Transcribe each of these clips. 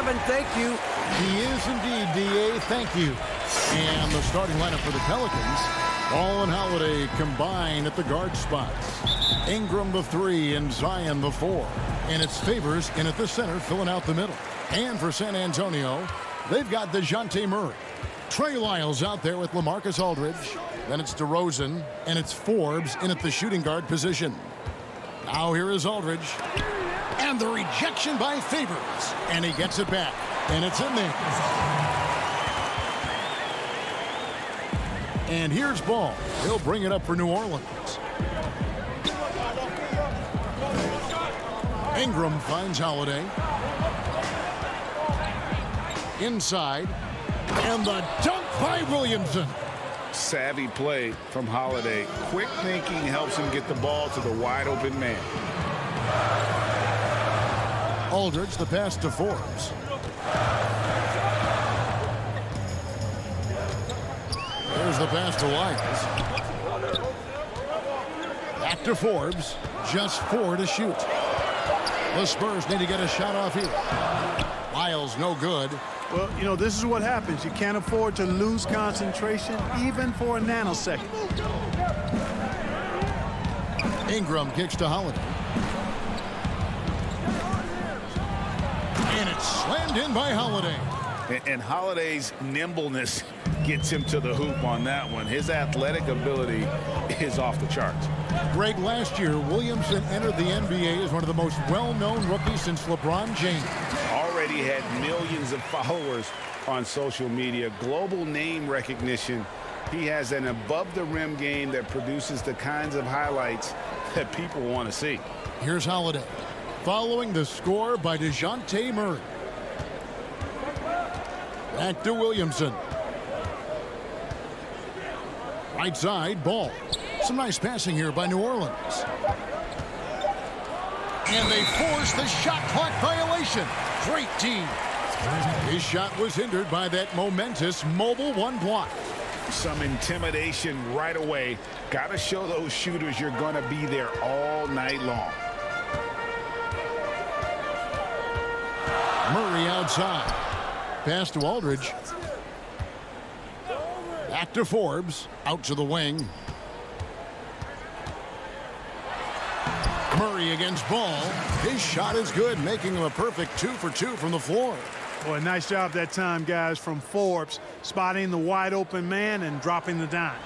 Kevin. Thank you. He is indeed, D.A. Thank you. And the starting lineup for the Pelicans. Ball and Holiday combine at the guard spots. Ingram the 3 and Zion the 4. And it's Favors in at the center, filling out the middle. And for San Antonio, they've got DeJounte Murray. Trey Lyles out there with LaMarcus Aldridge. Then it's DeRozan, and it's Forbes in at the shooting guard position. Now here is Aldridge. And the rejection by Favors. And he gets it back. And it's in there. And here's Ball. He'll bring it up for New Orleans. Ingram finds Holiday. Inside. And the dunk by Williamson. Savvy play from Holiday. Quick thinking helps him get the ball to the wide open man. Aldridge, the pass to Forbes. There's the pass to Lyles. Back to Forbes. Just 4 to shoot. The Spurs need to get a shot off here. Lyles no good. Well, you know, this is what happens. You can't afford to lose concentration even for a nanosecond. Ingram kicks to Holiday. And it's slammed in by Holiday. And Holiday's nimbleness gets him to the hoop on that one. His athletic ability is off the charts. Greg, last year, Williamson entered the NBA as one of the most well-known rookies since LeBron James. Already had millions of followers on social media, global name recognition. He has an above-the-rim game that produces the kinds of highlights that people want to see. Here's Holiday, following the score by DeJounte Murray. Back to Williamson. Right side, Ball. Some nice passing here by New Orleans. And they force the shot clock violation. Great team. His shot was hindered by that momentous mobile 1 block. Some intimidation right away. Got to show those shooters you're going to be there all night long. Murray outside. Pass to Aldridge. Back to Forbes. Out to the wing. Murray against Ball. His shot is good, making him a perfect 2 for 2 from the floor. Boy, nice job that time, guys, from Forbes, spotting the wide open man and dropping the dime.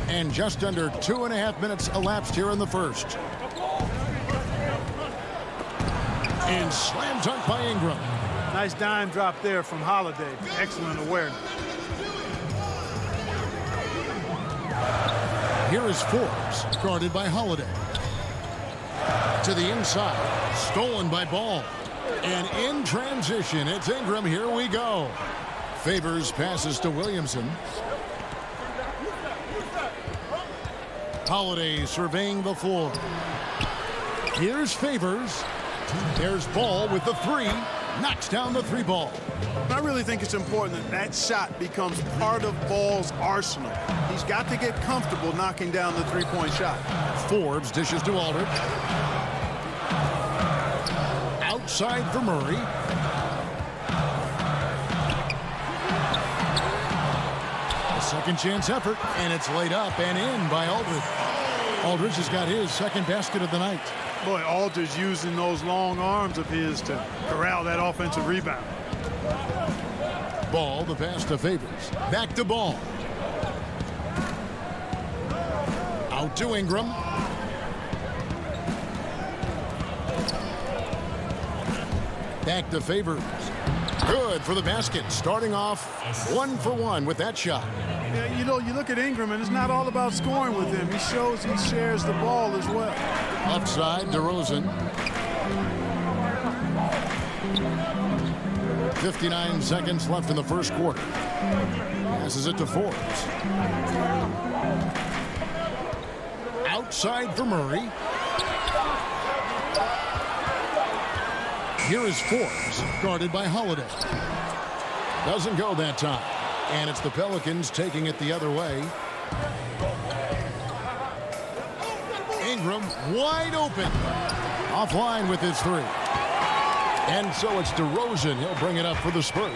And just under 2.5 minutes elapsed here in the first. And slam dunk by Ingram. Nice dime drop there from Holiday. Excellent awareness. Here is Forbes, guarded by Holiday. To the inside, stolen by Ball. And in transition, it's Ingram. Here we go. Favors passes to Williamson. Holiday surveying the floor. Here's Favors. There's Ball with the 3. Knocks down the 3 ball. I really think it's important that that shot becomes part of Ball's arsenal. He's got to get comfortable knocking down the 3-point shot. Forbes dishes to Aldridge. Outside for Murray. A second chance effort, and it's laid up and in by Aldridge. Aldridge has got his second basket of the night. Boy, Aldridge using those long arms of his to corral that offensive rebound. Ball, the pass to Favors. Back to Ball. Out to Ingram. Back to Favors. Good for the basket. Starting off 1 for 1 with that shot. Yeah, you know, you look at Ingram, and it's not all about scoring with him. He shows he shares the ball as well. Left side, DeRozan. 59 seconds left in the first quarter. Passes it to Forbes. Outside for Murray. Here is Forbes, guarded by Holiday. Doesn't go that time. And it's the Pelicans taking it the other way. Ingram wide open. Offline with his 3. And so it's DeRozan. He'll bring it up for the Spurs.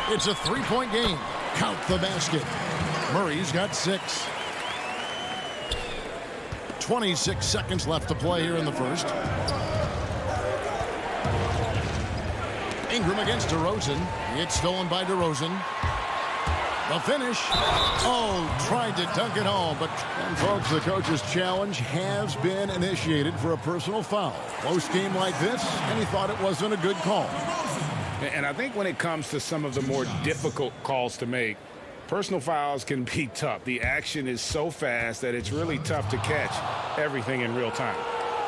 It's a three-point game. Count the basket. Murray's got 6. 26 seconds left to play here in the first. Ingram against DeRozan. It's stolen by DeRozan. The finish. Oh, tried to dunk it home, but and folks, the coach's challenge has been initiated for a personal foul. Close game like this, and he thought it wasn't a good call. And I think when it comes to some of the more difficult calls to make, personal fouls can be tough. The action is so fast that it's really tough to catch everything in real time.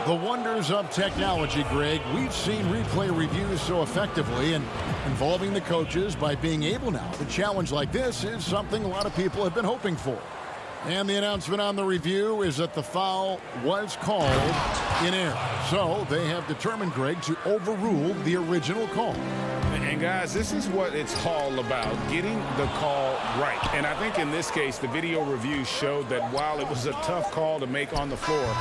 The wonders of technology, Greg. We've seen replay reviews so effectively, and involving the coaches by being able now to challenge like this is something a lot of people have been hoping for. And the announcement on the review is that the foul was called in error. So they have determined, Greg, to overrule the original call. And guys, this is what it's all about, getting the call right. And I think in this case, the video review showed that while it was a tough call to make on the floor,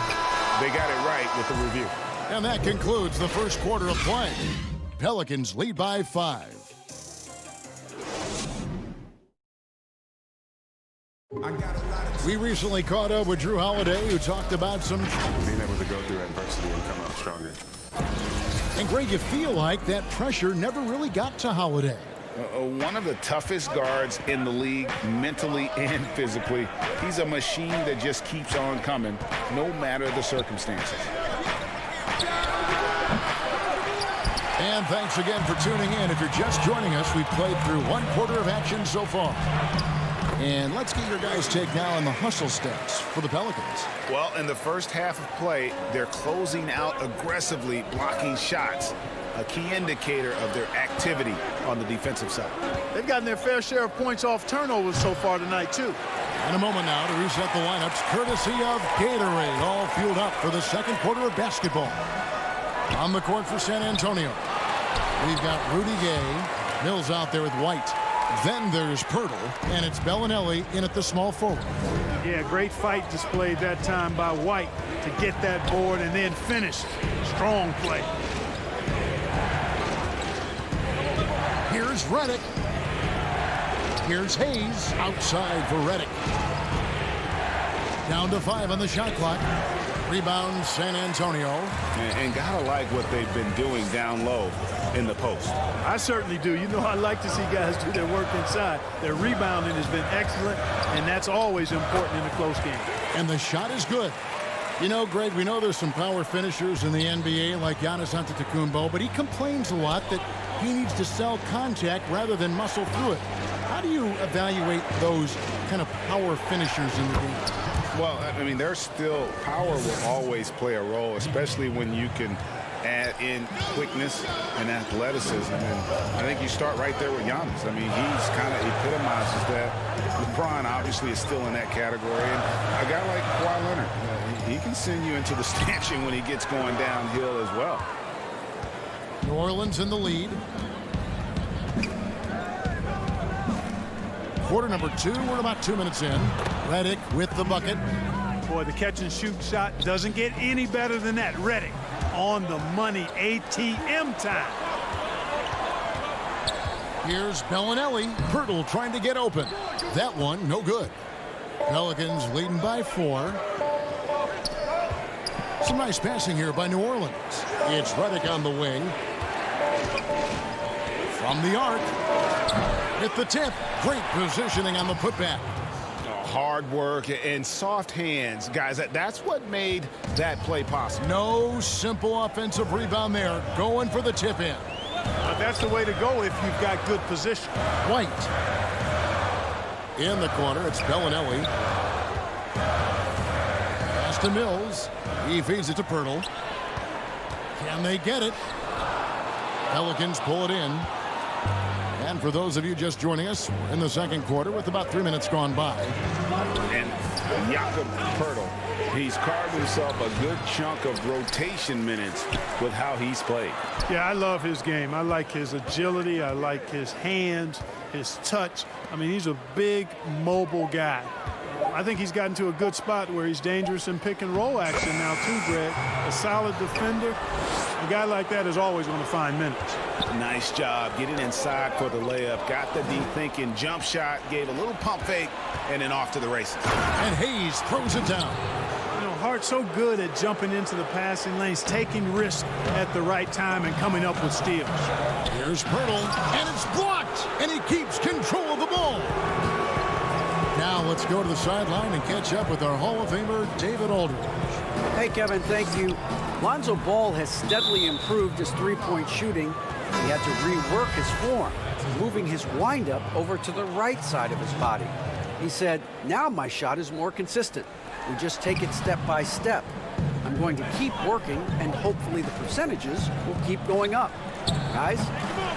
they got it right with the review. And that concludes the first quarter of play. Pelicans lead by 5. We recently caught up with Drew Holiday, who talked about some being able to go through adversity and come out stronger. And Greg, you feel like that pressure never really got to Holiday. One of the toughest guards in the league, mentally and physically. He's a machine that just keeps on coming, no matter the circumstances. And thanks again for tuning in. If you're just joining us, we've played through one quarter of action so far. And let's get your guys' take now on the hustle stats for the Pelicans. Well, in the first half of play, they're closing out aggressively, blocking shots. A key indicator of their activity on the defensive side. They've gotten their fair share of points off turnovers so far tonight, too. In a moment now to reset the lineups, courtesy of Gatorade, all fueled up for the second quarter of basketball. On the court for San Antonio, we've got Rudy Gay, Mills out there with White. Then there's Pirtle, and it's Bellinelli in at the small forward. Yeah, great fight displayed that time by White to get that board and then finish. Strong play. Here's Redick. Here's Hayes outside for Redick. Down to 5 on the shot clock. Rebound San Antonio. And gotta like what they've been doing down low in the post. I certainly do. You know, I like to see guys do their work inside. Their rebounding has been excellent, and that's always important in a close game. And the shot is good. You know, Greg, we know there's some power finishers in the NBA like Giannis Antetokounmpo, but he complains a lot that he needs to sell contact rather than muscle through it. How do you evaluate those kind of power finishers in the game? Well, I mean, there's still power will always play a role, especially when you can add in quickness and athleticism. And I think you start right there with Giannis. I mean, he's kind of epitomizes that. LeBron obviously is still in that category. And a guy like Kawhi Leonard, he can send you into the stanchion when he gets going downhill as well. New Orleans in the lead. Quarter number 2. We're about 2 minutes in. Redick with the bucket. Boy, the catch and shoot shot doesn't get any better than that. Redick on the money. ATM time. Here's Bellinelli. Pirtle trying to get open. That one, no good. Pelicans leading by 4. Some nice passing here by New Orleans. It's Redick on the wing. From the arc. Hit the tip. Great positioning on the putback. Hard work and soft hands. Guys, that's what made that play possible. No simple offensive rebound there. Going for the tip in. But that's the way to go if you've got good position. White. In the corner, it's Bellinelli. Pass to Mills. He feeds it to Pirtle. Can they get it? Pelicans pull it in. And for those of you just joining us, we're in the second quarter with about 3 minutes gone by. And Jakob Pirtle, he's carved himself a good chunk of rotation minutes with how he's played. Yeah, I love his game. I like his agility. I like his hands, his touch. I mean, he's a big, mobile guy. I think he's gotten to a good spot where he's dangerous in pick and roll action now too, Greg. A solid defender. A guy like that is always going to find minutes. Nice job getting inside for the layup. Got the deep thinking jump shot, gave a little pump fake, and then off to the races. And Hayes throws it down. You know, Hart's so good at jumping into the passing lanes, taking risks at the right time and coming up with steals. Here's Pirtle, and it's blocked, and he keeps control of the ball. Now let's go to the sideline and catch up with our Hall of Famer, David Aldridge. Hey, Kevin, thank you. Lonzo Ball has steadily improved his three-point shooting. He had to rework his form, moving his windup over to the right side of his body. He said, now my shot is more consistent. We just take it step by step. I'm going to keep working, and hopefully the percentages will keep going up. Guys?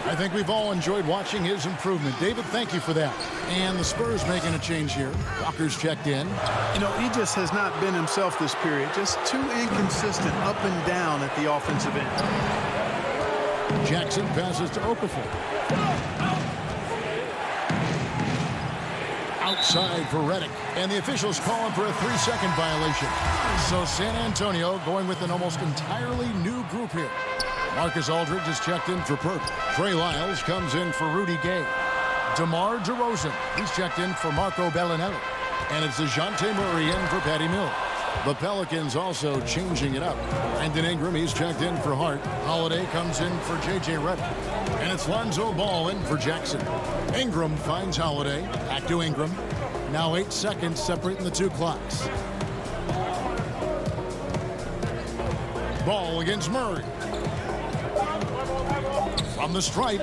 I think we've all enjoyed watching his improvement. David, thank you for that. And the Spurs making a change here. Walker's checked in. You know, he just has not been himself this period. Just too inconsistent up and down at the offensive end. Jackson passes to Okafor. Outside for Redick. And the officials calling for a 3-second violation. So San Antonio going with an almost entirely new group here. Marcus Aldridge is checked in for Perk. Trey Lyles comes in for Rudy Gay. DeMar DeRozan, he's checked in for Marco Bellinelli. And it's DeJounte Murray in for Patty Mills. The Pelicans also changing it up. Brandon Ingram, he's checked in for Hart. Holiday comes in for J.J. Redick. And it's Lonzo Ball in for Jackson. Ingram finds Holiday. Back to Ingram. Now 8 seconds separating the two clocks. Ball against Murray. From the stripe.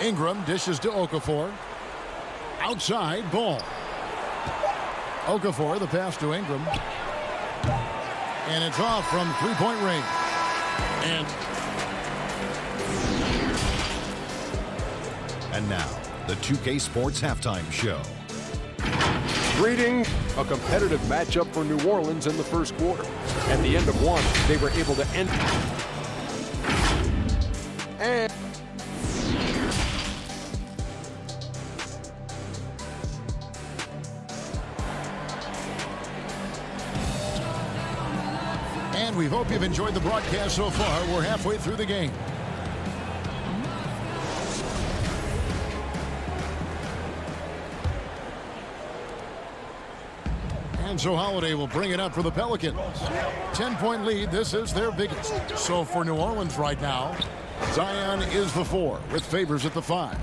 Ingram dishes to Okafor. Outside, Ball. Okafor, the pass to Ingram. And it's off from three-point range. And now, the 2K Sports Halftime Show. Greetings. A competitive matchup for New Orleans in the first quarter. At the end of one, they were able to end. And we hope you've enjoyed the broadcast so far. We're halfway through the game. And so Holiday will bring it up for the Pelicans. 10-point lead. This is their biggest. So for New Orleans right now, Zion is the 4 with Favors at the 5.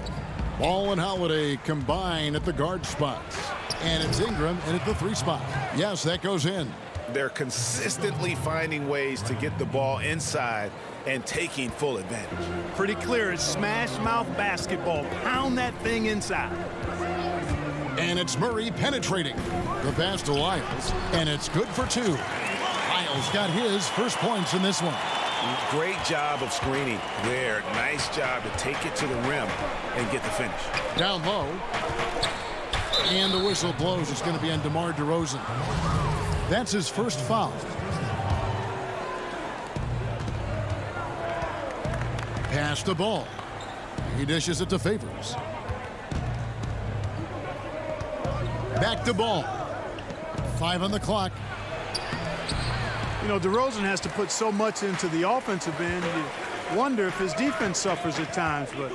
Ball and Holiday combine at the guard spots. And it's Ingram in at the 3 spot. Yes, that goes in. They're consistently finding ways to get the ball inside and taking full advantage. Pretty clear. It's smash mouth basketball. Pound that thing inside. And it's Murray penetrating. The pass to Lyles. And it's good for 2. Lyles got his first points in this one. Great job of screening there. Nice job to take it to the rim and get the finish. Down low. And the whistle blows. It's going to be on DeMar DeRozan. That's his first foul. Pass the ball. He dishes it to Favors. Back to Ball. 5 on the clock. You know, DeRozan has to put so much into the offensive end. You wonder if his defense suffers at times, but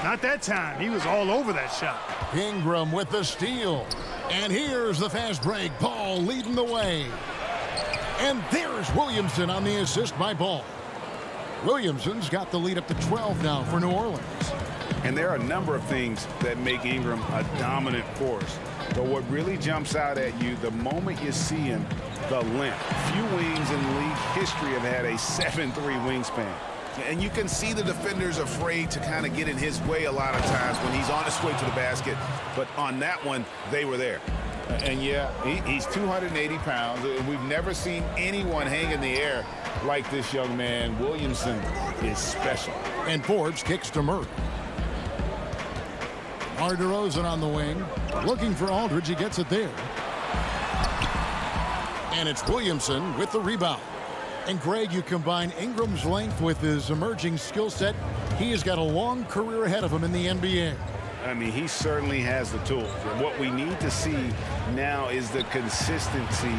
not that time. He was all over that shot. Ingram with the steal. And here's the fast break. Ball leading the way. And there's Williamson on the assist by Ball. Williamson's got the lead up to 12 now for New Orleans. And there are a number of things that make Ingram a dominant force. But what really jumps out at you, the moment you see him, the length. Few wings in league history have had a 7'3" wingspan. And you can see the defenders afraid to kind of get in his way a lot of times when he's on his way to the basket. But on that one, they were there. And yeah, he's 280 pounds. And we've never seen anyone hang in the air like this young man. Williamson is special. And Forbes kicks to Murray. DeMar DeRozan on the wing. Looking for Aldridge. He gets it there. And it's Williamson with the rebound. And Greg, you combine Ingram's length with his emerging skill set. He has got a long career ahead of him in the NBA. I mean, he certainly has the tools. And what we need to see now is the consistency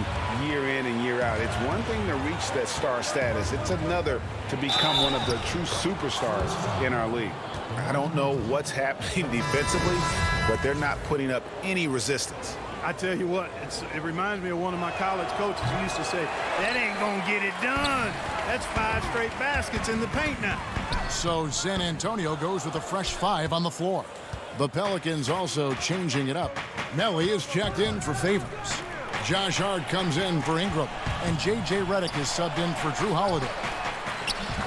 year in and year out. It's one thing to reach that star status. It's another to become one of the true superstars in our league. I don't know what's happening defensively, but they're not putting up any resistance. I tell you what, it reminds me of one of my college coaches who used to say, that ain't going to get it done. That's 5 straight baskets in the paint now. So San Antonio goes with a fresh 5 on the floor. The Pelicans also changing it up. Melly is checked in for Favors. Josh Hart comes in for Ingram. And J.J. Redick is subbed in for Drew Holiday.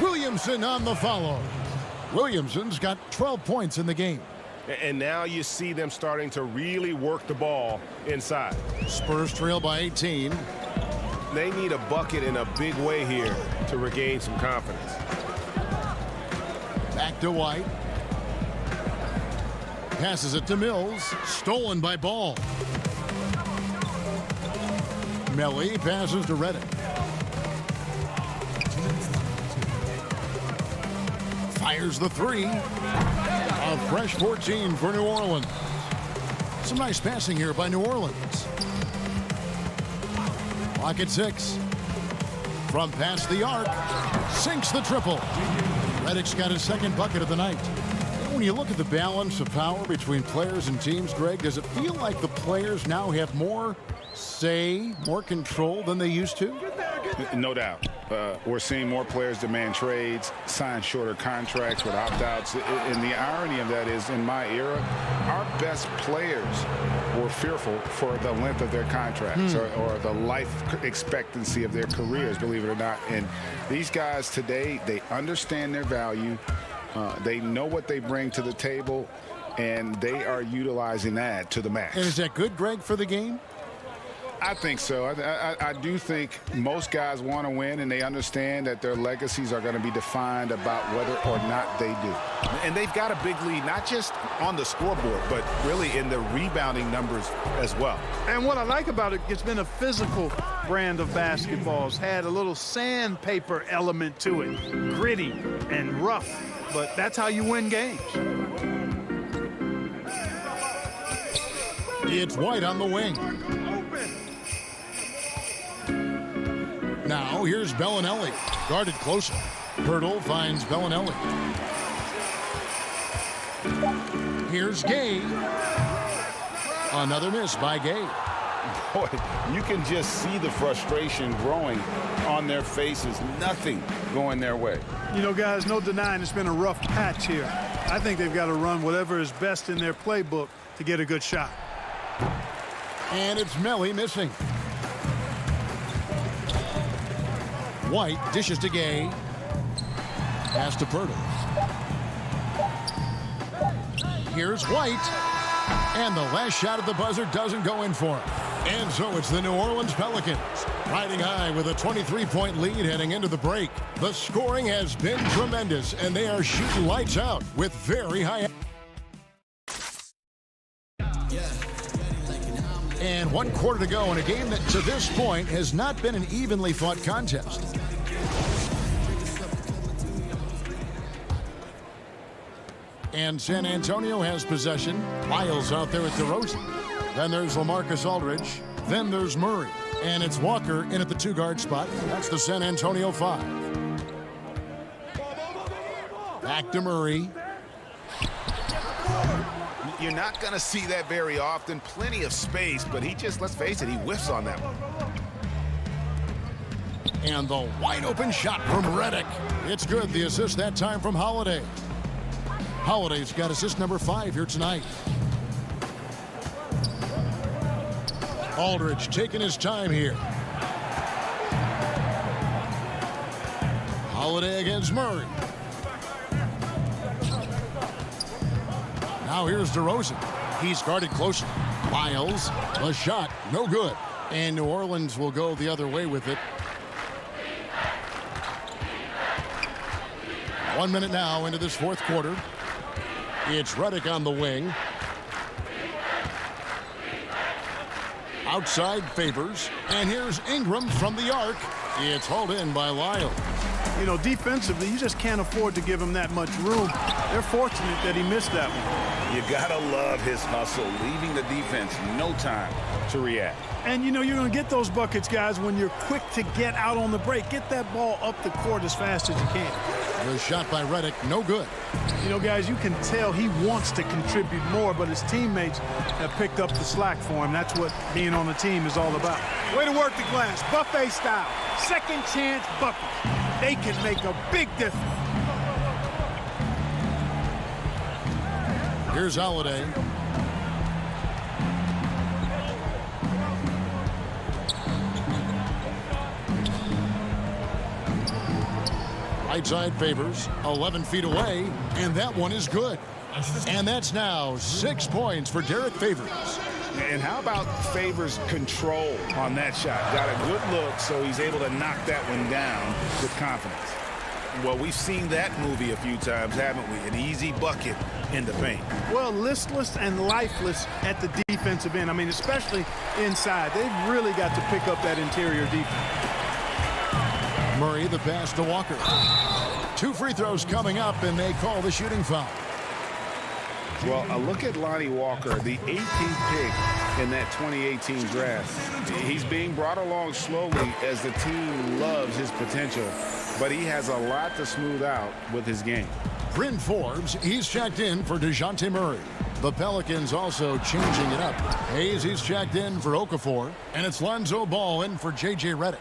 Williamson on the follow. Williamson's got 12 points in the game. And now you see them starting to really work the ball inside. Spurs trail by 18. They need a bucket in a big way here to regain some confidence. Back to White. Passes it to Mills. Stolen by Ball. Melly passes to Redick. Fires the 3. A fresh 14 for New Orleans. Some nice passing here by New Orleans. Clock at 6. From past the arc. Sinks the triple. Redick's got his second bucket of the night. When you look at the balance of power between players and teams, Greg, does it feel like the players now have more say, more control than they used to? No doubt. We're seeing more players demand trades, sign shorter contracts with opt-outs. And the irony of that is, in my era, our best players were fearful for the length of their contracts or the life expectancy of their careers, believe it or not. And these guys today, they understand their value. They know what they bring to the table, and they are utilizing that to the max. And is that good, Greg, for the game? I think so. I do think most guys want to win, and they understand that their legacies are going to be defined about whether or not they do. And they've got a big lead, not just on the scoreboard, but really in the rebounding numbers as well. And what I like about it, it's been a physical brand of basketball. It's had a little sandpaper element to it, gritty and rough, but that's how you win games. It's White on the wing. Now here's Bellinelli, guarded closer. Pirtle finds Bellinelli. Here's Gay. Another miss by Gay. Boy, you can just see the frustration growing on their faces. Nothing going their way. You know, guys, no denying it's been a rough patch here. I think they've got to run whatever is best in their playbook to get a good shot. And it's Melly missing. White dishes to Gay. Pass to Pirtle. Here's White. And the last shot at the buzzer doesn't go in for him. And so it's the New Orleans Pelicans riding high with a 23-point lead heading into the break. The scoring has been tremendous, and they are shooting lights out with very high. And 1 quarter to go in a game that to this point has not been an evenly fought contest. And San Antonio has possession. Lyles out there at DeRozan. Then there's LaMarcus Aldridge. Then there's Murray. And it's Walker in at the 2-guard spot. That's the San Antonio 5. Back to Murray. You're not going to see that very often. Plenty of space, but he just, let's face it, he whiffs on that one. And the wide open shot from Redick. It's good. The assist that time from Holiday. Holiday's got assist number 5 here tonight. Aldridge taking his time here. Holiday against Murray. Now here's DeRozan. He's guarded closely. Lyles, the shot, no good. And New Orleans will go the other way with it. 1 minute now into this fourth quarter. It's Redick on the wing. Outside Favors. And here's Ingram from the arc. It's hauled in by Lyles. You know, defensively, you just can't afford to give him that much room. They're fortunate that he missed that one. You gotta love his hustle, leaving the defense no time to react. And, you know, you're going to get those buckets, guys, when you're quick to get out on the break. Get that ball up the court as fast as you can. The shot by Redick, no good. You know, guys, you can tell he wants to contribute more, but his teammates have picked up the slack for him. That's what being on the team is all about. Way to work the glass, buffet style. Second chance bucket. They can make a big difference. Here's Holiday. Right side Favors, 11 feet away, and that one is good. And that's now 6 points for Derek Favors. And how about Favors' control on that shot? Got a good look, so he's able to knock that one down with confidence. Well, we've seen that movie a few times, haven't we? An easy bucket in the paint. Well, listless and lifeless at the defensive end. I mean, especially inside. They've really got to pick up that interior defense. Murray, the pass to Walker. 2 free throws coming up, and they call the shooting foul. Well, a look at Lonnie Walker, the 18th pick in that 2018 draft. He's being brought along slowly as the team loves his potential, but he has a lot to smooth out with his game. Bryn Forbes, he's checked in for DeJounte Murray. The Pelicans also changing it up. Hayes, he's checked in for Okafor, and it's Lonzo Ball in for J.J. Redick.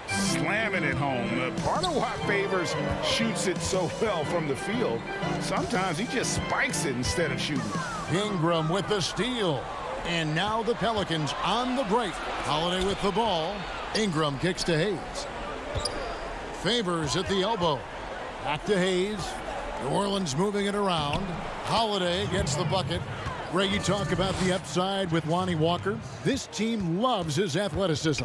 Slamming it home. Part of why Favors shoots it so well from the field, sometimes he just spikes it instead of shooting. Ingram with the steal. And now the Pelicans on the break. Holiday with the ball. Ingram kicks to Hayes. Favors at the elbow. Back to Hayes. New Orleans moving it around. Holiday gets the bucket. Greg, you talk about the upside with Lonnie Walker. This team loves his athleticism.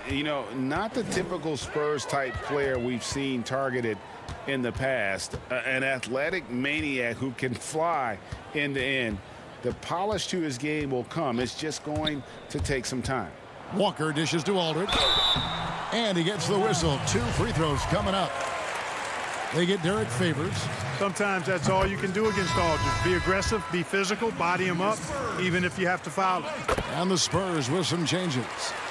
You know, not the typical Spurs-type player we've seen targeted in the past. An athletic maniac who can fly end to end. The polish to his game will come. It's just going to take some time. Walker dishes to Aldridge. And he gets the whistle. 2 free throws coming up. They get Derek Favors. Sometimes that's all you can do against Aldridge. Be aggressive, be physical, body him up, even if you have to foul him. And the Spurs with some changes.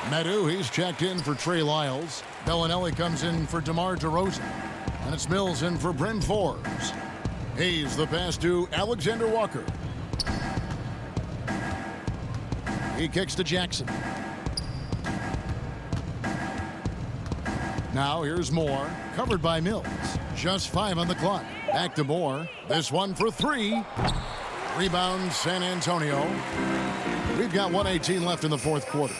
Medu, he's checked in for Trey Lyles. Bellinelli comes in for DeMar DeRozan. And it's Mills in for Bryn Forbes. Hayes the pass to Alexander Walker. He kicks to Jackson. Now here's Moore, covered by Mills. Just 5 on the clock. Back to Moore. This one for 3. Rebound San Antonio. We've got 1:18 left in the 4th quarter.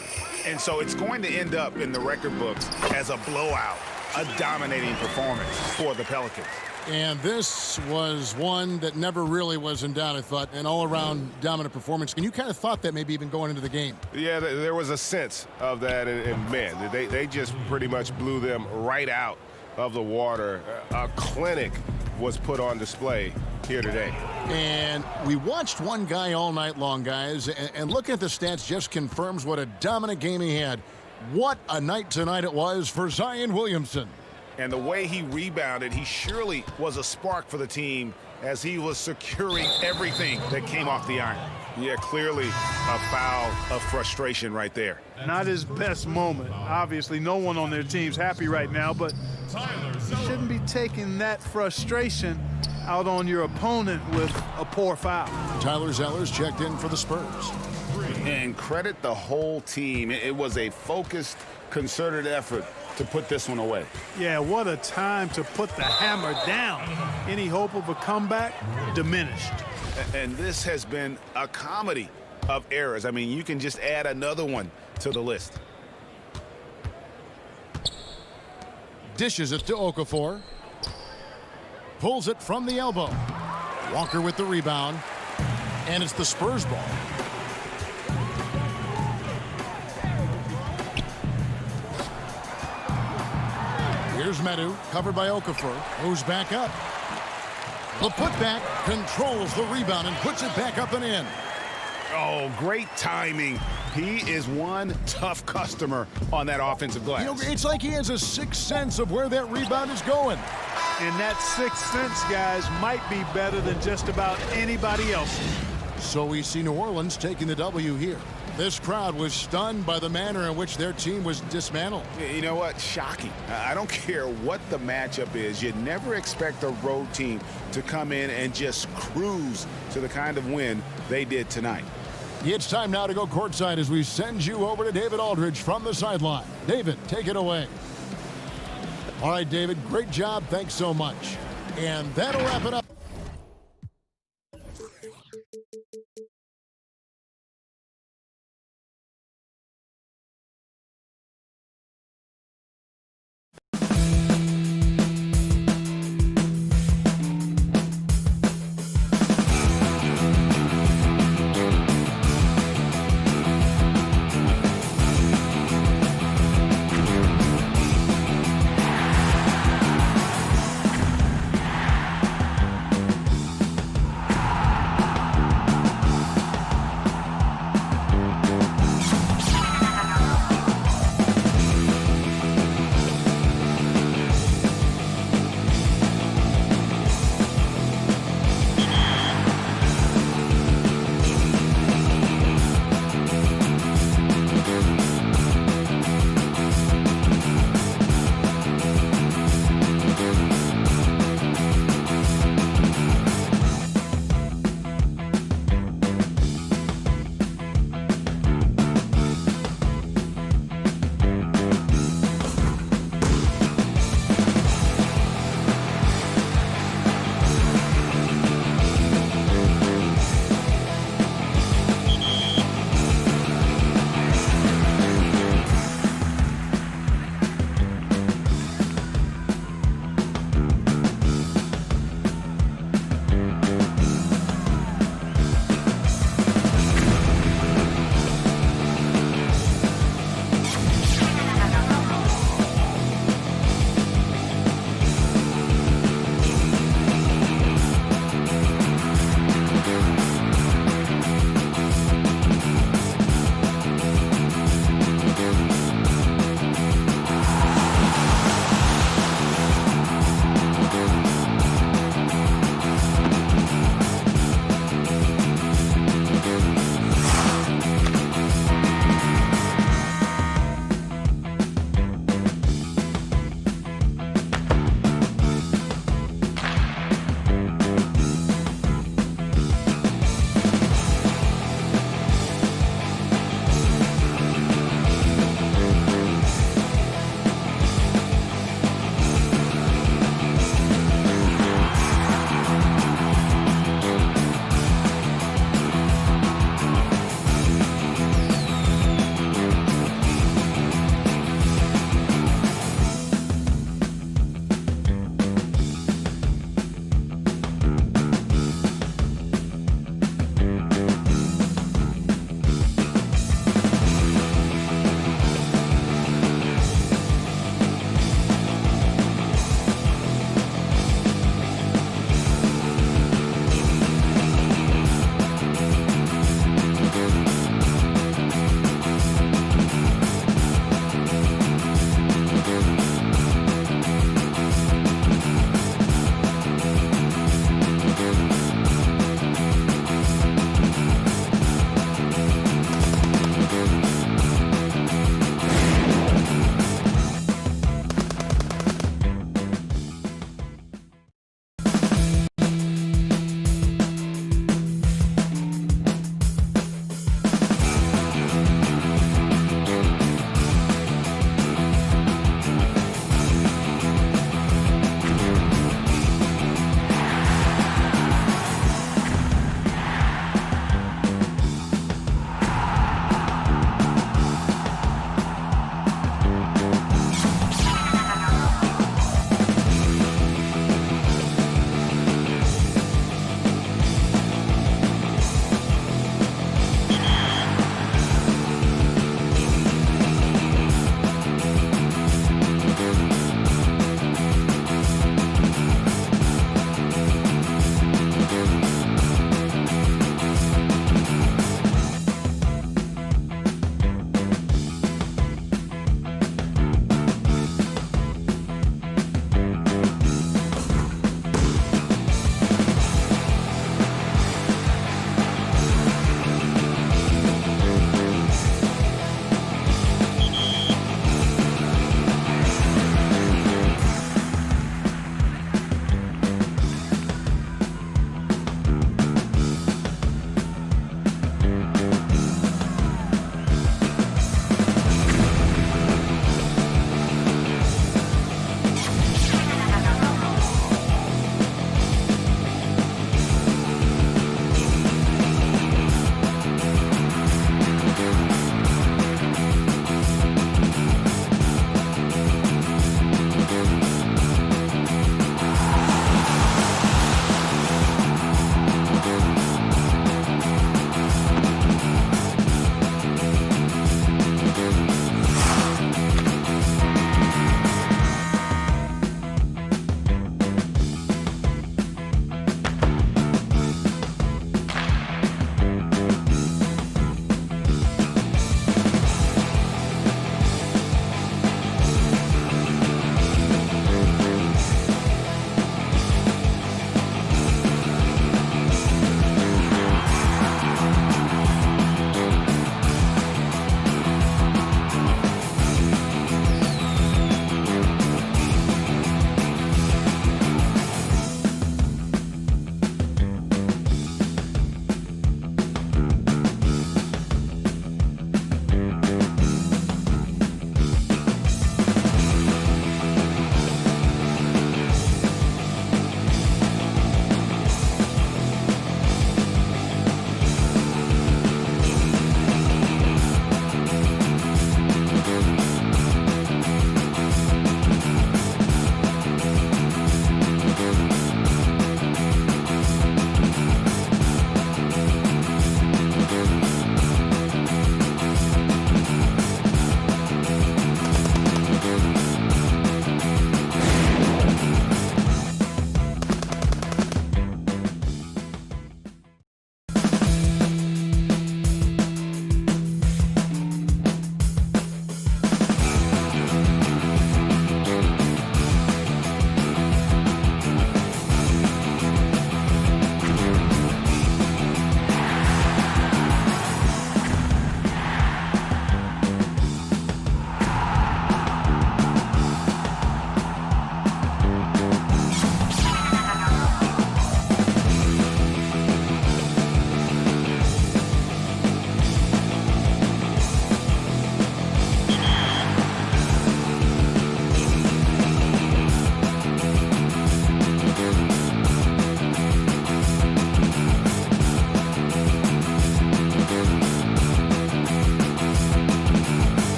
And so it's going to end up in the record books as a blowout, a dominating performance for the Pelicans. And this was one that never really was in doubt, I thought, an all-around dominant performance. And you kind of thought that maybe even going into the game. Yeah, there was a sense of that, and man, they just pretty much blew them right out of the water. A clinic was put on display here today. And we watched one guy all night long, guys, and looking at the stats just confirms what a dominant game he had. What a night tonight it was for Zion Williamson. And the way he rebounded, he surely was a spark for the team as he was securing everything that came off the iron. Yeah, clearly a foul of frustration right there. Not his best moment. Obviously, no one on their team's happy right now, but you shouldn't be taking that frustration out on your opponent with a poor foul. Tyler Zeller's checked in for the Spurs. And credit the whole team. It was a focused, concerted effort to put this one away. Yeah, what a time to put the hammer down. Any hope of a comeback diminished. And this has been a comedy of errors. I mean, you can just add another one to the list. Dishes it to Okafor. Pulls it from the elbow. Walker with the rebound. And it's the Spurs ball. Here's Medu, covered by Okafor. Moves back up. The putback controls the rebound and puts it back up and in. Oh, great timing. He is one tough customer on that offensive glass. You know, it's like he has a sixth sense of where that rebound is going. And that sixth sense, guys, might be better than just about anybody else. So we see New Orleans taking the W here. This crowd was stunned by the manner in which their team was dismantled. You know what? Shocking. I don't care what the matchup is. You never expect a road team to come in and just cruise to the kind of win they did tonight. It's time now to go courtside as we send you over to David Aldridge from the sideline. David, take it away. All right, David, great job. Thanks so much. And that'll wrap it up.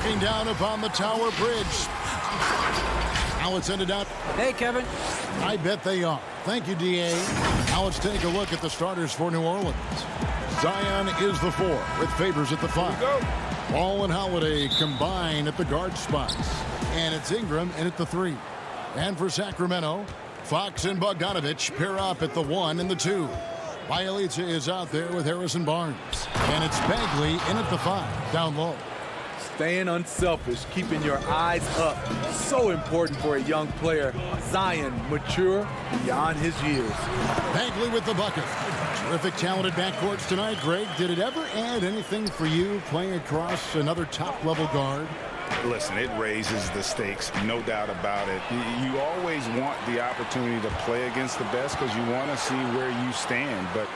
looking down upon the Tower Bridge. Now let's send it out. Hey, Kevin. I bet they are. Thank you, D.A. Now let's take a look at the starters for New Orleans. Zion is the 4 with Favors at the 5. Ball and Holiday combine at the guard spots. And it's Ingram in at the 3. And for Sacramento, Fox and Bogdanovich pair up at the 1 and the 2. Bielitsa is out there with Harrison Barnes. And it's Bagley in at the 5, down low. Staying unselfish, keeping your eyes up. So important for a young player. Zion, mature beyond his years. Bagley with the bucket. Terrific talented backcourts tonight, Greg. Did it ever add anything for you playing across another top-level guard? Listen, it raises the stakes, no doubt about it. You always want the opportunity to play against the best because you want to see where you stand. But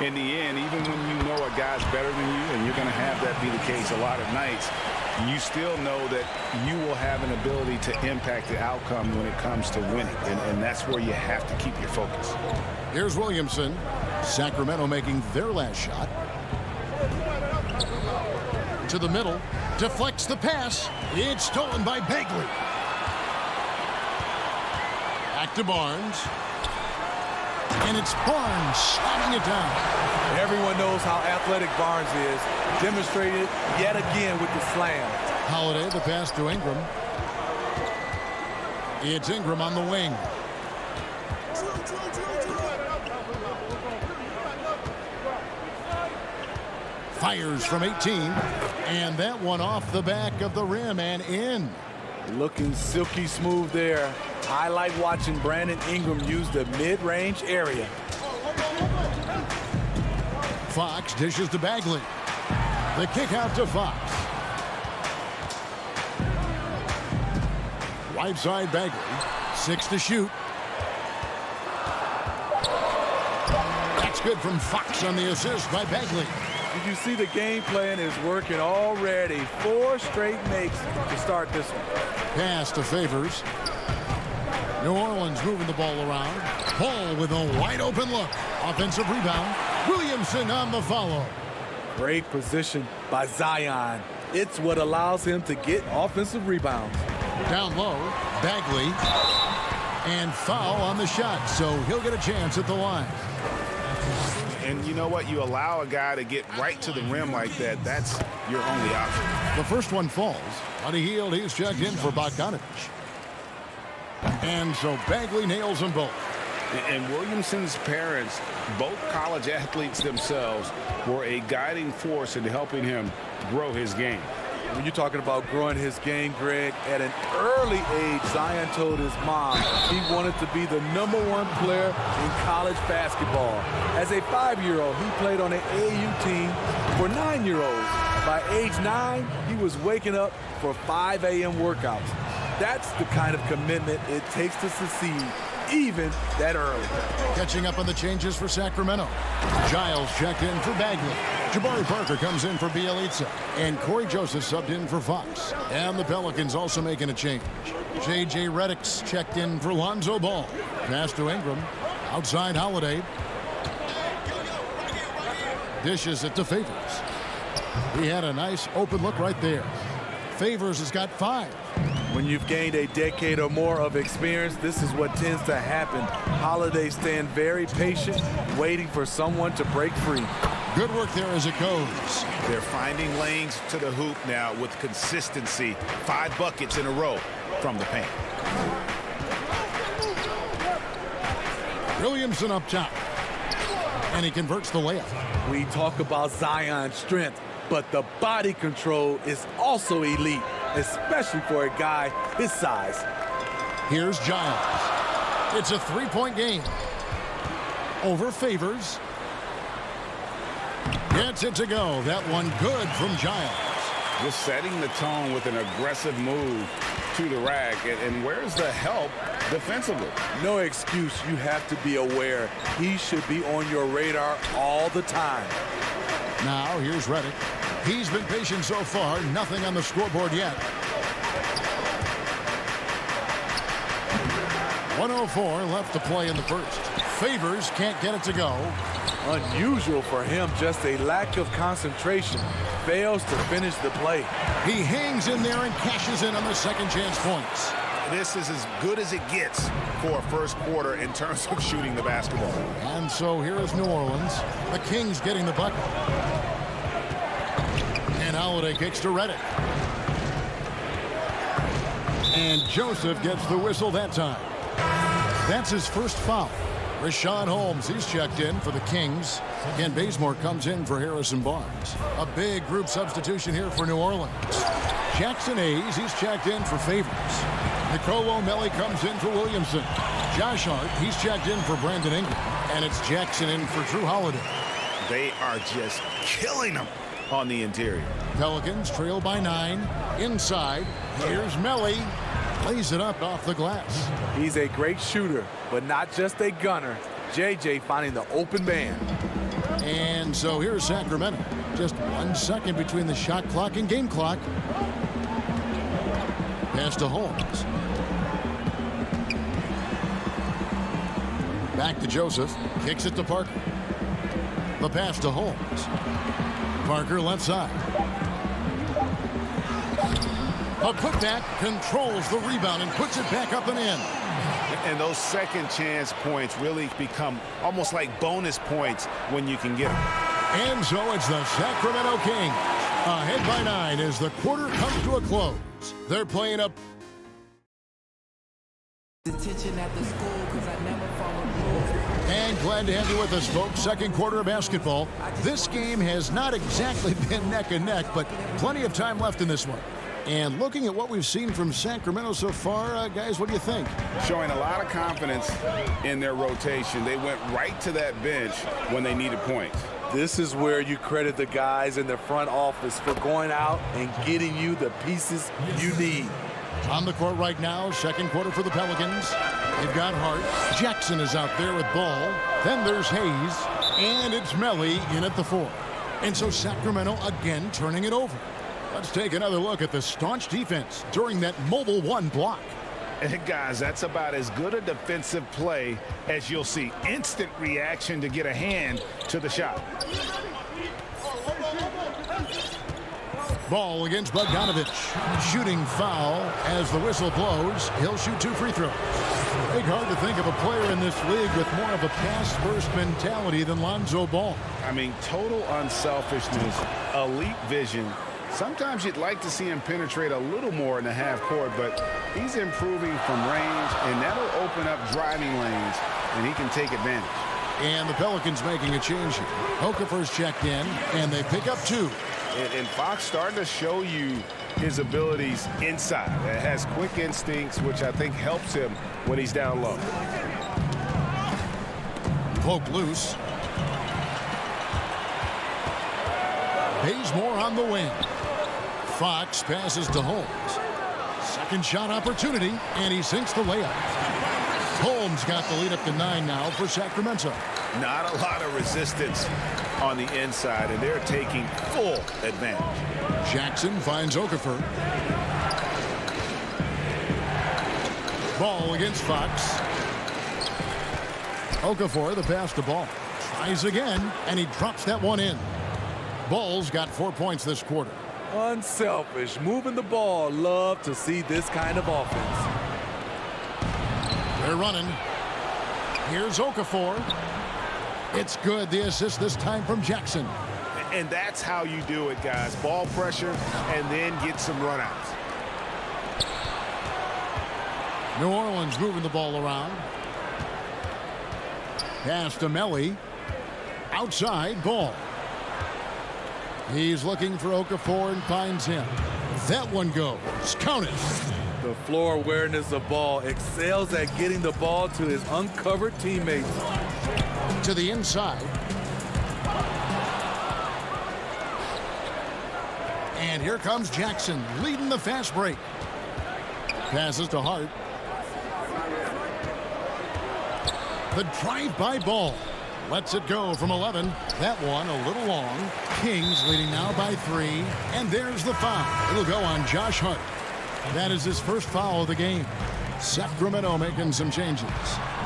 in the end, even when you know a guy's better than you, and you're going to have that be the case a lot of nights, you still know that you will have an ability to impact the outcome when it comes to winning. And that's where you have to keep your focus. Here's Williamson. Sacramento making their last shot. To the middle. Deflects the pass. It's stolen by Bagley. Back to Barnes. And it's Barnes slamming it down. Everyone knows how athletic Barnes is. Demonstrated yet again with the slam. Holiday, the pass to Ingram. It's Ingram on the wing. Fires from 18. And that one off the back of the rim and in. Looking silky smooth there. I like watching Brandon Ingram use the mid-range area. Fox dishes to Bagley. The kick out to Fox. Right side Bagley. 6 to shoot. That's good from Fox on the assist by Bagley. Did you see the game plan is working already? 4 straight makes to start this one. Pass to Favors. New Orleans moving the ball around. Paul with a wide open look. Offensive rebound. Williamson on the follow. Great position by Zion. It's what allows him to get offensive rebounds. Down low, Bagley. And foul on the shot, so he'll get a chance at the line. And you know what? You allow a guy to get right to the rim like that. That's your only option. The first one falls. On the heel, he's checked in for Bogdanovich. And so Bagley nails them both. And Williamson's parents, both college athletes themselves, were a guiding force in helping him grow his game. When you're talking about growing his game, Greg, at an early age, Zion told his mom he wanted to be the #1 player in college basketball. As a 5-year-old, he played on an AAU team for 9-year-olds. By age 9, he was waking up for 5 a.m. workouts. That's the kind of commitment it takes to succeed, even that early. Catching up on the changes for Sacramento. Giles checked in for Bagley. Jabari Parker comes in for Bielitsa. And Corey Joseph subbed in for Fox. And the Pelicans also making a change. J.J. Redick's checked in for Lonzo Ball. Pass to Ingram. Outside Holiday. Dishes it to Favors. He had a nice open look right there. Favors has got 5. When you've gained a decade or more of experience, this is what tends to happen. Holiday staying very patient, waiting for someone to break free. Good work there as it goes. They're finding lanes to the hoop now with consistency. 5 buckets in a row from the paint. Williamson up top. And he converts the layup. We talk about Zion's strength, but the body control is also elite, especially for a guy his size. Here's Giles. It's a 3-point game. Over Favors. Gets it to go. That one good from Giles. Just setting the tone with an aggressive move to the rack. And where's the help defensively? No excuse. You have to be aware. He should be on your radar all the time. Now here's Redick. He's been patient so far. Nothing on the scoreboard yet. 1:04 left to play in the first. Favors can't get it to go. Unusual for him, just a lack of concentration. Fails to finish the play. He hangs in there and cashes in on the second chance points. This is as good as it gets for a first quarter in terms of shooting the basketball. And so here is New Orleans. The Kings getting the bucket. And Holiday kicks to Reddick. And Joseph gets the whistle that time. That's his first foul. Rashawn Holmes, he's checked in for the Kings. Ken Bazemore comes in for Harrison Barnes. A big group substitution here for New Orleans. Jackson Hayes, he's checked in for Favors. Nicole O'Malley comes in for Williamson. Josh Hart, he's checked in for Brandon Ingram. And it's Jackson in for Drew Holiday. They are just killing them on the interior. Pelicans trail by 9. Inside, here's Melly. Lays it up off the glass. He's a great shooter, but not just a gunner. JJ finding the open man. And so here's Sacramento. Just 1 second between the shot clock and game clock. Pass to Holmes. Back to Joseph. Kicks it to Parker. The pass to Holmes. Parker left side. A putback, controls the rebound and puts it back up and in. And those second chance points really become almost like bonus points when you can get them. And so it's the Sacramento Kings ahead by 9 as the quarter comes to a close. They're playing up. And glad to have you with us, folks. Second quarter of basketball. This game has not exactly been neck and neck, but plenty of time left in this one. And looking at what we've seen from Sacramento so far, guys, what do you think? Showing a lot of confidence in their rotation. They went right to that bench when they needed points. This is where you credit the guys in the front office for going out and getting you the pieces you need. On the court right now, second quarter for the Pelicans. They've got Hart. Jackson is out there with ball. Then there's Hayes. And it's Melly in at the 4. And so Sacramento again turning it over. Let's take another look at the staunch defense during that mobile 1 block. And guys, that's about as good a defensive play as you'll see. Instant reaction to get a hand to the shot. Ball against Bogdanovich. Shooting foul as the whistle blows. He'll shoot 2 free throws. Big hard to think of a player in this league with more of a pass-first mentality than Lonzo Ball. I mean, total unselfishness, elite vision. Sometimes you'd like to see him penetrate a little more in the half court, but he's improving from range, and that'll open up driving lanes, and he can take advantage. And the Pelicans making a change here. Okafor's checked in, and they pick up 2. And Fox starting to show you his abilities inside. It has quick instincts, which I think helps him when he's down low. Poke loose. Bazemore on the wing. Fox passes to Holmes. Second shot opportunity, and he sinks the layup. Holmes got the lead up to 9 now for Sacramento. Not a lot of resistance on the inside, and they're taking full advantage. Jackson finds Okafor. Ball against Fox. Okafor, the pass to Ball. Tries again, and he drops that one in. Ball's got 4 points this quarter. Unselfish, moving the ball. Love to see this kind of offense. They're running. Here's Okafor. It's good. The assist this time from Jackson. And that's how you do it, guys. Ball pressure and then get some runouts. New Orleans moving the ball around. Pass to Melly. Outside, Ball. He's looking for Okafor and finds him. That one goes. Count it. The floor awareness of Ball excels at getting the ball to his uncovered teammates. To the inside. And here comes Jackson leading the fast break. Passes to Hart. The drive-by Ball. Lets it go from 11. That one a little long. Kings leading now by 3. And there's the foul. It'll go on Josh Hart. That is his first foul of the game. Sacramento making some changes.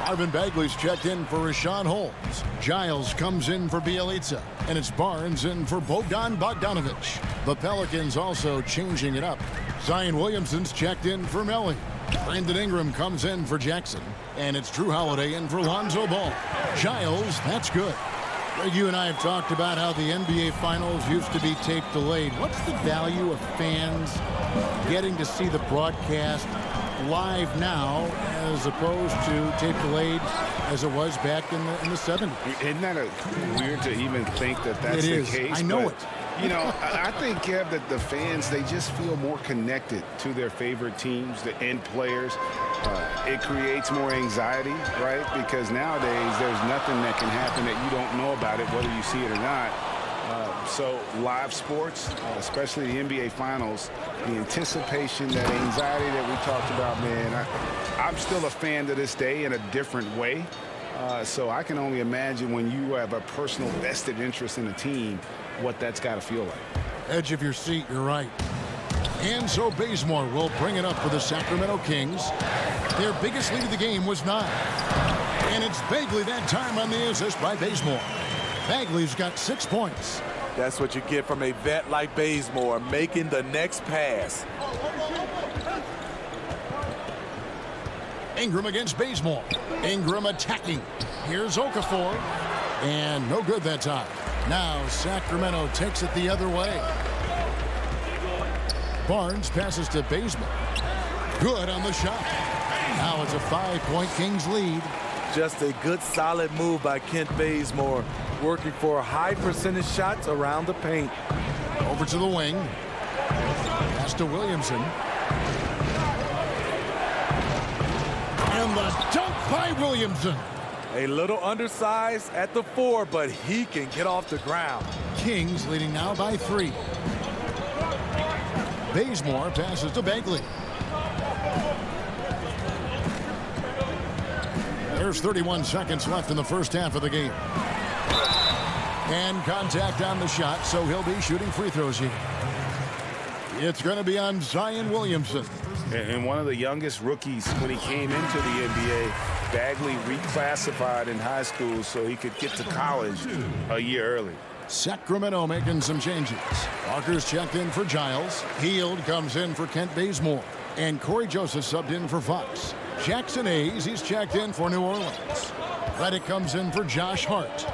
Marvin Bagley's checked in for Rashawn Holmes. Giles comes in for Bielitsa. And it's Barnes in for Bogdan Bogdanovic. The Pelicans also changing it up. Zion Williamson's checked in for Melly. Brandon Ingram comes in for Jackson. And it's Drew Holiday in for Lonzo Ball. Giles, that's good. Greg, you and I have talked about how the NBA Finals used to be tape delayed. What's the value of fans getting to see the broadcast live now as opposed to tape delayed as it was back in the 70s? Isn't that weird to even think that that's the case? I know it. You know, I think, Kev, that the fans, they just feel more connected to their favorite teams, the end players. It creates more anxiety, right? Because nowadays there's nothing that can happen that you don't know about it, whether you see it or not. So live sports, especially the NBA Finals, the anticipation, that anxiety that we talked about, man, I'm still a fan to this day in a different way. So I can only imagine when you have a personal vested interest in a team, what that's got to feel like. Edge of your seat, you're right. And so Bazemore will bring it up for the Sacramento Kings. Their biggest lead of the game was 9. And it's Bagley that time on the assist by Bazemore. Bagley's got 6 points. That's what you get from a vet like Bazemore, making the next pass. Ingram against Bazemore. Ingram attacking. Here's Okafor. And no good that time. Now Sacramento takes it the other way. Barnes passes to Bazemore. Good on the shot. Now it's a 5-point Kings lead. Just a good solid move by Kent Bazemore, working for high percentage shots around the paint. Over to the wing. Pass to Williamson. And the dunk by Williamson. A little undersized at the 4, but he can get off the ground. Kings leading now by 3. Bazemore passes to Bagley. There's 31 seconds left in the first half of the game. And contact on the shot, so he'll be shooting free throws here. It's going to be on Zion Williamson. And one of the youngest rookies when he came into the NBA, Bagley reclassified in high school so he could get to college a year early. Sacramento making some changes. Walker's checked in for Giles. Heald comes in for Kent Bazemore. And Corey Joseph subbed in for Fox. Jackson Hayes, he's checked in for New Orleans. Reddick comes in for Josh Hart.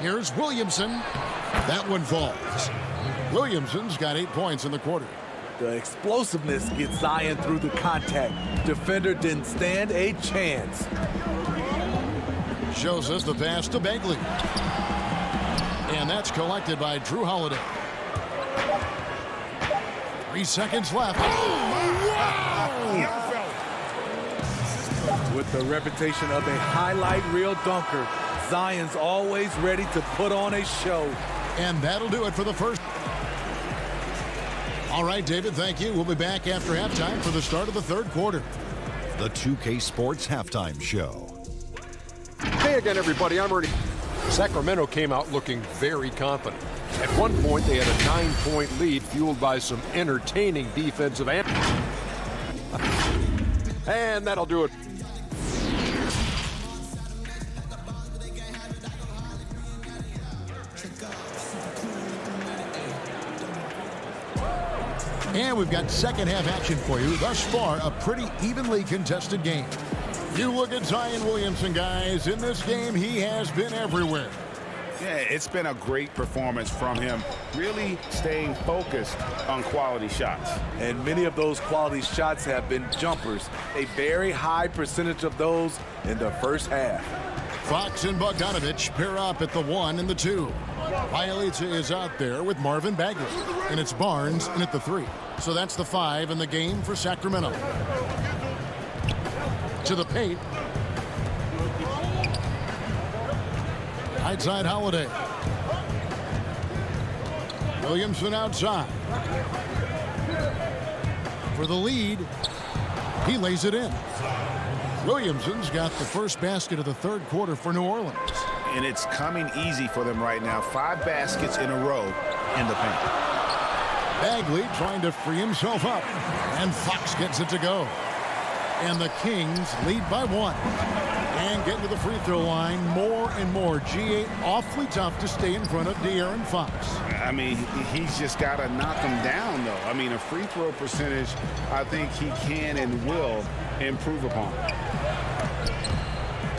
Here's Williamson. That one falls. Williamson's got 8 points in the quarter. The explosiveness gets Zion through the contact. Defender didn't stand a chance. Shows us the pass to Bagley. And that's collected by Drew Holiday. 3 seconds left. Oh, wow! With the reputation of a highlight reel dunker, Zion's always ready to put on a show. And that'll do it for the first. All right, David, thank you. We'll be back after halftime for the start of the third quarter. The 2K Sports Halftime Show. Hey again, everybody. I'm Ernie. Sacramento came out looking very confident. At one point, they had a 9-point lead fueled by some entertaining defensive and that'll do it. And we've got second half action for you. Thus far, a pretty evenly contested game. You look at Zion Williamson, guys. In this game, he has been everywhere. Yeah, it's been a great performance from him, really staying focused on quality shots. And many of those quality shots have been jumpers. A very high percentage of those in the first half. Fox and Bogdanovic pair up at the 1 and the 2. Bielitsa is out there with Marvin Bagley. And it's Barnes in at the 3. So that's the 5 in the game for Sacramento. To the paint. Right side Holiday. Williamson outside. For the lead, he lays it in. Williamson's got the first basket of the third quarter for New Orleans. And it's coming easy for them right now. 5 baskets in a row in the paint. Bagley trying to free himself up. And Fox gets it to go. And the Kings lead by 1. And getting to the free throw line more and more. G8 awfully tough to stay in front of De'Aaron Fox. I mean, he's just got to knock them down, though. I mean, a free throw percentage, I think he can and will improve upon.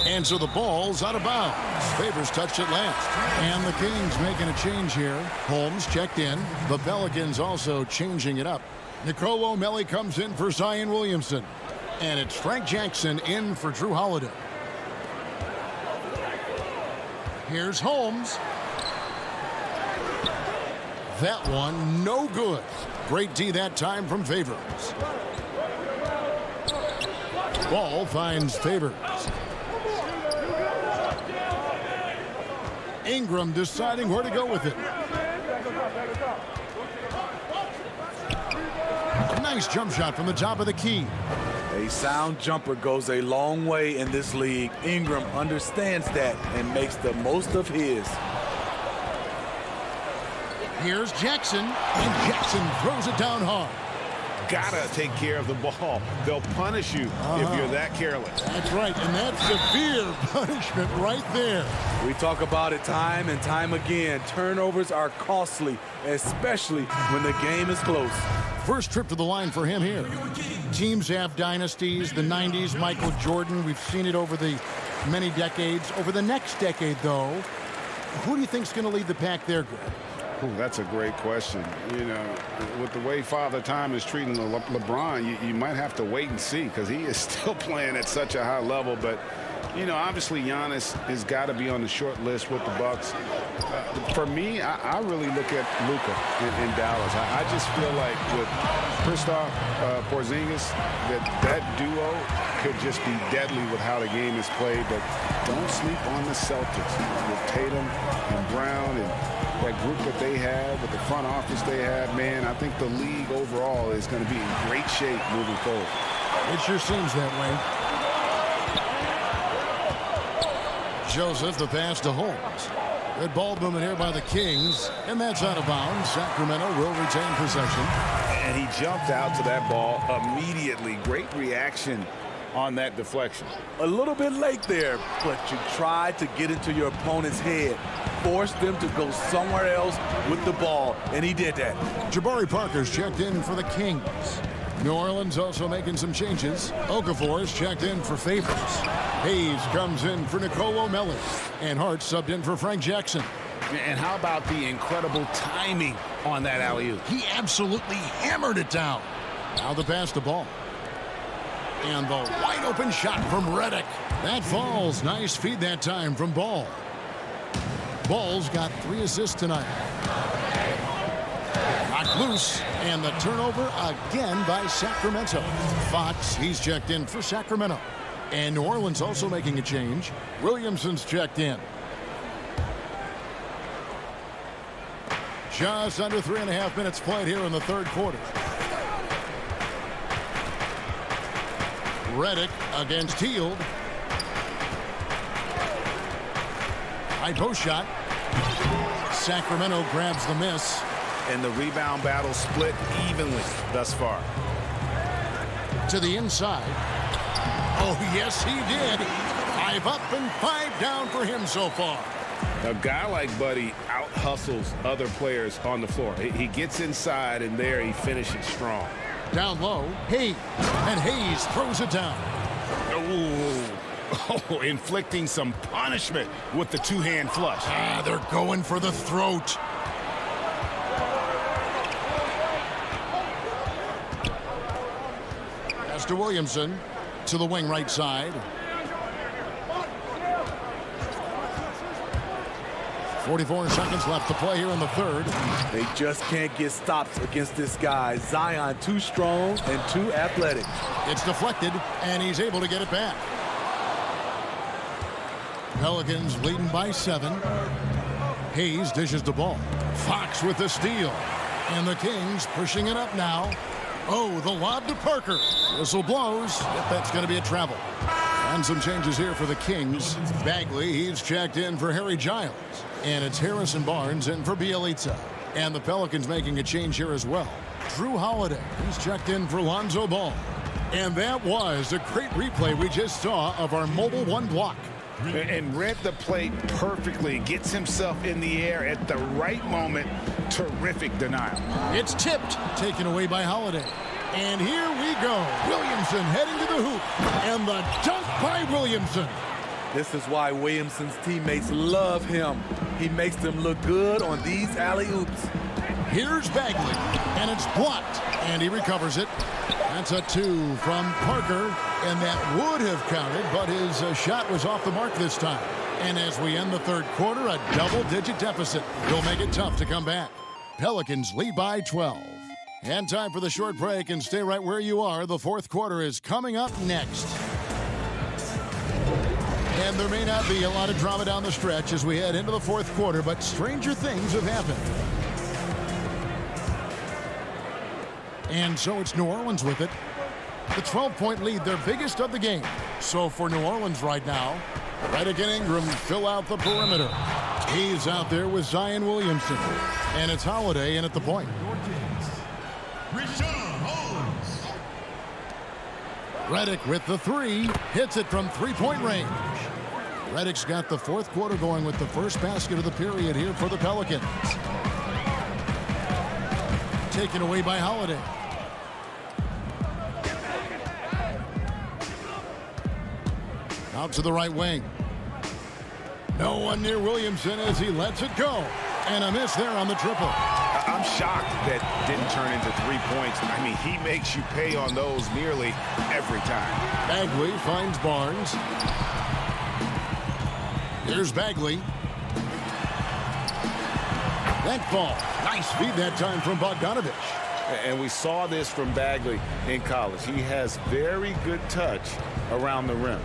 And so the ball's out of bounds. Favors touched it last. And the Kings making a change here. Holmes checked in. The Pelicans also changing it up. Nicole O'Malley comes in for Zion Williamson. And it's Frank Jackson in for Drew Holiday. Here's Holmes. That one no good. Great D that time from Favors. Ball finds Favors. Ingram deciding where to go with it. Nice jump shot from the top of the key. A sound jumper goes a long way in this league. Ingram understands that and makes the most of his. Here's Jackson, and Jackson throws it down hard. Gotta take care of the ball. They'll punish you if you're that careless. That's right, and that's severe punishment right there. We talk about it time and time again. Turnovers are costly, especially when the game is close. First trip to the line for him here. Teams have dynasties, the 90s, Michael Jordan. We've seen it over the many decades. Over the next decade, though, who do you think is going to lead the pack there, Greg? Ooh, that's a great question. You know, with the way Father Time is treating LeBron, you might have to wait and see because he is still playing at such a high level. But, you know, obviously Giannis has got to be on the short list with the Bucks. For me, I really look at Luka in Dallas. I just feel like with Kristaps Porzingis, that duo could just be deadly with how the game is played. But don't sleep on the Celtics with Tatum and Brown and that group that they have, with the front office they have. Man, I think the league overall is going to be in great shape moving forward. It sure seems that way. Joseph, the pass to Holmes. Good ball movement here by the Kings, and that's out of bounds. Sacramento will retain possession. And he jumped out to that ball immediately. Great reaction on that deflection. A little bit late there, but you tried to get into your opponent's head. Force them to go somewhere else with the ball, and he did that. Jabari Parker's checked in for the Kings. New Orleans also making some changes. Okafor's checked in for Favors. Hayes comes in for Nicole O'Malley. And Hart subbed in for Frank Jackson. And how about the incredible timing on that alley-oop? He absolutely hammered it down. Now the pass to Ball. And the wide open shot from Redick. That falls. Nice feed that time from Ball. Ball's got 3 assists tonight. Knocked loose, and the turnover again by Sacramento. Fox, he's checked in for Sacramento. And New Orleans also making a change. Williamson's checked in. Just under 3.5 minutes played here in the third quarter. Redick against Hield. High post shot. Sacramento grabs the miss. And the rebound battle split evenly thus far. To the inside. Oh, yes, he did. 5 up and 5 down for him so far. A guy like Buddy out-hustles other players on the floor. He gets inside, and there he finishes strong. Down low, Hayes. And Hayes throws it down. Oh, inflicting some punishment with the two-hand flush. They're going for the throat. Pass to Williamson. To the wing right side. 44 seconds left to play here in the third. They just can't get stops against this guy. Zion too strong and too athletic. It's deflected, and he's able to get it back. Pelicans leading by 7. Hayes dishes the ball. Fox with the steal. And the Kings pushing it up now. Oh, the lob to Parker. Whistle blows. Yep, that's going to be a travel. And some changes here for the Kings. Bagley, he's checked in for Harry Giles. And it's Harrison Barnes in for Bielitsa. And the Pelicans making a change here as well. Drew Holiday, he's checked in for Lonzo Ball. And that was a great replay we just saw of our Mobile One block. And read the plate perfectly. Gets himself in the air at the right moment. Terrific denial. It's tipped, taken away by Holiday. And here we go. Williamson heading to the hoop. And the dunk by Williamson. This is why Williamson's teammates love him. He makes them look good on these alley-oops. Here's Bagley, and it's blocked, and he recovers it. That's a 2 from Parker, and that would have counted, but his shot was off the mark this time. And as we end the third quarter, a double-digit deficit will make it tough to come back. Pelicans lead by 12. And time for the short break, and stay right where you are. The fourth quarter is coming up next. And there may not be a lot of drama down the stretch as we head into the fourth quarter, but stranger things have happened. And so it's New Orleans with it. The 12-point lead, their biggest of the game. So for New Orleans right now, Redick and Ingram fill out the perimeter. He's out there with Zion Williamson. And it's Holiday in at the point. Redick with the 3. Hits it from three-point range. Redick's got the fourth quarter going with the first basket of the period here for the Pelicans. Taken away by Holiday. Out to the right wing. No one near Williamson as he lets it go. And a miss there on the triple. I'm shocked that didn't turn into 3 points. I mean, he makes you pay on those nearly every time. Bagley finds Barnes. Here's Bagley. That ball. Nice feed that time from Bogdanovich. And we saw this from Bagley in college. He has very good touch around the rim.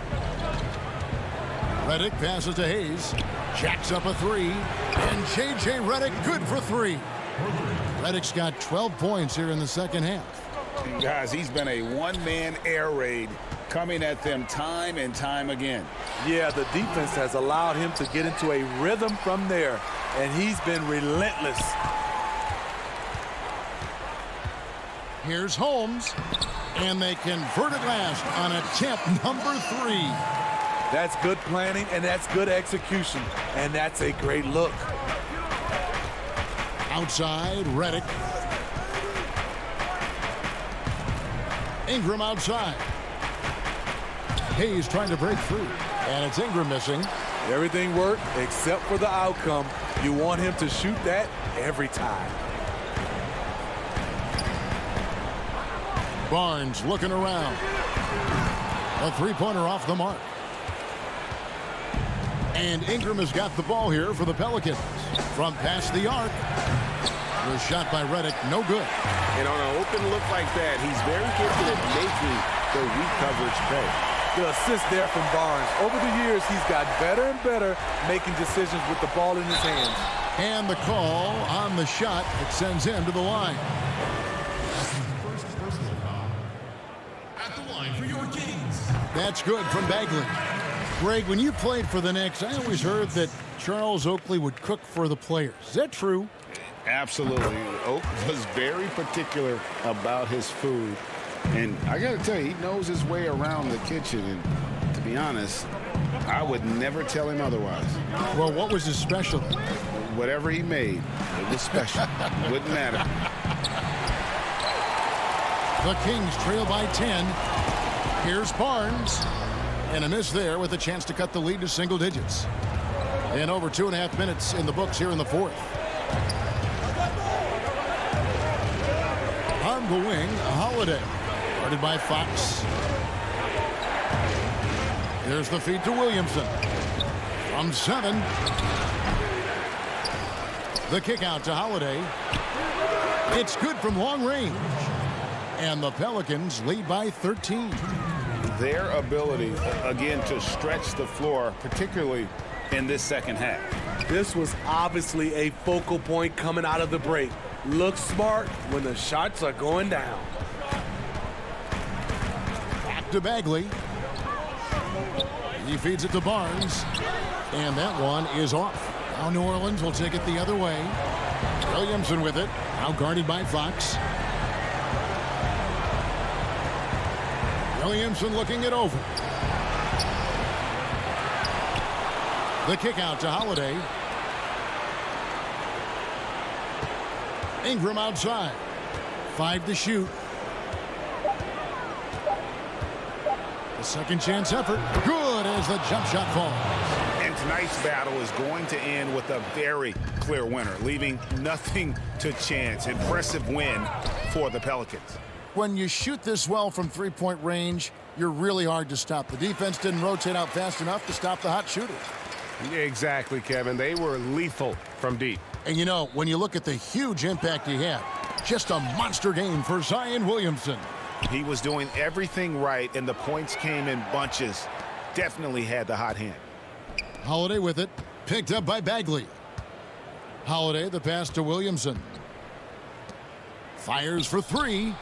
Redick passes to Hayes. Jacks up a 3. And J.J. Redick good for 3. Redick's got 12 points here in the second half. Guys, he's been a one-man air raid coming at them time and time again. Yeah, the defense has allowed him to get into a rhythm from there, and he's been relentless. Here's Holmes, and they convert it last on attempt number 3. That's good planning, and that's good execution, and that's a great look. Outside, Redick. Ingram outside. Hayes trying to break through, and it's Ingram missing. Everything worked except for the outcome. You want him to shoot that every time. Barnes looking around. A three-pointer off the mark. And Ingram has got the ball here for the Pelicans. From past the arc. The shot by Redick, no good. And on an open look like that, he's very gifted at making the weak coverage pay. The assist there from Barnes. Over the years, he's gotten better and better making decisions with the ball in his hands. And the call on the shot, it sends him to the line. At the line for your Kings. That's good from Bagley. Greg, when you played for the Knicks, I always heard that Charles Oakley would cook for the players. Is that true? Absolutely. Oak was very particular about his food. And I got to tell you, he knows his way around the kitchen. And to be honest, I would never tell him otherwise. Well, what was his specialty? Whatever he made, it was special. Wouldn't matter. The Kings trail by 10. Here's Barnes. And a miss there with a chance to cut the lead to single digits. And over 2.5 minutes in the books here in the fourth. On the wing, Holiday. Guarded by Fox. Here's the feed to Williamson. From 7. The kick out to Holiday. It's good from long range. And the Pelicans lead by 13. Their ability, again, to stretch the floor, particularly in this second half. This was obviously a focal point coming out of the break. Look smart when the shots are going down. Back to Bagley. He feeds it to Barnes. And that one is off. Now New Orleans will take it the other way. Williamson with it. Now guarded by Fox. Williamson looking it over. The kick out to Holiday. Ingram outside. 5 to shoot. The second chance effort. Good as the jump shot falls. And tonight's battle is going to end with a very clear winner, leaving nothing to chance. Impressive win for the Pelicans. When you shoot this well from three-point range, you're really hard to stop. The defense didn't rotate out fast enough to stop the hot shooters. Exactly, Kevin. They were lethal from deep. And you know, when you look at the huge impact he had, just a monster game for Zion Williamson. He was doing everything right, and the points came in bunches. Definitely had the hot hand. Holiday with it, picked up by Bagley. Holiday, the pass to Williamson. Fires for 3.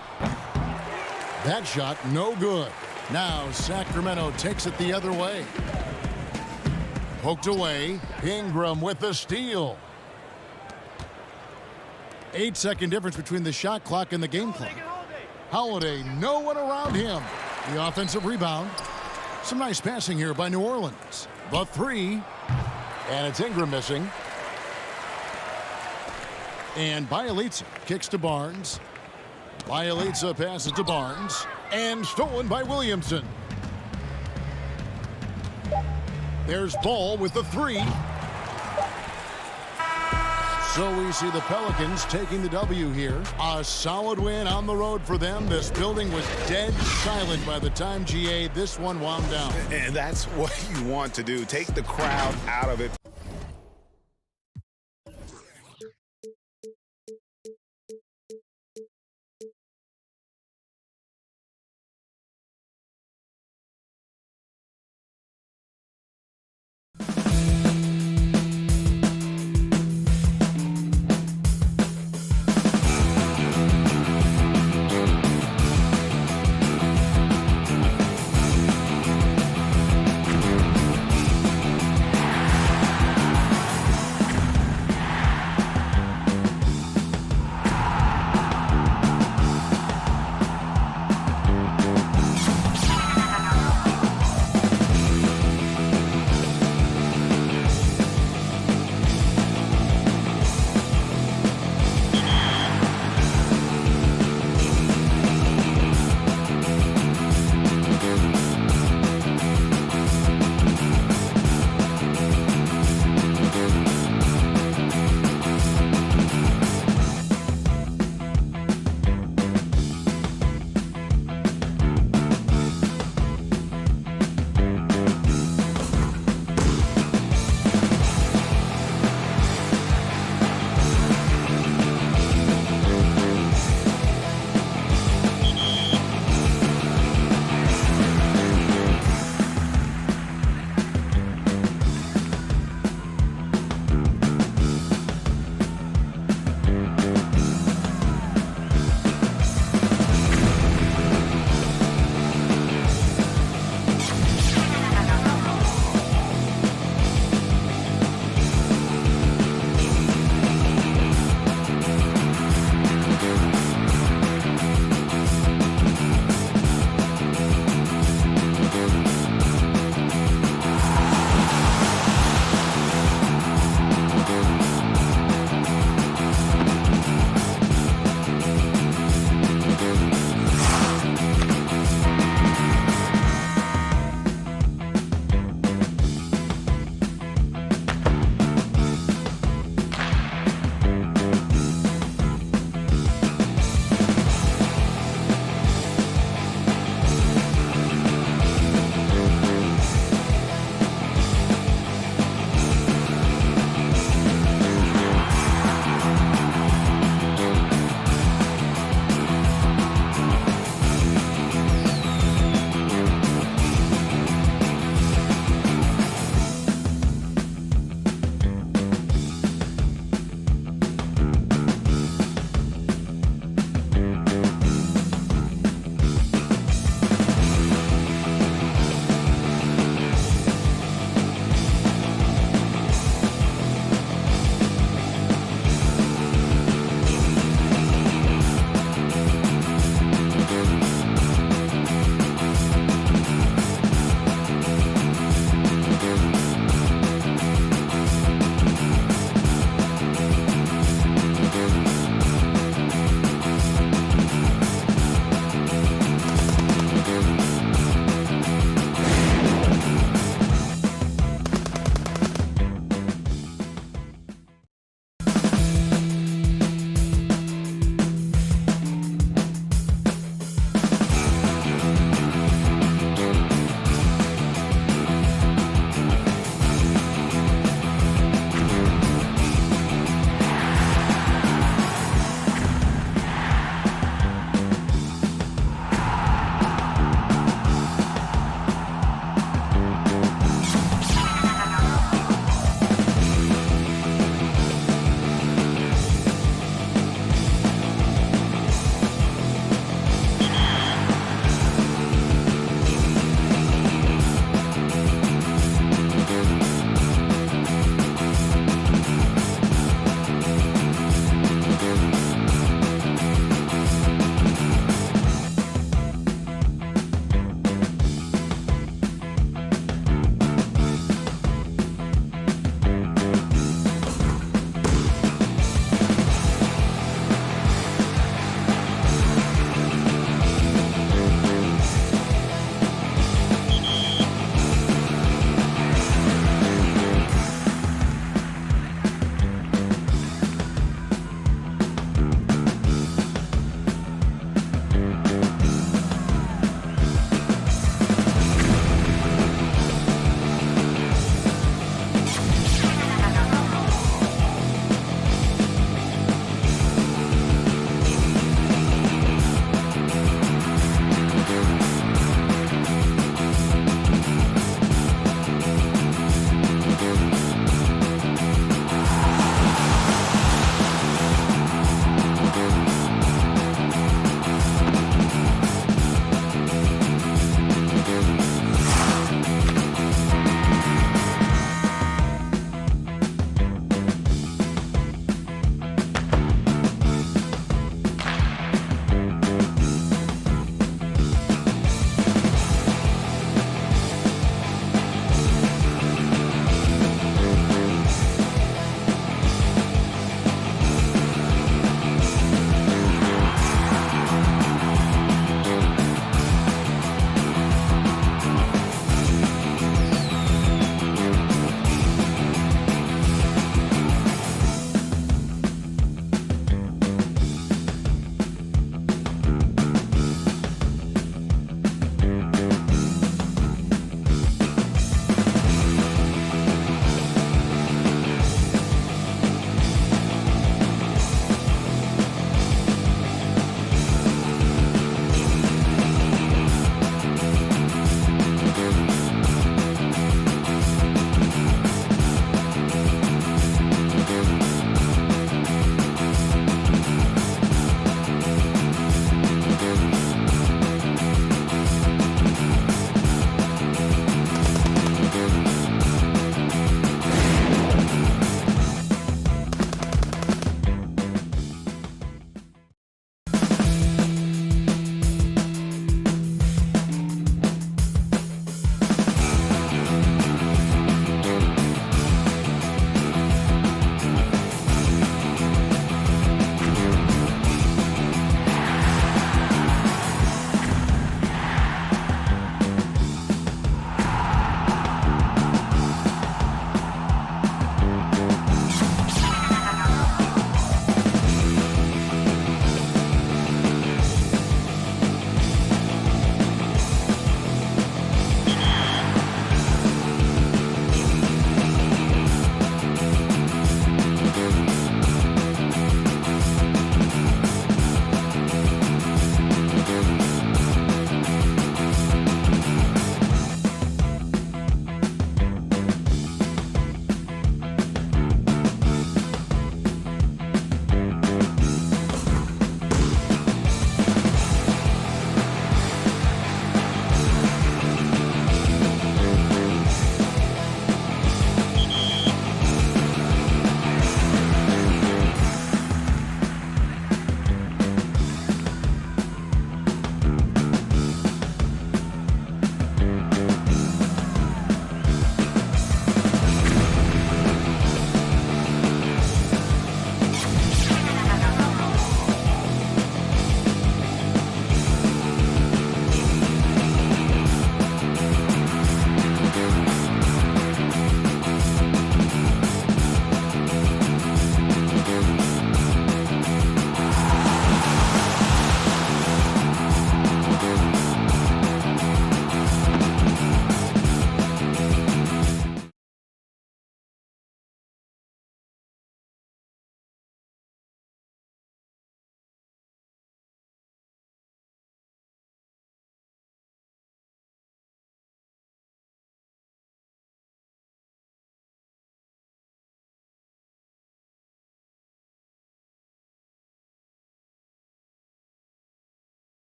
That shot, no good. Now Sacramento takes it the other way. Poked away. Ingram with the steal. 8-second difference between the shot clock and the game clock. Holiday, no one around him. The offensive rebound. Some nice passing here by New Orleans. The 3. And it's Ingram missing. And Bielitsa kicks to Barnes. Bielitsa passes to Barnes. And stolen by Williamson. There's Ball with the 3. So we see the Pelicans taking the W here. A solid win on the road for them. This building was dead silent by the time this one wound down. And that's what you want to do. Take the crowd out of it.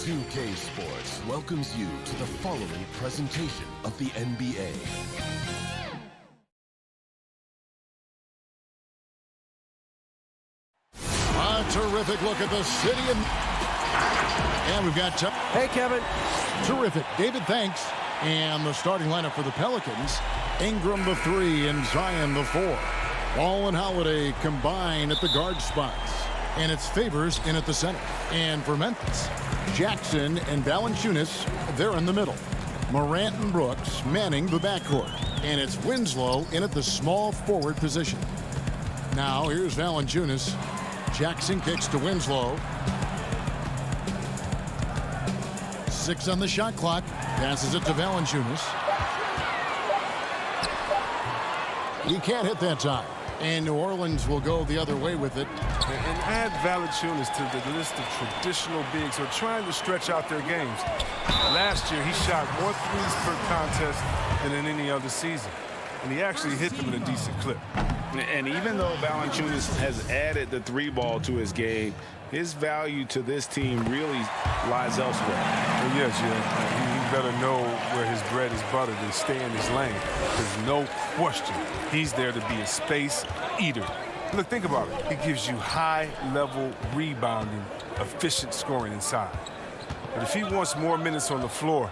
2K Sports welcomes you to the following presentation of the NBA. A terrific look at the city. And we've got... Hey, Kevin. Terrific. David, thanks. And the starting lineup for the Pelicans, Ingram the 3 and Zion the 4. Ball and Holiday combine at the guard spots. And it's Favors in at the center. And for Memphis, Jackson and Valanciunas, they're in the middle. Morant and Brooks manning the backcourt. And it's Winslow in at the small forward position. Now here's Valanciunas. Jackson kicks to Winslow. 6 on the shot clock. Passes it to Valanciunas. He can't hit that time. And New Orleans will go the other way with it. And add Valanciunas to the list of traditional bigs who are trying to stretch out their games. Last year, he shot more threes per contest than in any other season. And he actually hit them in a decent clip. And even though Valanciunas has added the 3-ball to his game, his value to this team really lies elsewhere. Well, yes, he better know where his bread is buttered and stay in his lane. There's no question he's there to be a space eater. Look, think about it. He gives you high-level rebounding, efficient scoring inside. But if he wants more minutes on the floor,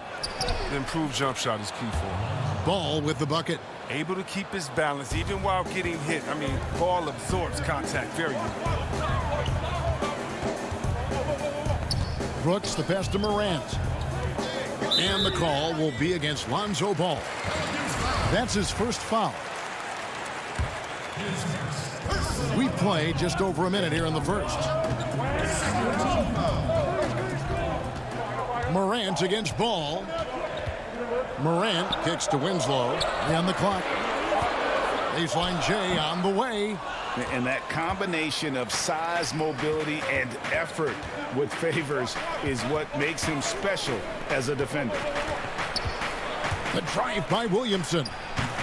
the improved jump shot is key for him. Ball with the bucket. Able to keep his balance even while getting hit. I mean, ball absorbs contact very well. Brooks, the pass to Morant. And the call will be against Lonzo Ball. That's his first foul. We play just over a minute here in the first. Morant against Ball. Morant kicks to Winslow. And the clock. Baseline J on the way. And that combination of size, mobility, and effort with Favors is what makes him special as a defender. The drive by Williamson.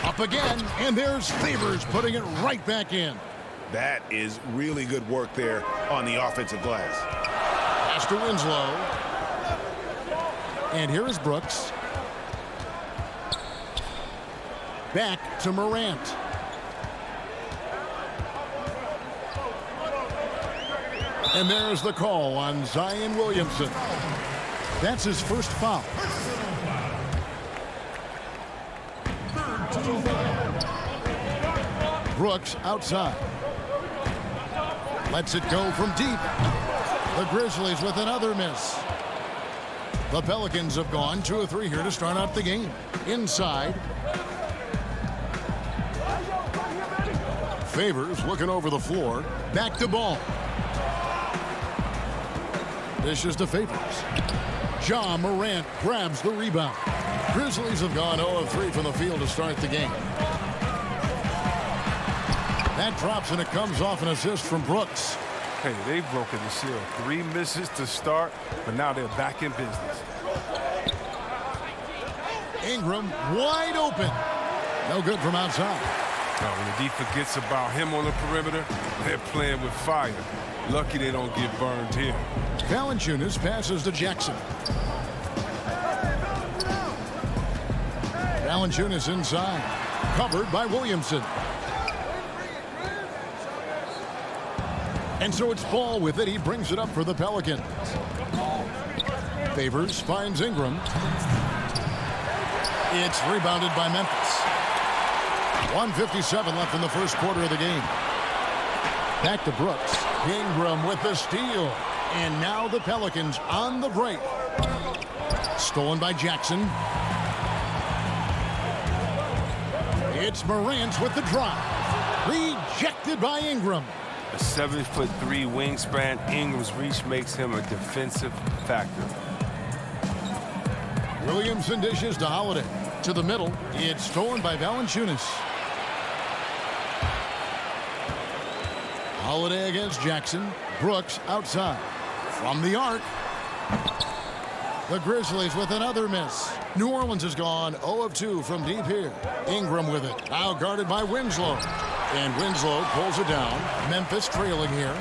Up again, and there's Favors putting it right back in. That is really good work there on the offensive glass. Pass to Winslow. And here is Brooks. Back to Morant. And there's the call on Zion Williamson. That's his first foul. Brooks outside. Lets it go from deep. The Grizzlies with another miss. The Pelicans have gone 2 of 3 here to start out the game. Inside. Favors looking over the floor. Back to Ball. Dishes to Favors. Ja Morant grabs the rebound. Grizzlies have gone 0 of 3 from the field to start the game. That drops and it comes off an assist from Brooks. Hey, they've broken the seal. 3 misses to start, but now they're back in business. Ingram wide open. No good from outside. Now, when the D forgets about him on the perimeter, they're playing with fire. Lucky they don't get burned here. Valanciunas passes to Jackson. Valanciunas inside. Covered by Williamson. And so it's Ball with it. He brings it up for the Pelicans. Favors finds Ingram. It's rebounded by Memphis. 1:57 left in the first quarter of the game. Back to Brooks. Ingram with the steal. And now the Pelicans on the break. Stolen by Jackson. It's Morant with the drive. Rejected by Ingram. A 7'3" wingspan. Ingram's reach makes him a defensive factor. Williamson dishes to Holiday. To the middle. It's stolen by Valanciunas. Holiday against Jackson. Brooks outside. From the arc. The Grizzlies with another miss. New Orleans has gone 0 of 2 from deep here. Ingram with it. Now guarded by Winslow. And Winslow pulls it down. Memphis trailing here.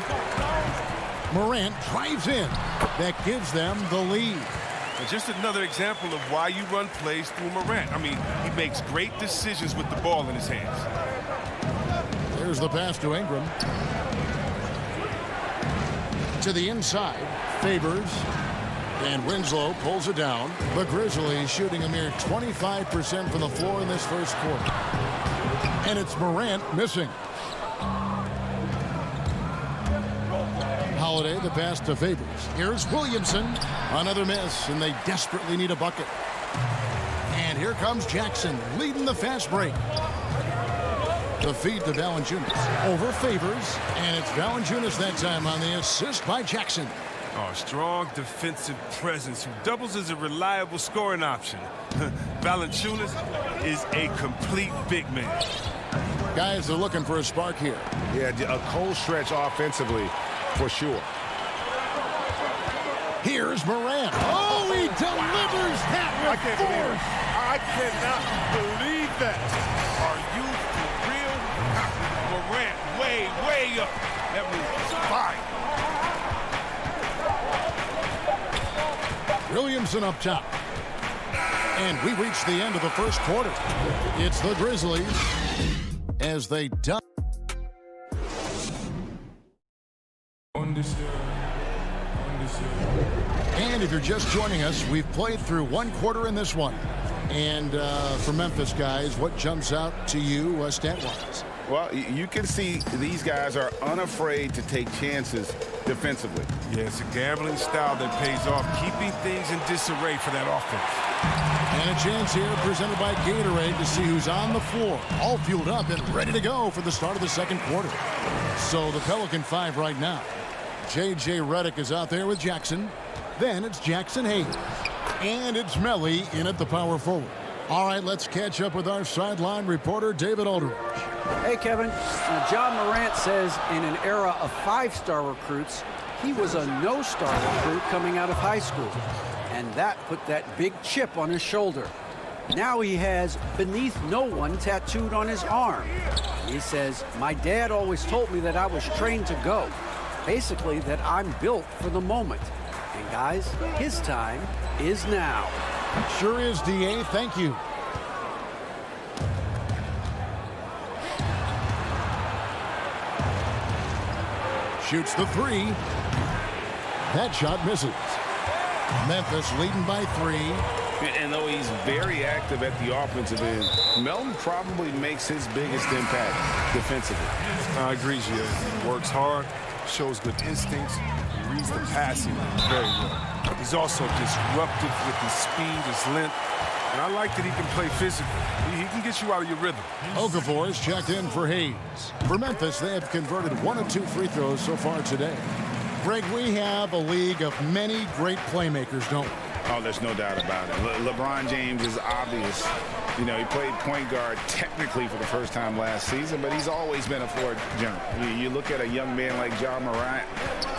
Morant drives in. That gives them the lead. And just another example of why you run plays through Morant. I mean, he makes great decisions with the ball in his hands. There's the pass to Ingram. To the inside, Favors. And Winslow pulls it down. The Grizzlies shooting a mere 25% from the floor in this first quarter. And it's Morant missing. Holiday, the pass to Favors. Here's Williamson. Another miss, and they desperately need a bucket. And here comes Jackson, leading the fast break. The feed to Valanciunas. Over Favors, and it's Valanciunas that time on the assist by Jackson. Oh, strong defensive presence who doubles as a reliable scoring option. Valanciunas is a complete big man. Guys are looking for a spark here. Yeah, a cold stretch offensively for sure. Here's Morant. Oh, he delivers that with force. I cannot believe that. Are you for real? Morant way up. That move is fire. Williamson up top. And we reach the end of the first quarter. It's the Grizzlies as they dump. And if you're just joining us, we've played through one quarter in this one. And for Memphis guys, what jumps out to you stat-wise? Well, you can see these guys are unafraid to take chances defensively. Yeah, it's a gambling style that pays off, keeping things in disarray for that offense. And a chance here presented by Gatorade to see who's on the floor, all fueled up and ready to go for the start of the second quarter. So the Pelican 5 right now. J.J. Redick is out there with Jackson. Then it's Jackson Hayes. And it's Melly in at the power forward. All right, let's catch up with our sideline reporter, David Aldridge. Hey, Kevin. John Morant says in an era of five-star recruits, he was a no-star recruit coming out of high school. And that put that big chip on his shoulder. Now he has "beneath no one" tattooed on his arm. He says, "My dad always told me that I was trained to go. Basically, that I'm built for the moment." And guys, his time is now. Sure is, D.A. Thank you. Shoots the three. That shot misses. Memphis leading by 3. And though he's very active at the offensive end, Melton probably makes his biggest impact defensively. I agree, Gio. He works hard, shows good instincts, and reads the passing very well. He's also disruptive with his speed, his length, and I like that he can play physically. He can get you out of your rhythm. Okafor is checked in for Hayes. For Memphis, they have converted 1 of 2 free throws so far today. Greg, we have a league of many great playmakers, don't we? Oh, there's no doubt about it. LeBron James is obvious. You know, he played point guard technically for the first time last season, but he's always been a floor general. You look at a young man like John Morant,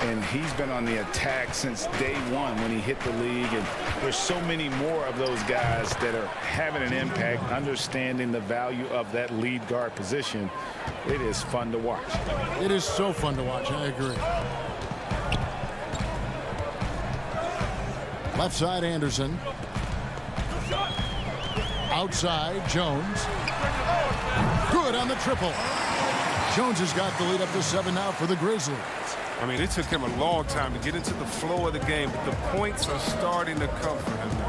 and he's been on the attack since day one when he hit the league. And there's so many more of those guys that are having an impact, understanding the value of that lead guard position. It is fun to watch. It is so fun to watch. I agree. Left side, Anderson. Outside, Jones. Good on the triple. Jones has got the lead up to 7 now for the Grizzlies. I mean, it took him a long time to get into the flow of the game, but the points are starting to come for him now.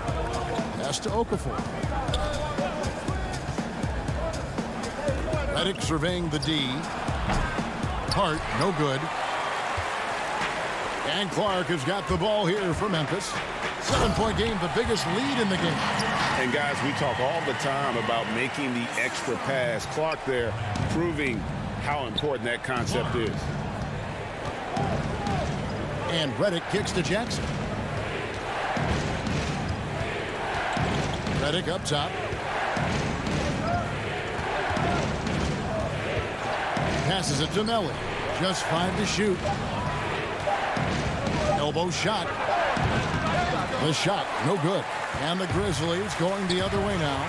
Pass to Okafor. Redick surveying the D. Hart, no good. And Clark has got the ball here for Memphis. 7-point game, the biggest lead in the game. And guys, we talk all the time about making the extra pass. Clark there proving how important that concept is. And Redick kicks to Jackson. Redick up top. Passes it to Melly. Just 5 to shoot. Elbow shot. The shot, no good. And the Grizzlies going the other way now.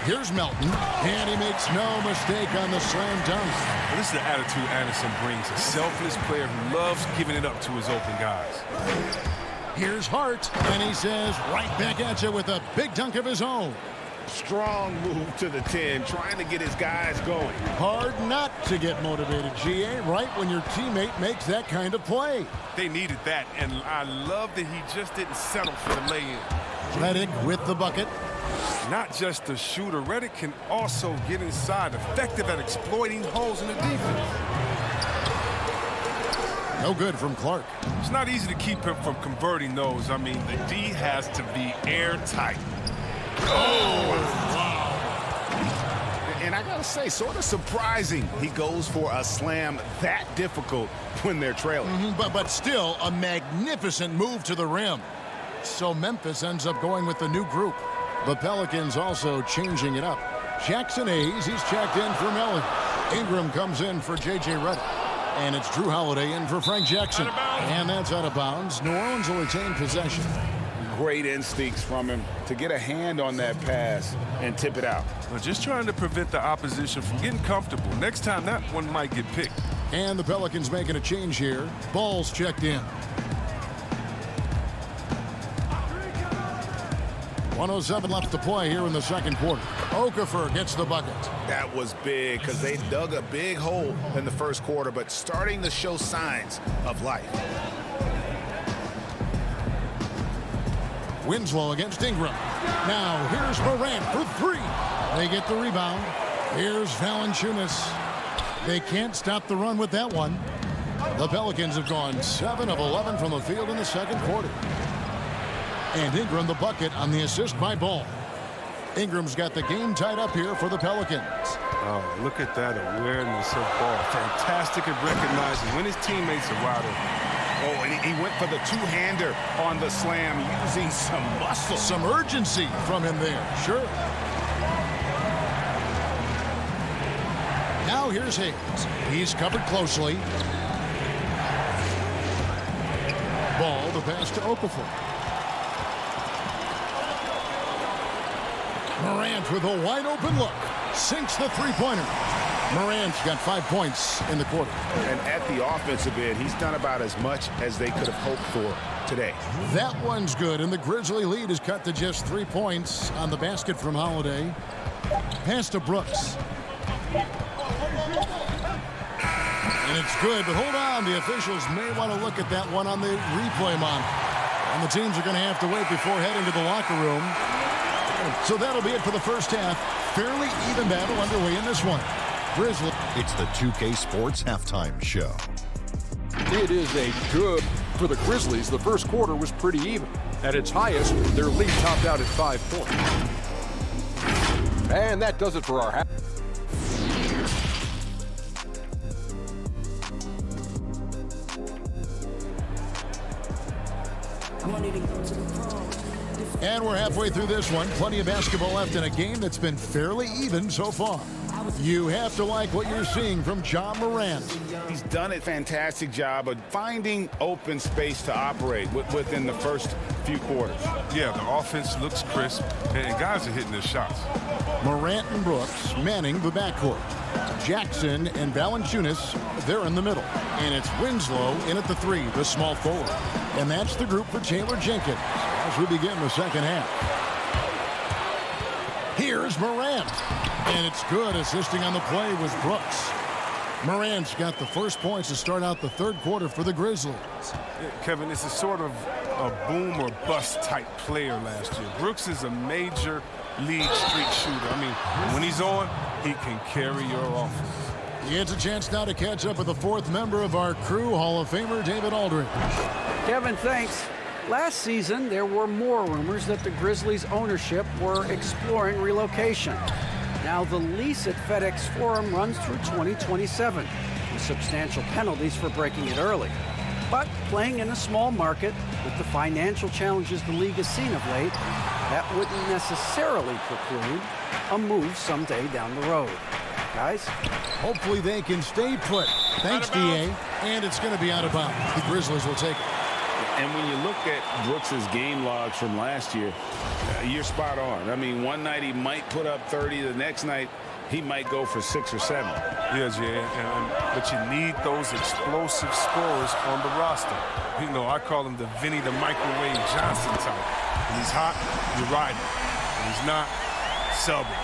Here's Melton, and he makes no mistake on the slam dunk. Well, this is the attitude Anderson brings. A selfless player who loves giving it up to his open guys. Here's Hart, and he says right back at you with a big dunk of his own. Strong move to the 10, trying to get his guys going. Hard not to get motivated, GA, right when your teammate makes that kind of play. They needed that, and I love that he just didn't settle for the lay-in. Redick with the bucket. Not just a shooter, Redick can also get inside, effective at exploiting holes in the defense. No good from Clark. It's not easy to keep him from converting those. I mean, the D has to be airtight. Oh, wow. And I gotta say, sort of surprising he goes for a slam that difficult when they're trailing. But still a magnificent move to the rim. So Memphis ends up going with the new group. The Pelicans also changing it up. Jackson Hayes, he's checked in for Melly. Ingram comes in for J.J. Redick. And it's Drew Holiday in for Frank Jackson. And that's out of bounds. New Orleans will retain possession. Great instincts from him to get a hand on that pass and tip it out. Well, just trying to prevent the opposition from getting comfortable. Next time, that one might get picked. And the Pelicans making a change here. Ball's checked in. 1:07 left to play here in the second quarter. Okafor gets the bucket. That was big because they dug a big hole in the first quarter, but starting to show signs of life. Winslow against Ingram. Now here's Morant for three. They get the rebound. Here's Valanciunas. They can't stop the run with that one. The Pelicans have gone 7 of 11 from the field in the second quarter. And Ingram the bucket on the assist by Ball. Ingram's got the game tied up here for the Pelicans. Oh, look at that awareness of Ball. Fantastic at recognizing when his teammates are wide open. Oh, and he went for the two-hander on the slam, using some muscle. Some urgency from him there, sure. Now here's Hayes. He's covered closely. Ball, the pass to Okafor. Morant with a wide open look. Sinks the three-pointer. Morant's got 5 points in the quarter. And at the offensive end, he's done about as much as they could have hoped for today. That one's good, and the Grizzly lead is cut to just 3 points on the basket from Holiday. Pass to Brooks. And it's good, but hold on. The officials may want to look at that one on the replay monitor. And the teams are going to have to wait before heading to the locker room. So that'll be it for the first half. Fairly even battle underway in this one. Grizzly. It's the 2K Sports Halftime Show. It is a good for the Grizzlies. The first quarter was pretty even. At its highest, their lead topped out at 5 points. And that does it for our half. And we're halfway through this one. Plenty of basketball left in a game that's been fairly even so far. You have to like what you're seeing from Ja Morant. He's done a fantastic job of finding open space to operate within the first few quarters. Yeah, the offense looks crisp, and guys are hitting their shots. Morant and Brooks manning the backcourt. Jackson and Valanciunas, they're in the middle. And it's Winslow in at the three, the small forward. And that's the group for Taylor Jenkins as we begin the second half. Here's Morant. And it's good, assisting on the play was Brooks. Morant's got the first points to start out the third quarter for the Grizzlies. Yeah, Kevin, this is sort of a boom or bust type player last year. Brooks is a major league street shooter. I mean, when he's on, he can carry your offense. It's a chance now to catch up with the fourth member of our crew, Hall of Famer David Aldridge. Kevin, thanks. Last season, there were more rumors that the Grizzlies' ownership were exploring relocation. Now the lease at FedEx Forum runs through 2027, with substantial penalties for breaking it early. But playing in a small market, with the financial challenges the league has seen of late, that wouldn't necessarily preclude a move someday down the road. Guys? Hopefully they can stay put. Thanks, DA. And it's going to be out of bounds. The Grizzlies will take it. And when you look at Brooks's game logs from last year, you're spot on. I mean, one night he might put up 30. The next night he might go for 6 or 7. Yeah, Jay, but you need those explosive scorers on the roster. You know, I call him the Vinny the Microwave Johnson type. When he's hot, you ride him. When he's not, sub him.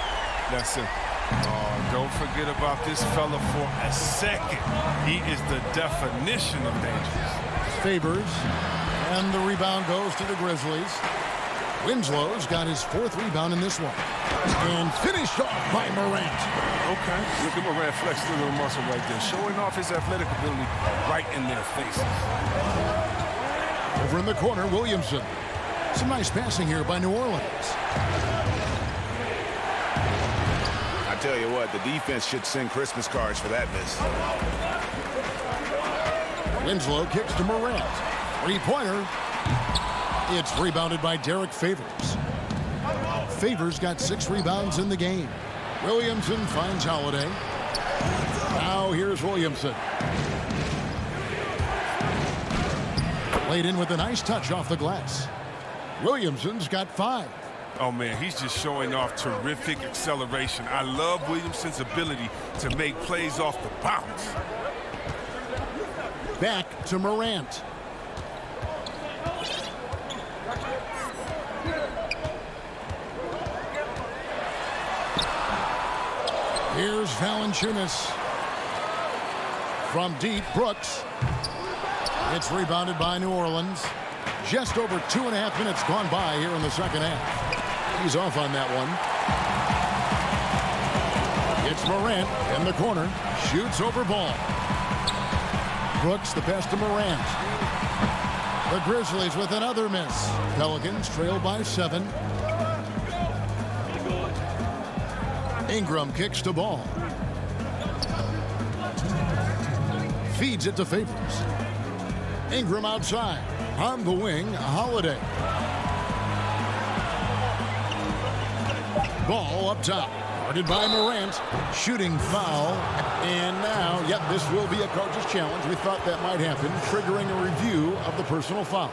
That's it. Oh, don't forget about this fella for a second. He is the definition of dangerous. Favors, and the rebound goes to the Grizzlies. Winslow's got his 4th rebound in this one. And finished off by Morant. Okay. Look at Morant flexing a little muscle right there, showing off his athletic ability right in their faces. Over in the corner, Williamson. Some nice passing here by New Orleans. I tell you what, the defense should send Christmas cards for that miss. Winslow kicks to Morant. 3-pointer. It's rebounded by Derek Favors. Favors got 6 rebounds in the game. Williamson finds Holiday. Now here's Williamson. Laid in with a nice touch off the glass. Williamson's got 5. Oh, man, he's just showing off terrific acceleration. I love Williamson's ability to make plays off the bounce. Back to Morant. Here's Valanciunas. From deep, Brooks. It's rebounded by New Orleans. Just over 2.5 minutes gone by here in the second half. He's off on that one. It's Morant in the corner. Shoots over Ball. Brooks the pass to Morant. The Grizzlies with another miss. Pelicans trail by 7. Ingram kicks to Ball. Feeds it to Favors. Ingram outside. On the wing, Holiday. Ball up top. Guarded by Morant. Shooting foul. And now, yep, this will be a coach's challenge. We thought that might happen, triggering a review of the personal foul.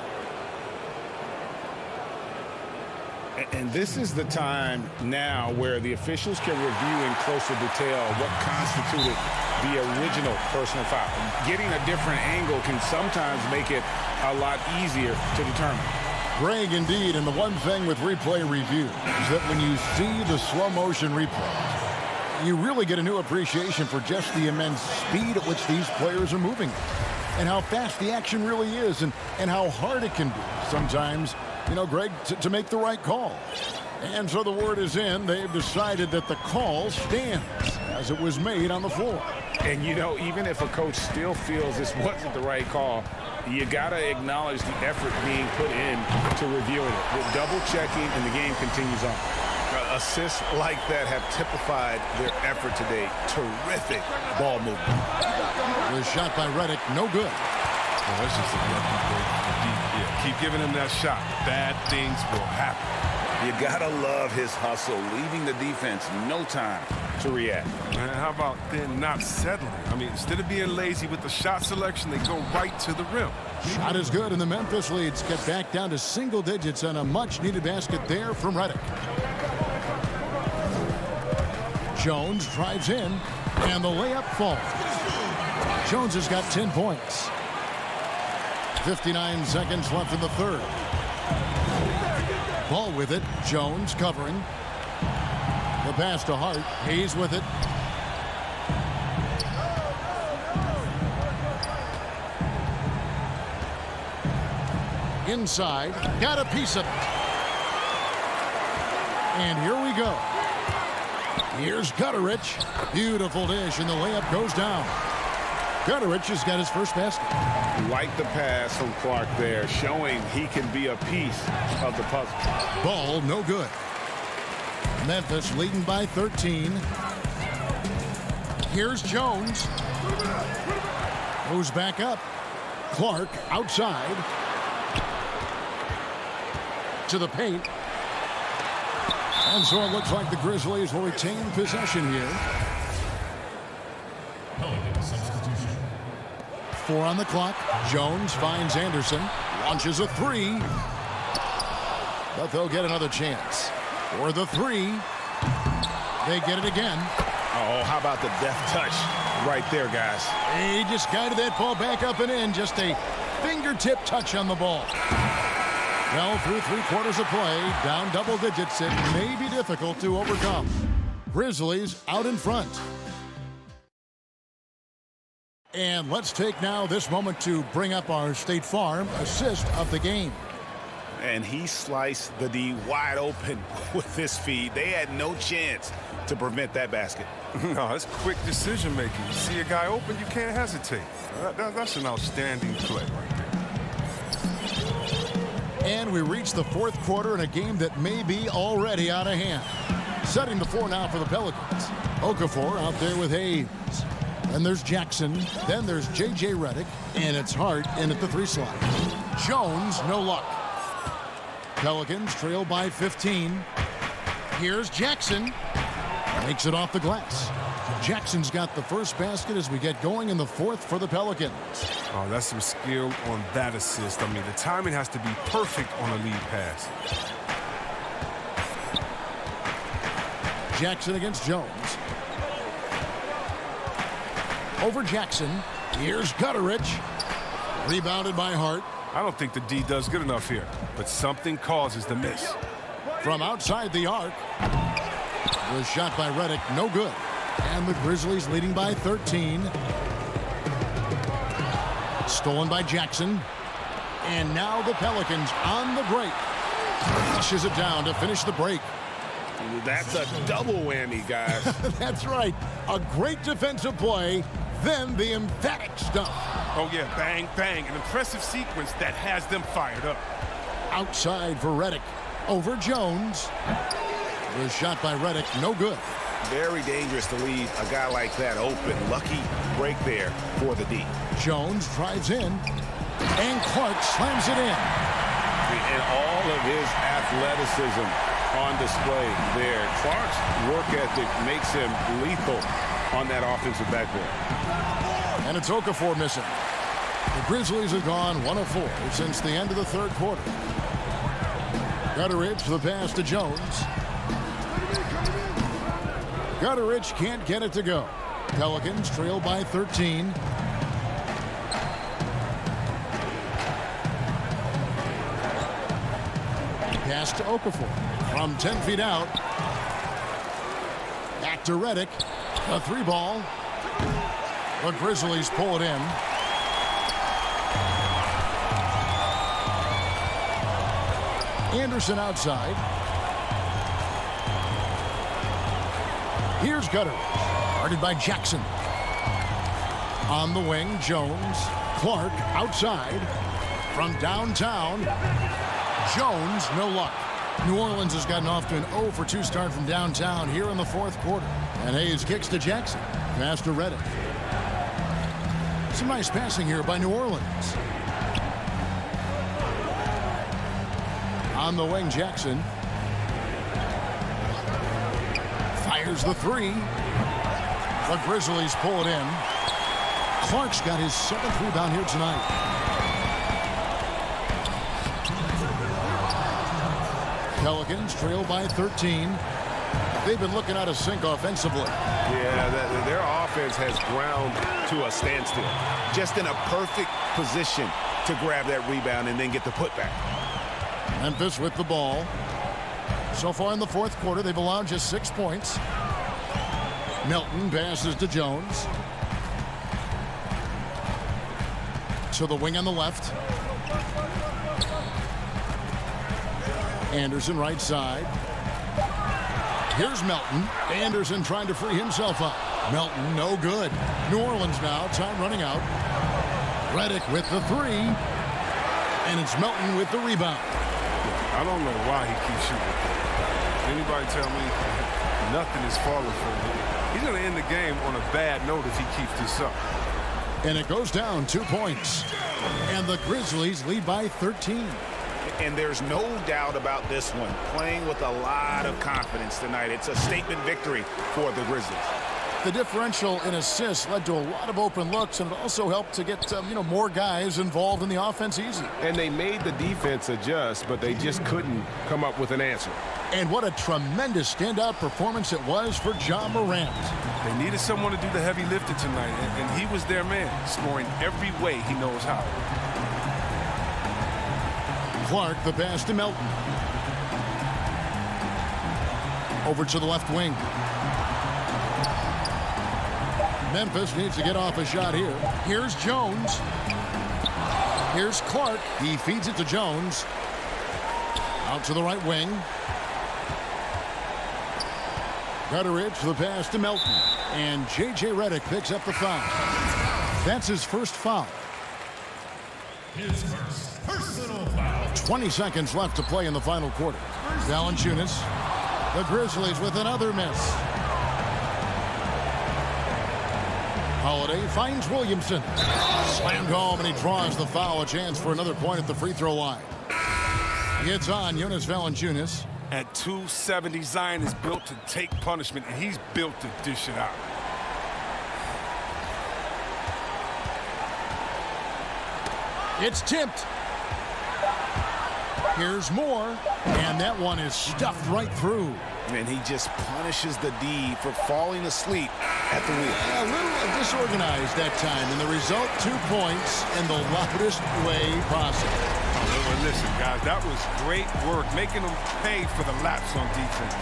And this is the time now where the officials can review in closer detail what constituted the original personal foul. Getting a different angle can sometimes make it a lot easier to determine. Greg, indeed, and the one thing with replay review is that when you see the slow motion replays, you really get a new appreciation for just the immense speed at which these players are moving and how fast the action really is and how hard it can be sometimes, you know, Greg, to make the right call. And so the word is in. They've decided that the call stands as it was made on the floor. And, you know, even if a coach still feels this wasn't the right call, you got to acknowledge the effort being put in to reviewing it. With double checking, and the game continues on. Assists like that have typified their effort today. Terrific ball movement. The shot by Redick, no good. Well, that's just a lucky break for deep. Yeah, keep giving him that shot. Bad things will happen. You gotta love his hustle, leaving the defense no time to react. And how about then not settling? I mean, instead of being lazy with the shot selection, they go right to the rim. Shot is good, and the Memphis leads get back down to single digits, and a much-needed basket there from Redick. Jones drives in, and the layup falls. Jones has got 10 points. 59 seconds left in the third. Ball with it. Jones covering. The pass to Hart. Hayes with it. Inside. Got a piece of it. And here we go. Here's Gutterich. Beautiful dish, and the layup goes down. Gutterich has got his first basket. Like the pass from Clark there, showing he can be a piece of the puzzle. Ball, no good. Memphis leading by 13. Here's Jones. Moves back up. Clark outside. To the paint. And so it looks like the Grizzlies will retain possession here. 4 on the clock. Jones finds Anderson. Launches a three. But they'll get another chance. For the three. They get it again. Oh, how about the deft touch right there, guys? He just guided that ball back up and in. Just a fingertip touch on the ball. Well, through 3/4 of play, down double digits, it may be difficult to overcome. Grizzlies out in front. And let's take now this moment to bring up our State Farm assist of the game. And he sliced the D wide open with his feed. They had no chance to prevent that basket. No, that's quick decision making. You see a guy open, you can't hesitate. That's an outstanding play right there. And we reach the 4th quarter in a game that may be already out of hand. Setting the floor now for the Pelicans. Okafor out there with Hayes. Then there's Jackson. Then there's J.J. Redick. And it's Hart in at the 3 slot. Jones, no luck. Pelicans trail by 15. Here's Jackson. Makes it off the glass. Jackson's got the first basket as we get going in the 4th for the Pelicans. Oh, that's some skill on that assist. I mean, the timing has to be perfect on a lead pass. Jackson against Jones. Over Jackson. Here's Gutteridge. Rebounded by Hart. I don't think the D does good enough here, but something causes the miss. From outside the arc. Was shot by Redick, no good. And the Grizzlies leading by 13. Stolen by Jackson. And now the Pelicans on the break. Pushes it down to finish the break. That's a double whammy, guys. That's right. A great defensive play, then the emphatic stuff. Oh, yeah, bang, bang. An impressive sequence that has them fired up. Outside for Redick. Over Jones. Was shot by Redick, no good. Very dangerous to leave a guy like that open. Lucky break there for the D. Jones drives in, and Clark slams it in. And all of his athleticism on display there. Clark's work ethic makes him lethal on that offensive backboard. And it's Okafor missing. The Grizzlies have gone 1 of 4 since the end of the 3rd quarter. Gutteridge for the pass to Jones. Gutteridge can't get it to go. Pelicans trail by 13. Pass to Okafor from 10 feet out. Back to Redick. A 3 ball. The Grizzlies pull it in. Anderson outside. Here's Gutteridge. Guarded by Jackson. On the wing, Jones. Clark outside. From downtown. Jones, no luck. New Orleans has gotten off to an 0 for 2 start from downtown here in the 4th quarter. And Hayes kicks to Jackson. Pass to Redick. Some nice passing here by New Orleans. On the wing, Jackson. Fires the 3. The Grizzlies pull it in. Clark's got his 7th rebound here tonight. Pelicans trail by 13. They've been looking out of sync offensively. Yeah, their offense has ground to a standstill. Just in a perfect position to grab that rebound and then get the putback. Memphis with the ball. So far in the 4th quarter, they've allowed just 6 points. Milton passes to Jones. To the wing on the left. Anderson right side. Here's Melton. Anderson trying to free himself up. Melton, no good. New Orleans now, time running out. Redick with the 3. And it's Melton with the rebound. I don't know why he keeps shooting. Anybody tell me nothing is falling for him? He's going to end the game on a bad note if he keeps this up. And it goes down 2 points. And the Grizzlies lead by 13. And there's no doubt about this one. Playing with a lot of confidence tonight. It's a statement victory for the Grizzlies. The differential in assists led to a lot of open looks, and it also helped to get more guys involved in the offense easy. And they made the defense adjust, but they just couldn't come up with an answer. And what a tremendous standout performance it was for Ja Morant. They needed someone to do the heavy lifting tonight, and he was their man, scoring every way he knows how. Clark, the pass to Melton. Over to the left wing. Memphis needs to get off a shot here. Here's Jones. Here's Clark. He feeds it to Jones. Out to the right wing. Gutteridge, the pass to Melton. And J.J. Redick picks up the foul. That's his first foul. His first personal foul. 20 seconds left to play in the final quarter. Valanciunas. The Grizzlies with another miss. Holiday finds Williamson. Slammed home, and he draws the foul. A chance for another point at the free throw line. It's on Jonas Valanciunas. At 270, Zion is built to take punishment, and he's built to dish it out. It's tipped. Here's more, and that one is stuffed right through. And he just punishes the D for falling asleep at the wheel. A little disorganized that time, and the result, 2 points in the loudest way possible. Well, listen, guys, that was great work, making them pay for the laps on defense.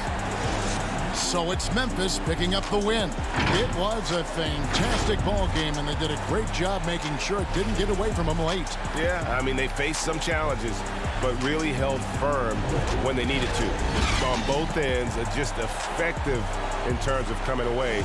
So it's Memphis picking up the win. It was a fantastic ball game, and they did a great job making sure it didn't get away from them late. Yeah, I mean, they faced some challenges, but really held firm when they needed to. On both ends, just effective in terms of coming away.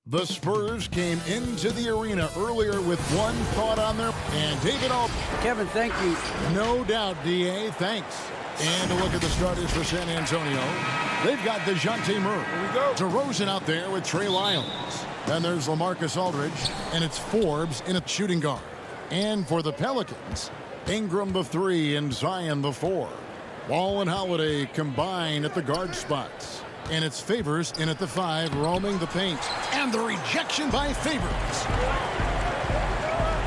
The Spurs came into the arena earlier with one thought on their... And David Kevin, thank you. No doubt, D.A. Thanks. And a look at the starters for San Antonio. They've got DeJounte Murray. Here we go. DeRozan out there with Trey Lyles. Then there's LaMarcus Aldridge. And it's Forbes in a shooting guard. And for the Pelicans, Ingram the 3 and Zion the 4. Ball and Holiday combine at the guard spots. And it's Favors in at the 5, roaming the paint. And the rejection by Favors.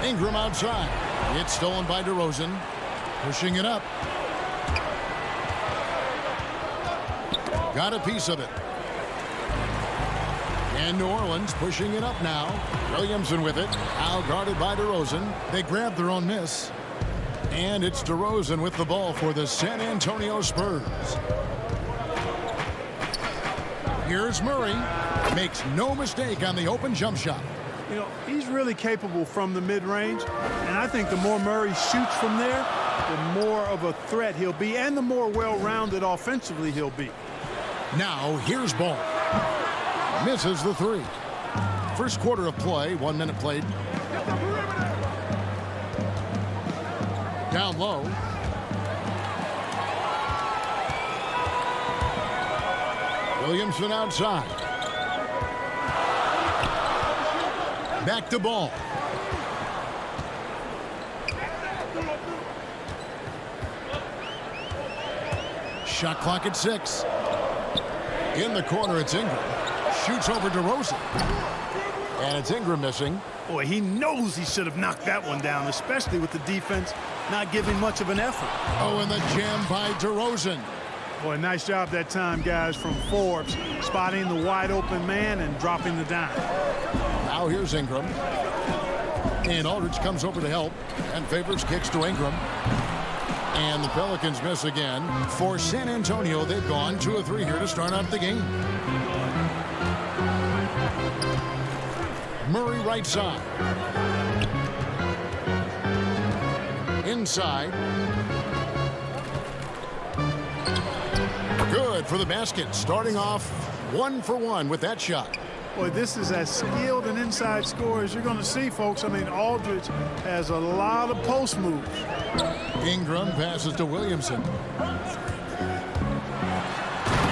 Ingram outside. It's stolen by DeRozan. Pushing it up. Got a piece of it. And New Orleans pushing it up now. Williamson with it. Out guarded by DeRozan. They grab their own miss. And it's DeRozan with the ball for the San Antonio Spurs. Here's Murray. Makes no mistake on the open jump shot. You know, he's really capable from the mid-range. And I think the more Murray shoots from there, the more of a threat he'll be and the more well-rounded offensively he'll be. Now, here's Ball. Misses the 3. First quarter of play, 1 minute played. Down low. Williamson outside. Back to Ball. Shot clock at 6. In the corner, it's Ingram. Shoots over DeRozan. And it's Ingram missing. Boy, he knows he should have knocked that one down, especially with the defense not giving much of an effort. Oh, and the jam by DeRozan. Boy, nice job that time, guys, from Forbes, spotting the wide open man and dropping the dime. Now here's Ingram. And Aldridge comes over to help. And Favors kicks to Ingram. And the Pelicans miss again. For San Antonio, they've gone 2 of 3 here to start out the game. Murray right side. Inside. Good for the basket. Starting off 1 for 1 with that shot. Boy, this is as skilled an inside scorer as you're going to see, folks. I mean, Aldridge has a lot of post moves. Ingram passes to Williamson.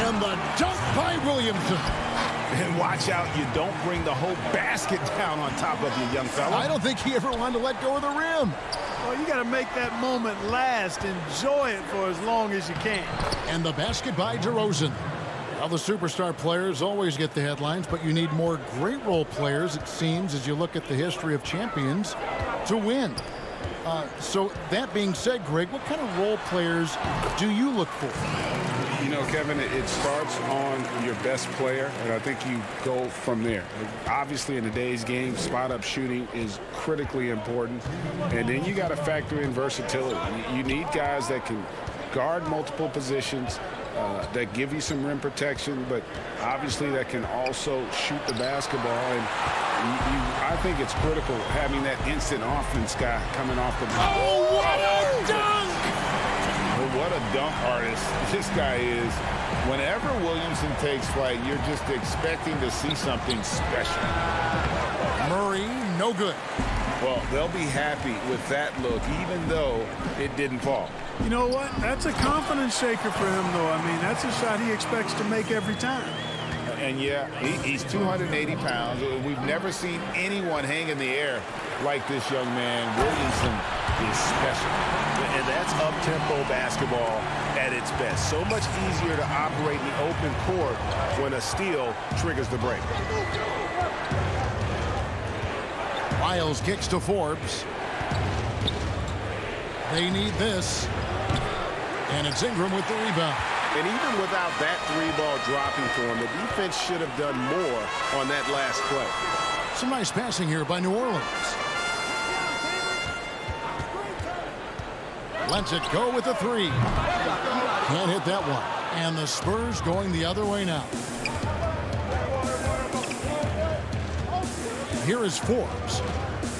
And the dunk by Williamson. And watch out, you don't bring the whole basket down on top of you, young fella. I don't think he ever wanted to let go of the rim. Well, you got to make that moment last. Enjoy it for as long as you can. And the basket by DeRozan. Well, the superstar players always get the headlines, but you need more great role players, it seems, as you look at the history of champions, to win. So that being said, Greg, what kind of role players do you look for? You know, Kevin, it starts on your best player, and I think you go from there. Obviously, in today's game, spot-up shooting is critically important, and then you got to factor in versatility. You need guys that can guard multiple positions, that give you some rim protection, but obviously that can also shoot the basketball. And I think it's critical having that instant offense guy coming off the ball. Oh, what a dunk! What a dunk artist this guy is. Whenever Williamson takes flight, you're just expecting to see something special. Murray, no good. Well, they'll be happy with that look, even though it didn't fall. You know what? That's a confidence shaker for him, though. I mean, that's a shot he expects to make every time. And, yeah, he's 280 pounds. We've never seen anyone hang in the air like this young man. Williamson is special. And that's up-tempo basketball at its best. So much easier to operate in the open court when a steal triggers the break. Lyles kicks to Forbes. They need this. And it's Ingram with the rebound. And even without that 3-ball dropping for him, the defense should have done more on that last play. Some nice passing here by New Orleans. Lets it go with a 3. Can't hit that one. And the Spurs going the other way now. Here is Forbes.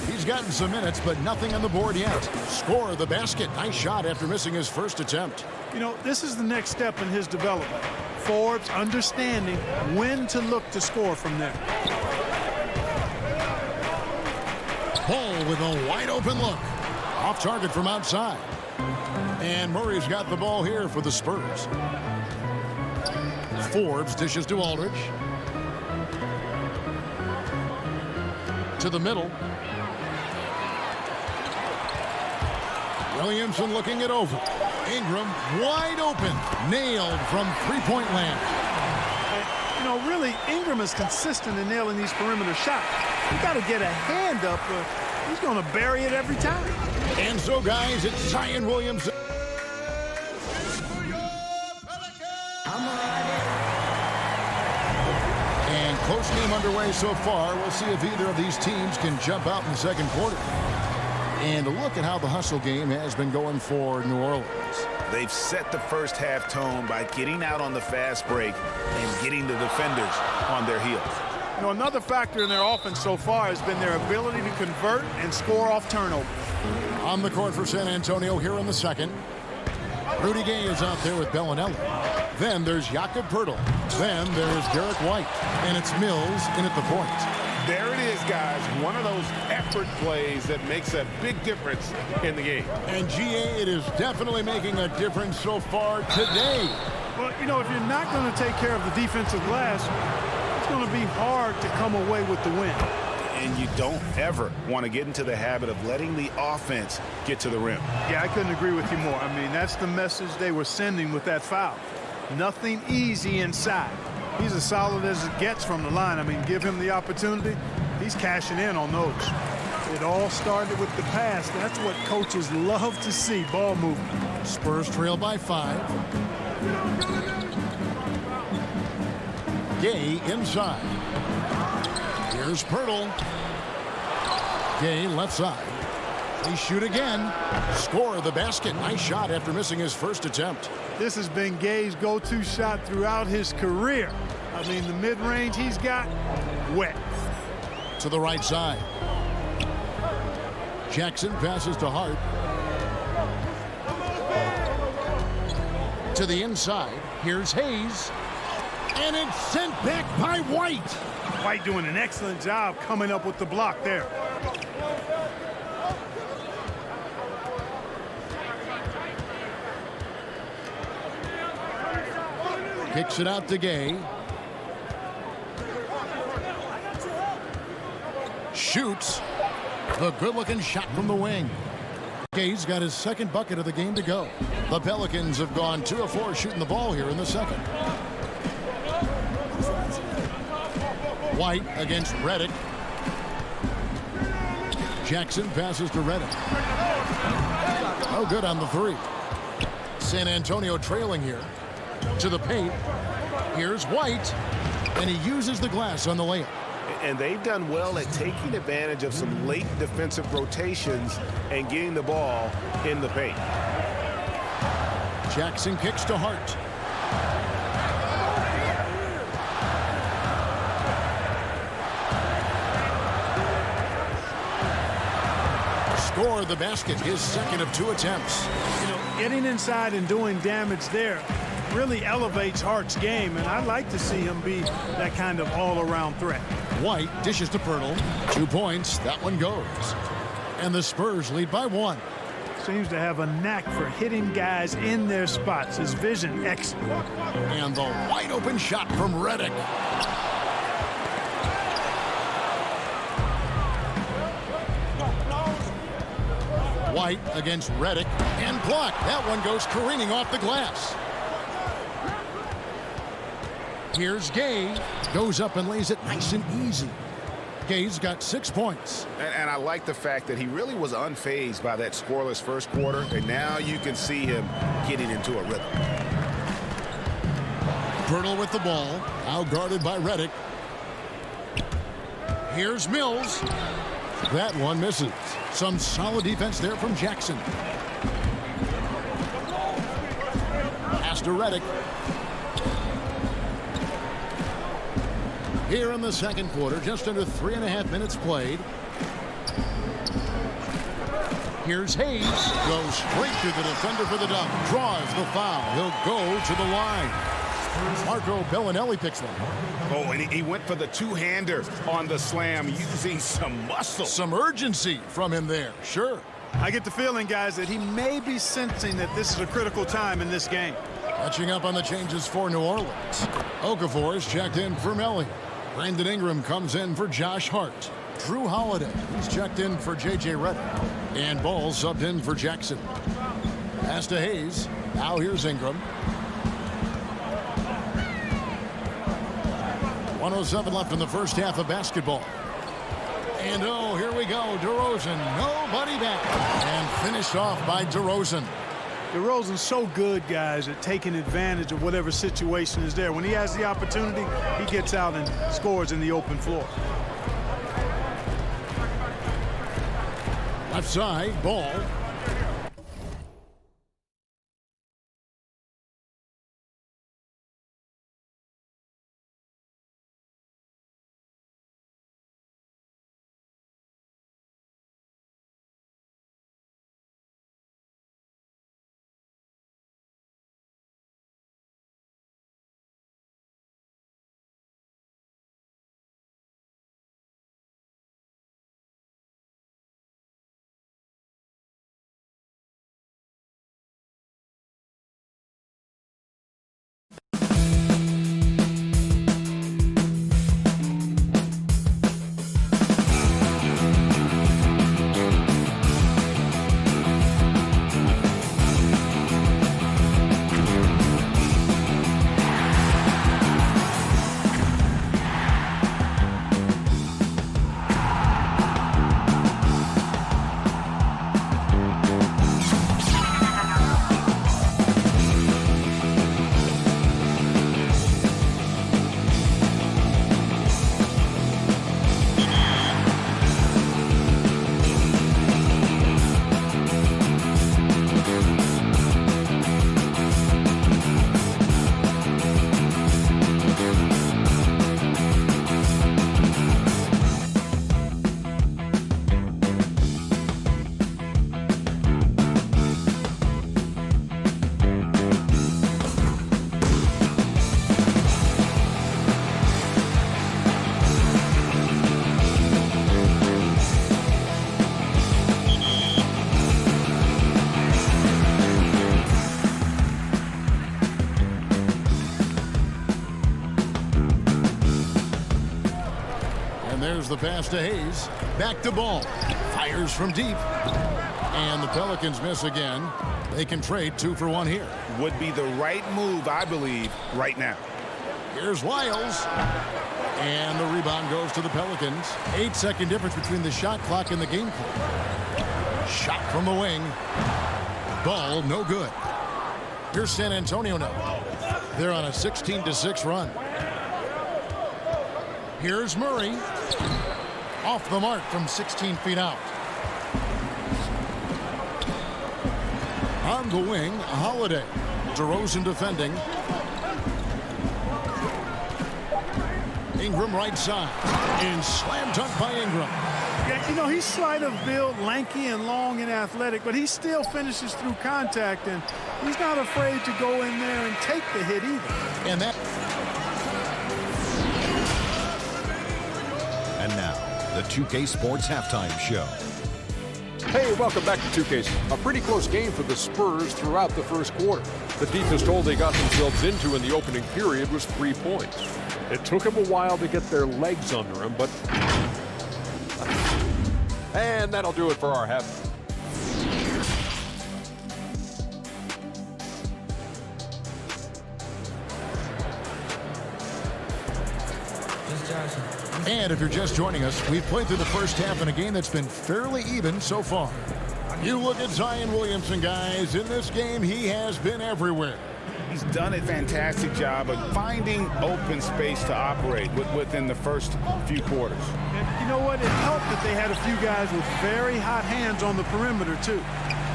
He's gotten some minutes, but nothing on the board yet. Score the basket. Nice shot after missing his first attempt. You know, this is the next step in his development. Forbes understanding when to look to score from there. Ball with a wide open look. Off target from outside. And Murray's got the ball here for the Spurs. Forbes dishes to Aldridge. To the middle. Williamson looking it over. Ingram wide open. Nailed from three-point land. You know, really, Ingram is consistent in nailing these perimeter shots. You got to get a hand up, or he's going to bury it every time. And so, guys, it's Zion Williamson. And close game underway so far. We'll see if either of these teams can jump out in the second quarter. And look at how the hustle game has been going for New Orleans. They've set the first half tone by getting out on the fast break and getting the defenders on their heels. You know, another factor in their offense so far has been their ability to convert and score off turnover. On the court for San Antonio here in the second. Rudy Gay is out there with Bellinelli. Then there's Jakob Poeltl. Then there's Derek White. And it's Mills in at the point. There it is, guys. One of those effort plays that makes a big difference in the game. And GA, it is definitely making a difference so far today. Well, you know, if you're not going to take care of the defensive glass, it's going to be hard to come away with the win. And you don't ever want to get into the habit of letting the offense get to the rim. Yeah, I couldn't agree with you more. I mean, that's the message they were sending with that foul. Nothing easy inside. He's as solid as it gets from the line. I mean, give him the opportunity. He's cashing in on those. It all started with the pass. That's what coaches love to see, ball movement. Spurs trail by 5. Gay inside. Here's Poeltl. Gay left side. They shoot again. Score the basket. Nice shot after missing his first attempt. This has been Gay's go-to shot throughout his career. I mean, the mid-range he's got, wet. To the right side. Jackson passes to Hart. To the inside. Here's Hayes. And it's sent back by White. White doing an excellent job coming up with the block there. Kicks it out to Gay. Shoots. The good-looking shot from the wing. Gay's got his second bucket of the game to go. The Pelicans have gone 2 of 4 shooting the ball here in the second. White against Redick. Jackson passes to Redick. Oh, good on the 3. San Antonio trailing here. To the paint. Here's White. And he uses the glass on the layup. And they've done well at taking advantage of some late defensive rotations and getting the ball in the paint. Jackson kicks to Hart. Score the basket, his second of 2 attempts. You know, getting inside and doing damage there really elevates Hart's game, and I'd like to see him be that kind of all-around threat. White dishes to Poeltl. 2 points. That one goes. And the Spurs lead by 1. Seems to have a knack for hitting guys in their spots. His vision excellent. And the wide open shot from Redick. White against Redick. And blocked. That one goes careening off the glass. Here's Gay. Goes up and lays it nice and easy. Gay's got 6 points. And I like the fact that he really was unfazed by that scoreless first quarter. And now you can see him getting into a rhythm. Poeltl with the ball. Now guarded by Redick. Here's Mills. That one misses. Some solid defense there from Jackson. Pass to Redick. Here in the second quarter, just under 3.5 minutes played. Here's Hayes. Goes straight to the defender for the dunk. Draws the foul. He'll go to the line. Marco Bellinelli picks one. Oh, and he went for the two-hander on the slam using some muscle. Some urgency from him there, sure. I get the feeling, guys, that he may be sensing that this is a critical time in this game. Catching up on the changes for New Orleans. Okafor is checked in for Melly. Brandon Ingram comes in for Josh Hart. Drew Holiday, he's checked in for J.J. Redick. And Ball subbed in for Jackson. Pass to Hayes. Now here's Ingram. 1:07 left in the first half of basketball. And oh, here we go. DeRozan, nobody back. And finished off by DeRozan. DeRozan's so good, guys, at taking advantage of whatever situation is there. When he has the opportunity, he gets out and scores in the open floor. Left side, Ball. There's the pass to Hayes. Back to Ball. Fires from deep. And the Pelicans miss again. They can trade 2 for 1 here. Would be the right move, I believe, right now. Here's Lyles. And the rebound goes to the Pelicans. 8-second difference between the shot clock and the game clock. Shot from the wing. Ball, no good. Here's San Antonio now. They're on a 16-6 run. Here's Murray. Off the mark from 16 feet out. On the wing, Holiday. DeRozan defending. Ingram right side. And slam dunk by Ingram. Yeah, you know, he's slight of build, lanky and long and athletic, but he still finishes through contact, and he's not afraid to go in there and take the hit either. And that. And now, the 2K Sports Halftime Show. Hey, welcome back to 2K. A pretty close game for the Spurs throughout the first quarter. The deepest hole they got themselves into in the opening period was 3 points. It took them a while to get their legs under them, but... And that'll do it for our half. And if you're just joining us, we've played through the first half in a game that's been fairly even so far. You look at Zion Williamson, guys. In this game, he has been everywhere. He's done a fantastic job of finding open space to operate within the first few quarters. And you know what? It helped that they had a few guys with very hot hands on the perimeter, too.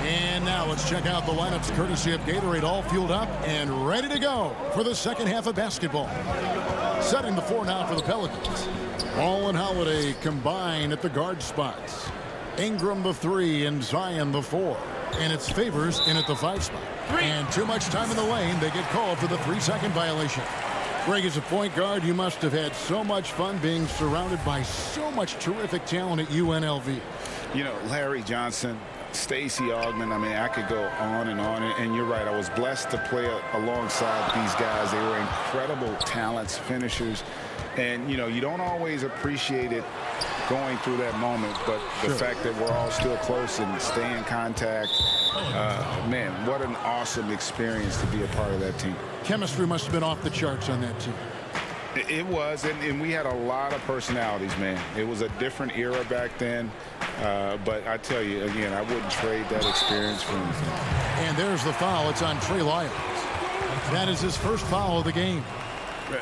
And now let's check out the lineups courtesy of Gatorade, all fueled up and ready to go for the second half of basketball. Setting the floor now for the Pelicans. Ball and Holiday combine at the guard spots. Ingram the 3 and Zion the 4. And it's Favors in at the 5 spot. And too much time in the lane. They get called for the 3-second violation. Greg, as a point guard, you must have had so much fun being surrounded by so much terrific talent at UNLV. You know, Larry Johnson, Stacey Augmon, I mean, I could go on. And you're right, I was blessed to play alongside these guys. They were incredible talents, finishers. And, you know, you don't always appreciate it going through that moment, but the fact that we're all still close and stay in contact, man, what an awesome experience to be a part of that team. Chemistry must have been off the charts on that team. It was, and we had a lot of personalities, man. It was a different era back then, but I tell you, again, I wouldn't trade that experience for anything. And there's the foul. It's on Trey Lyles. That is his first foul of the game.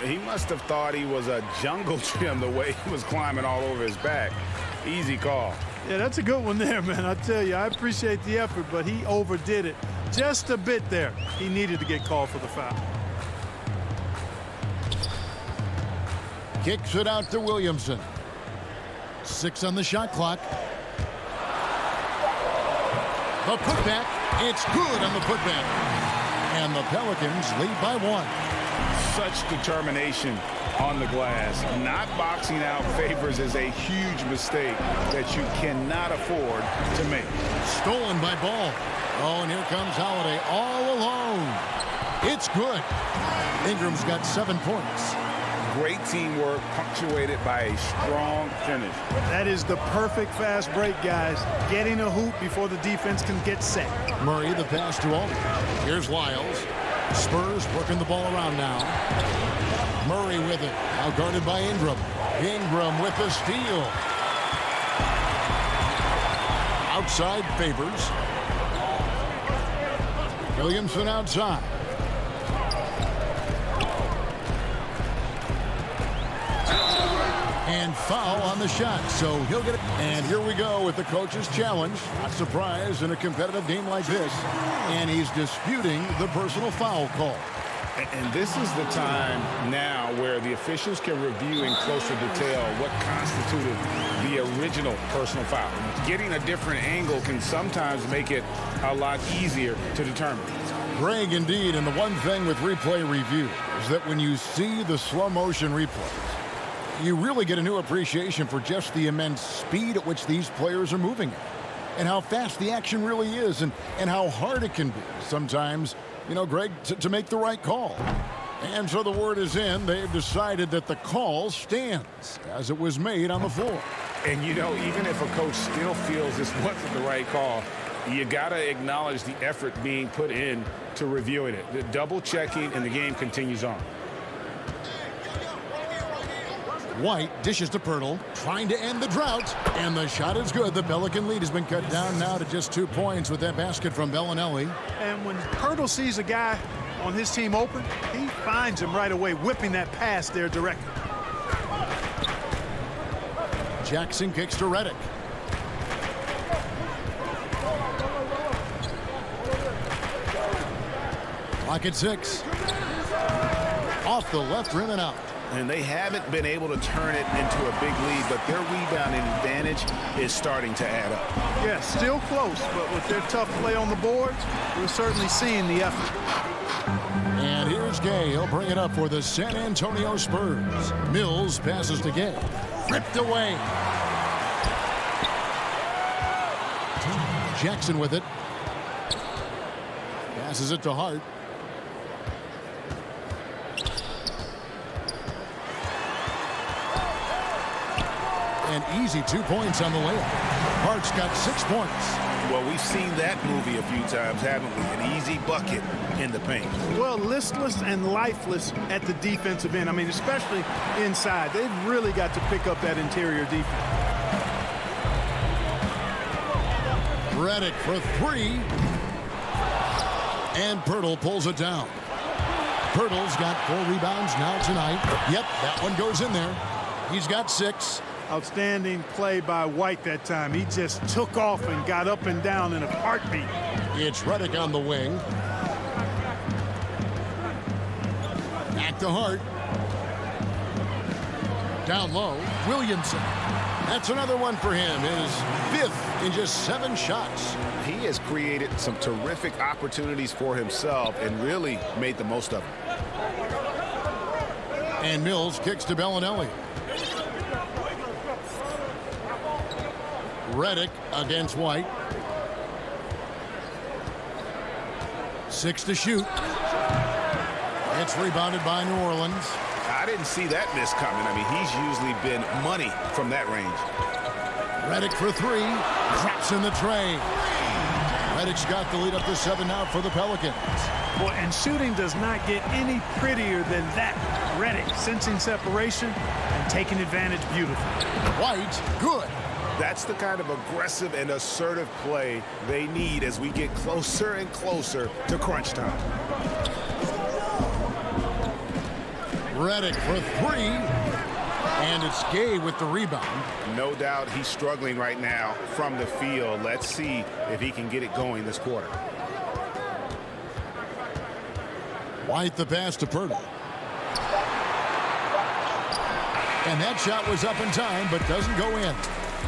He must have thought he was a jungle gym the way he was climbing all over his back. Easy call. Yeah, that's a good one there, man. I tell you, I appreciate the effort, but he overdid it just a bit there. He needed to get called for the foul. Kicks it out to Williamson. 6 on the shot clock. The putback. It's good on the putback. And the Pelicans lead by 1. Such determination on the glass. Not boxing out Favors is a huge mistake that you cannot afford to make. Stolen by Ball. Oh, and here comes Holiday all alone. It's good. Ingram's got 7 points. Great teamwork punctuated by a strong finish. That is the perfect fast break, guys. Getting a hoop before the defense can get set. Murray, the pass to Alden. Here's Lyles. Spurs working the ball around now. Murray with it. Now guarded by Ingram. Ingram with the steal. Outside Favors. Williamson outside. And foul on the shot, so he'll get it. And here we go with the coach's challenge. Not surprised in a competitive game like this. And he's disputing the personal foul call. And this is the time now where the officials can review in closer detail what constituted the original personal foul. Getting a different angle can sometimes make it a lot easier to determine. Greg, indeed, and the one thing with replay review is that when you see the slow motion replays, you really get a new appreciation for just the immense speed at which these players are moving at, and how fast the action really is, and how hard it can be sometimes, you know, Greg, to make the right call. And so the word is in. They've decided that the call stands as it was made on the floor. And, you know, even if a coach still feels this wasn't the right call, you got to acknowledge the effort being put in to reviewing it. The double checking, and the game continues on. White dishes to Pirtle, trying to end the drought, and the shot is good. The Pelican lead has been cut down now to just 2 points with that basket from Bellinelli. And when Pirtle sees a guy on his team open, he finds him right away, whipping that pass there directly. Jackson kicks to Redick. Clock at 6. Off the left rim and out. And they haven't been able to turn it into a big lead, but their rebounding advantage is starting to add up. Yeah, still close, but with their tough play on the boards, we're certainly seeing the effort. And here's Gay. He'll bring it up for the San Antonio Spurs. Mills passes to Gay. Ripped away. Jackson with it. Passes it to Hart. An easy 2 points on the layup. Hart's got 6 points. Well, we've seen that movie a few times, haven't we? An easy bucket in the paint. Well, listless and lifeless at the defensive end. I mean, especially inside. They've really got to pick up that interior defense. Redick for 3. And Pirtle pulls it down. Pirtle's got 4 rebounds now tonight. Yep, that one goes in there. He's got 6. Outstanding play by White that time. He just took off and got up and down in a heartbeat. It's Redick on the wing. Back to Hart. Down low, Williamson. That's another one for him. His 5th in just 7 shots. He has created some terrific opportunities for himself and really made the most of them. And Mills kicks to Bellinelli. Reddick against White. 6 to shoot. It's rebounded by New Orleans. I didn't see that miss coming. I mean, he's usually been money from that range. Reddick for 3. Drops in the tray. Reddick's got the lead up to 7 now for the Pelicans. Boy, and shooting does not get any prettier than that. Reddick sensing separation and taking advantage beautifully. White, good. That's the kind of aggressive and assertive play they need as we get closer and closer to crunch time. Reddick for 3. And it's Gay with the rebound. No doubt he's struggling right now from the field. Let's see if he can get it going this quarter. White the pass to Purdy. And that shot was up in time, but doesn't go in.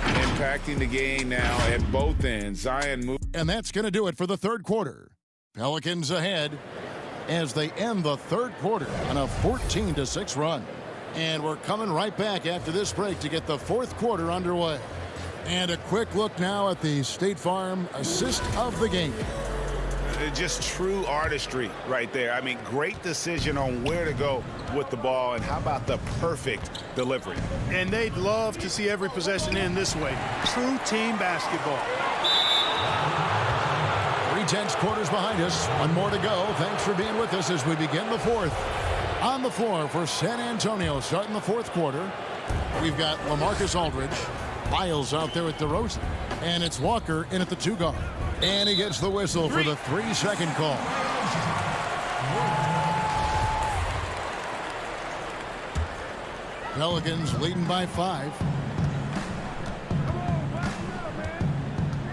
Impacting the game now at both ends. Zion moves. And that's going to do it for the 3rd quarter. Pelicans ahead as they end the 3rd quarter on a 14-6 run. And we're coming right back after this break to get the 4th quarter underway. And a quick look now at the State Farm assist of the game. Just true artistry right there. I mean, great decision on where to go with the ball, and how about the perfect delivery? And they'd love to see every possession end this way. True team basketball. 3/10 quarters behind us. One more to go. Thanks for being with us as we begin the 4th. On the floor for San Antonio starting the 4th quarter. We've got LaMarcus Aldridge. Miles out there at DeRozan. And it's Walker in at the 2 guard. And he gets the whistle for the 3-second call. Pelicans leading by 5.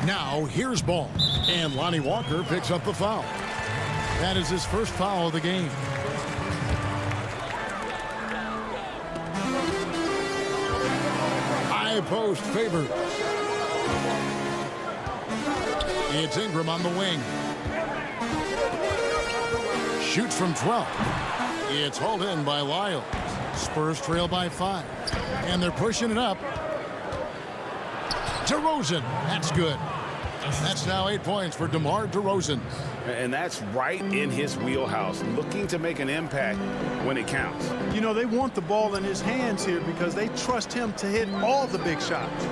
Now here's ball. And Lonnie Walker picks up the foul. That is his first foul of the game. High post favored. It's Ingram on the wing. Shoots from 12. It's hauled in by Lyles. Spurs trail by 5. And they're pushing it up. DeRozan. That's good. That's now 8 points for DeMar DeRozan. And that's right in his wheelhouse, looking to make an impact when it counts. You know, they want the ball in his hands here because they trust him to hit all the big shots.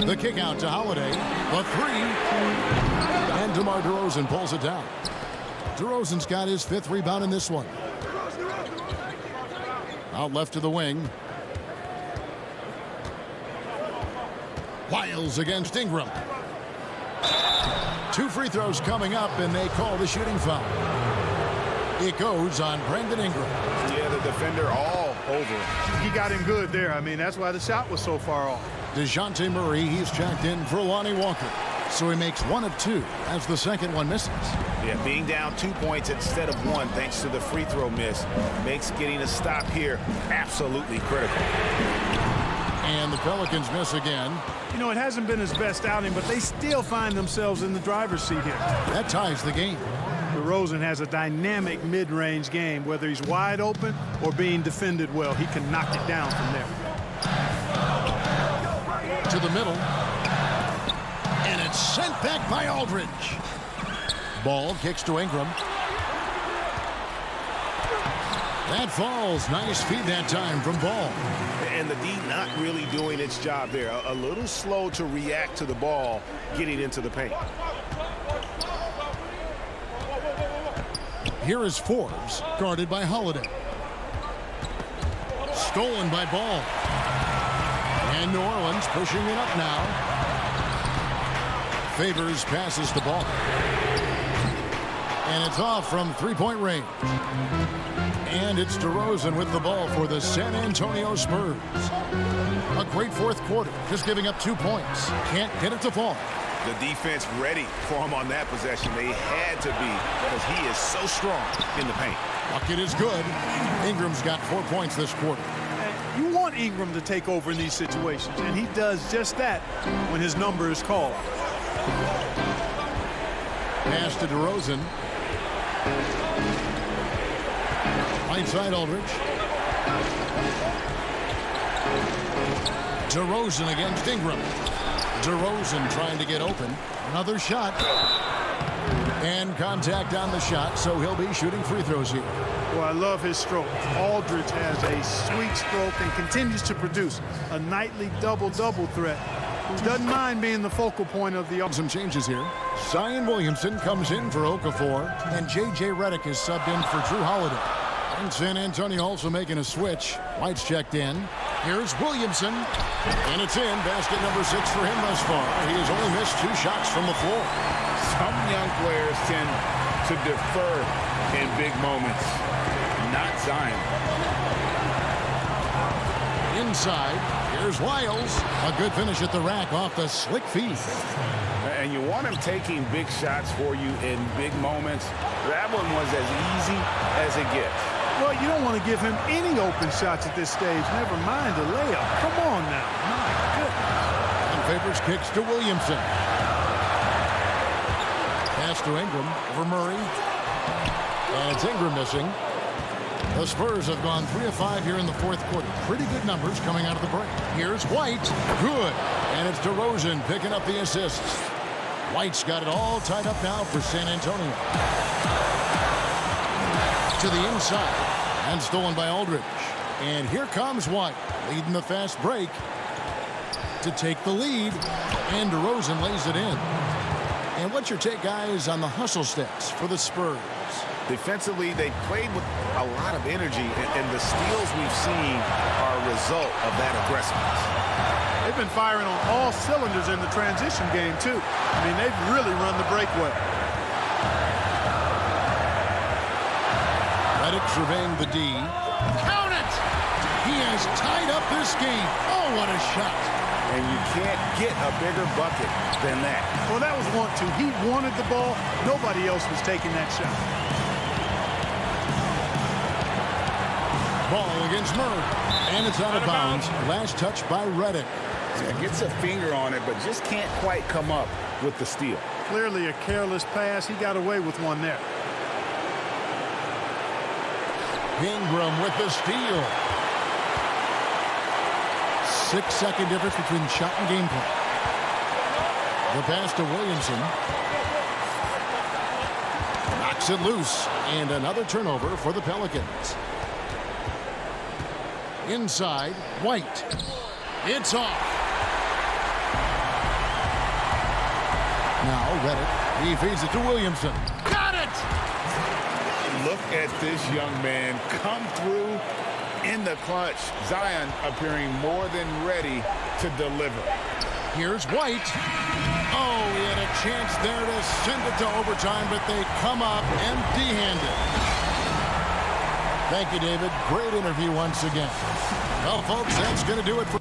The kick out to Holiday. The 3. And DeMar DeRozan pulls it down. DeRozan's got his 5th rebound in this one. Out left to the wing. Lyles against Ingram. 2 free throws coming up, and they call the shooting foul. It goes on Brandon Ingram. Yeah, the defender all over. He got him good there. I mean, that's why the shot was so far off. DeJounte Murray, he's checked in for Lonnie Walker. So he makes 1 of 2 as the second one misses. Yeah, being down 2 points instead of 1 thanks to the free throw miss makes getting a stop here absolutely critical. And the Pelicans miss again. You know, it hasn't been his best outing, but they still find themselves in the driver's seat here. That ties the game. DeRozan has a dynamic mid-range game. Whether he's wide open or being defended well, he can knock it down from there. To the middle. And it's sent back by Aldridge. Ball kicks to Ingram. That falls. Nice feed that time from Ball. And the D not really doing its job there. A little slow to react to the ball getting into the paint. Here is Forbes, guarded by Holiday. Stolen by Ball. And New Orleans pushing it up now. Favors passes to Ball. And it's off from 3-point range. And it's DeRozan with the ball for the San Antonio Spurs. A great 4th quarter, just giving up 2 points. Can't get it to fall. The defense ready for him on that possession. They had to be because he is so strong in the paint. Bucket is good. Ingram's got 4 points this quarter. You want Ingram to take over in these situations, and he does just that when his number is called. Pass to DeRozan. Right side Aldridge. DeRozan against Ingram. DeRozan trying to get open. Another shot. And contact on the shot, so he'll be shooting free throws here. Well, I love his stroke. Aldridge has a sweet stroke and continues to produce a nightly double-double threat. He doesn't mind being the focal point of the... Some changes here. Zion Williamson comes in for Okafor, and J.J. Redick is subbed in for Drew Holiday. And San Antonio also making a switch. White's checked in. Here's Williamson, and it's in. Basket number 6 for him thus far. He has only missed 2 shots from the floor. Some young players tend to defer in big moments. Not Zion. Inside, here's Lyles. A good finish at the rack off the slick feed. And you want him taking big shots for you in big moments. That one was as easy as it gets. Well, you don't want to give him any open shots at this stage. Never mind a layup. Come on now. My goodness. And favors kicks to Williamson. Pass to Ingram over Murray. And it's Ingram missing. The Spurs have gone 3 of 5 here in the fourth quarter. Pretty good numbers coming out of the break. Here's White. Good. And it's DeRozan picking up the assists. White's got it all tied up now for San Antonio. To the inside. And stolen by Aldridge. And here comes White, leading the fast break to take the lead. And DeRozan lays it in. And what's your take, guys, on the hustle steps for the Spurs? Defensively, they played with a lot of energy, and the steals we've seen are a result of that aggressiveness. They've been firing on all cylinders in the transition game, too. I mean, they've really run the break well. Redick surveying the D. Count it! He has tied up this game. Oh, what a shot. And you can't get a bigger bucket than that. Well, that was 1-2. He wanted the ball. Nobody else was taking that shot. Ball against Murray. And it's out of bounds. Last touch by Redick. Yeah, gets a finger on it, but just can't quite come up with the steal. Clearly a careless pass. He got away with one there. Ingram with the steal. 6-second difference between shot and gameplay. The pass to Williamson. Knocks it loose. And another turnover for the Pelicans. Inside, White. It's off. Now Redick. He feeds it to Williamson. Got it! Look at this young man come through in the clutch. Zion appearing more than ready to deliver. Here's White. Oh, he had a chance there to send it to overtime, but they come up empty-handed. Thank you, David. Great interview once again. Well, folks, that's going to do it for...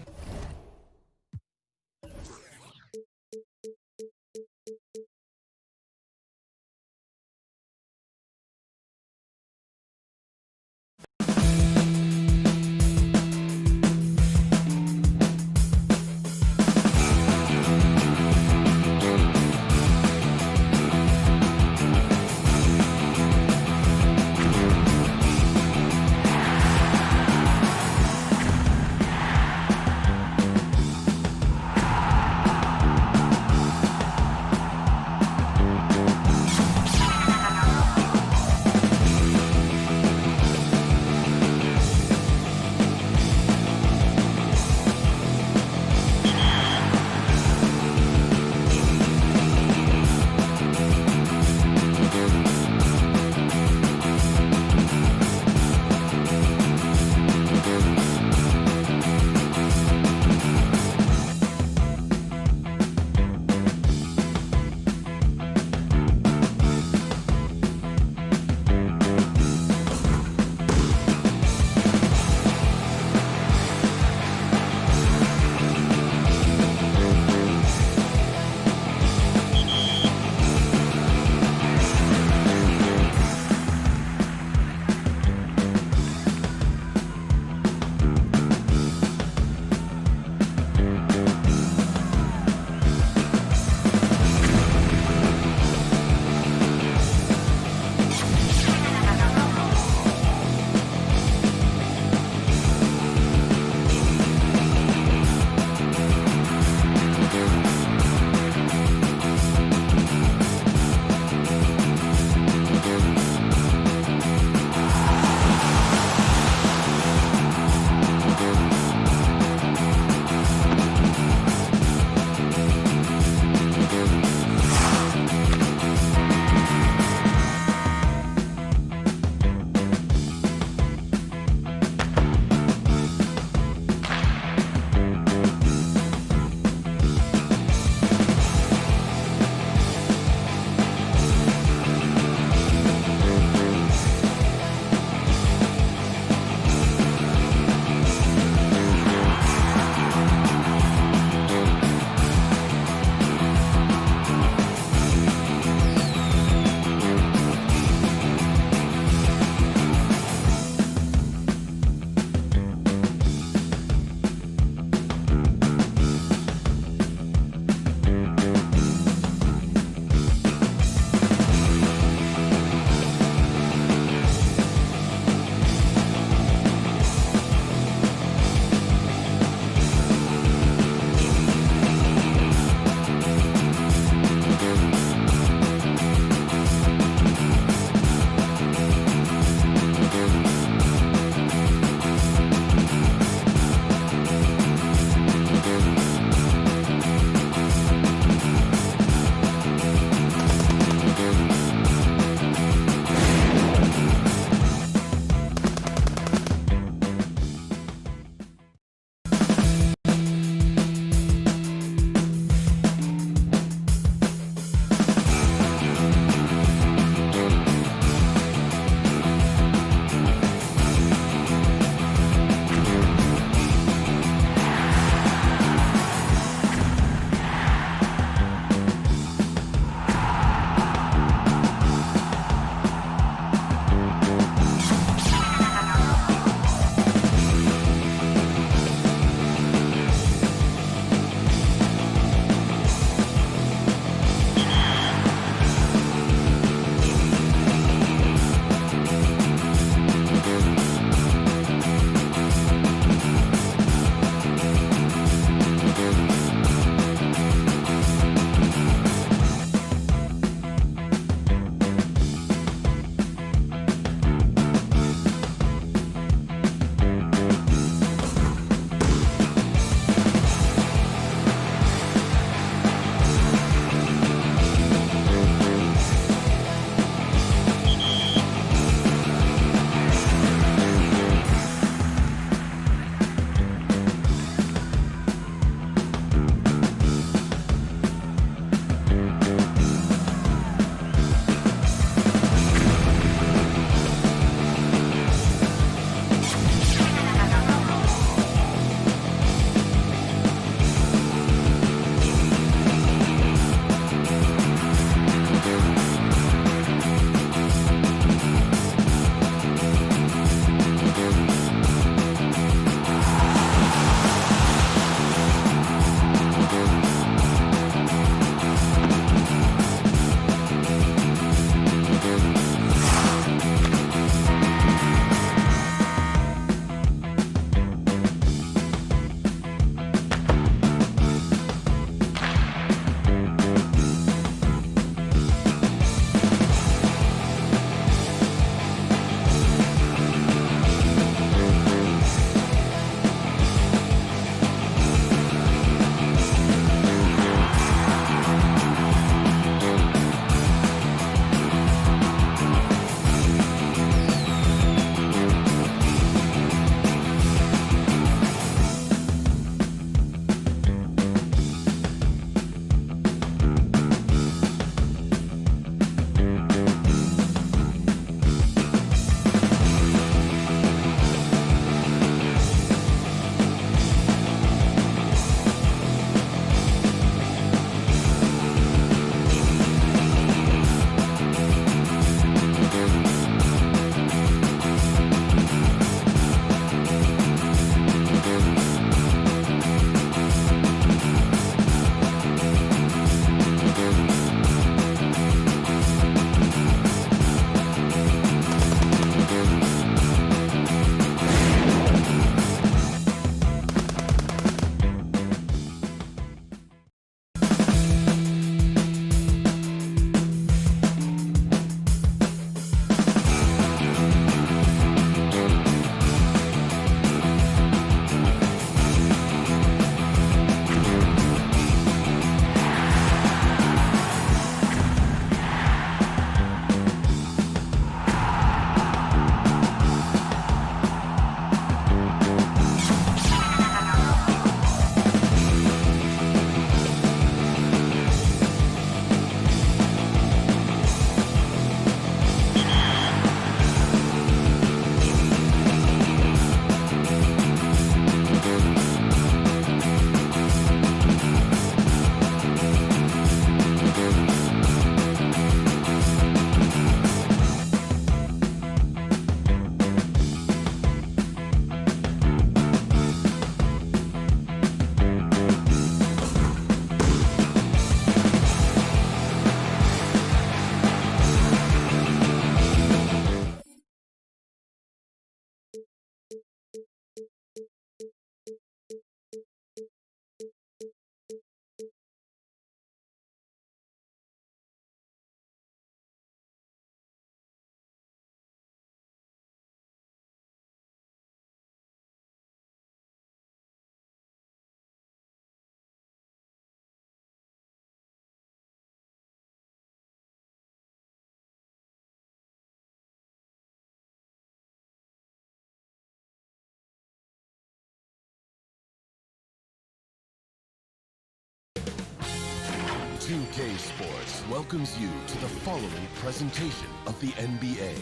2K Sports welcomes you to the following presentation of the NBA.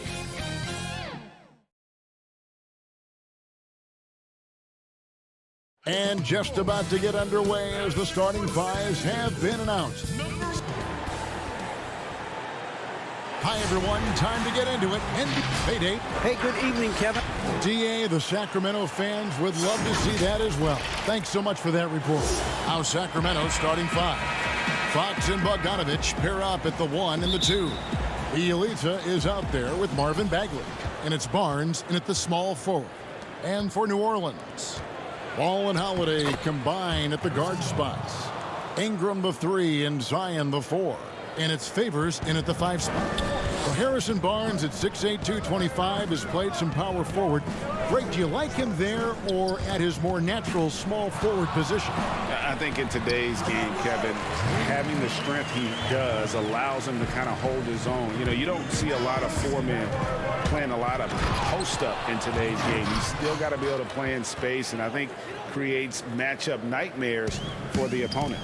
And just about to get underway as the starting fives have been announced. Hi, everyone. Time to get into it. Hey, Dave. Hey, good evening, Kevin. DA, the Sacramento fans would love to see that as well. Thanks so much for that report. Now Sacramento starting five. Fox and Bogdanovich pair up at the 1 and the 2. Bielitsa is out there with Marvin Bagley. And it's Barnes in at the small forward. And for New Orleans, Ball and Holiday combine at the guard spots. Ingram the 3 and Zion the 4. And it's Favors in at the 5 spot. Well, Harrison Barnes at 6'8", 225 has played some power forward. Greg, do you like him there or at his more natural small forward position? I think in today's game, Kevin, having the strength he does allows him to kind of hold his own. You know, you don't see a lot of four-men playing a lot of post-up in today's game. He's still got to be able to play in space, and I think creates matchup nightmares for the opponent.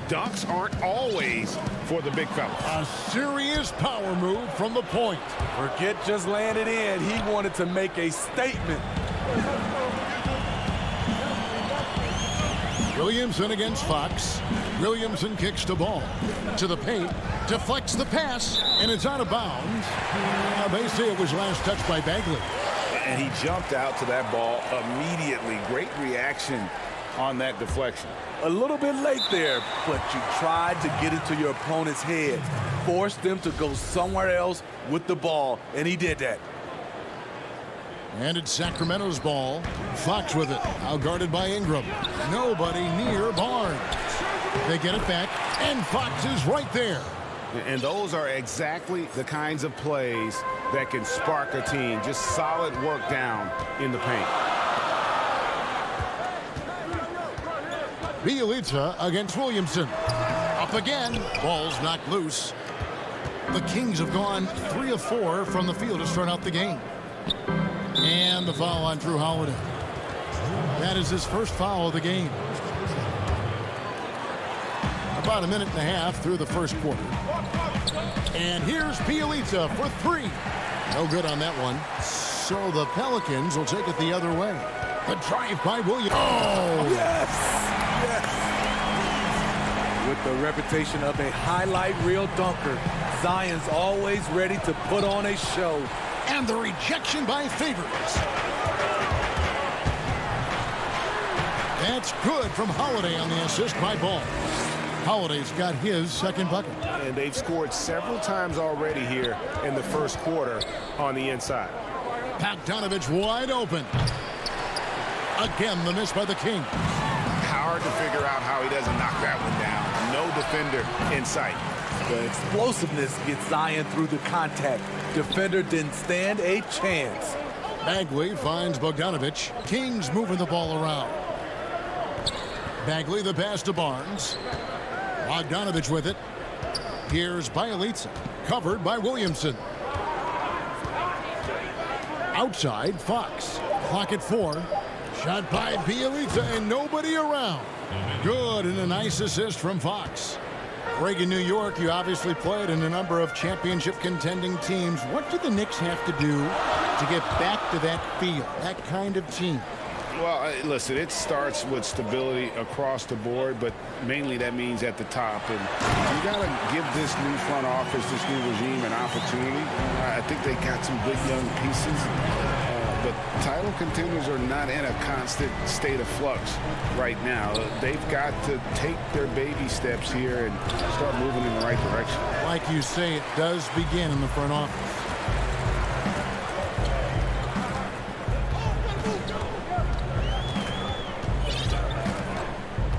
Dunks aren't always for the big fella. A serious power move from the point. Forget just laying it in. He wanted to make a statement. Williamson against Fox. Williamson kicks the ball to the paint, deflects the pass, and it's out of bounds. They say it was last touched by Bagley. And he jumped out to that ball immediately. Great reaction on that deflection. A little bit late there, but you tried to get into your opponent's head. Forced them to go somewhere else with the ball, and he did that. And it's Sacramento's ball. Fox with it. Now guarded by Ingram. Nobody near Barnes. They get it back, and Fox is right there. And those are exactly the kinds of plays that can spark a team. Just solid work down in the paint. Bielitsa against Williamson. Up again. Ball's knocked loose. The Kings have gone 3 of 4 from the field to start out the game. And the foul on Drew Holiday. That is his first foul of the game. About a minute and a half through the first quarter. And here's Bielitsa for 3. No good on that one. So the Pelicans will take it the other way. The drive by Williams. Oh! Yes! Yes! With the reputation of a highlight reel dunker, Zion's always ready to put on a show. And the rejection by Favors. That's good from Holiday on the assist by Ball. Holiday's got his second bucket. And they've scored several times already here in the first quarter on the inside. Bogdanovich wide open. Again, the miss by the King. Hard to figure out how he doesn't knock that one down. No defender in sight. The explosiveness gets Zion through the contact. Defender didn't stand a chance. Bagley finds Bogdanovich. Kings moving the ball around. Bagley the pass to Barnes. Bogdanovich with it. Here's Bielitsa. Covered by Williamson. Outside, Fox. Clock at 4. Shot by Bielitsa and nobody around. Good, and a nice assist from Fox. Greg, in New York, you obviously played in a number of championship contending teams. What do the Knicks have to do to get back to that feel, that kind of team? Well, listen, it starts with stability across the board, but mainly that means at the top. And you got to give this new front office, this new regime, an opportunity. I think they got some good young pieces. But title contenders are not in a constant state of flux right now. They've got to take their baby steps here and start moving in the right direction. Like you say, it does begin in the front office.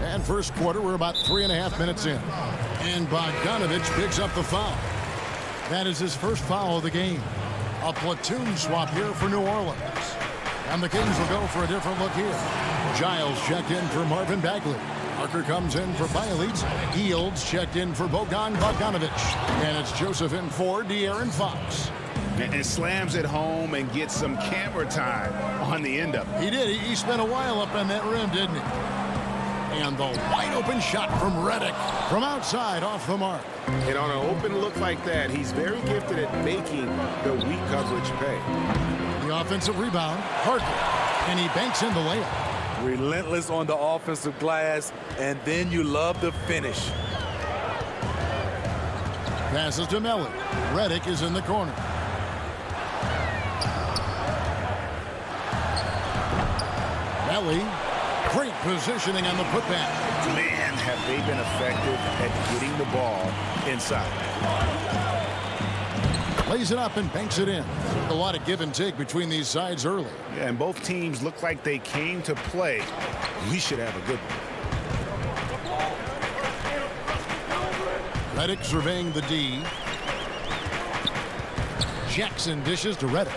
And first quarter, we're about 3.5 minutes in. And Bogdanovich picks up the foul. That is his first foul of the game. A platoon swap here for New Orleans. And the Kings will go for a different look here. Giles checked in for Marvin Bagley. Parker comes in for Bielitsa. Yields checked in for Bogdanovich. And it's Joseph in for De'Aaron Fox. And slams it home and gets some camera time on the end of it. He did. He spent a while up on that rim, didn't he? And the wide open shot from Reddick from outside off the mark. And on an open look like that, he's very gifted at making the weak coverage pay. The offensive rebound, Parker, and he banks in the layup. Relentless on the offensive glass, and then you love the finish. Passes to Melly. Reddick is in the corner. Melly, great positioning on the putback. Man, have they been effective at getting the ball inside. Plays it up and banks it in. A lot of give and take between these sides early. Yeah, and both teams look like they came to play. We should have a good one. Reddick surveying the D. Jackson dishes to Reddick.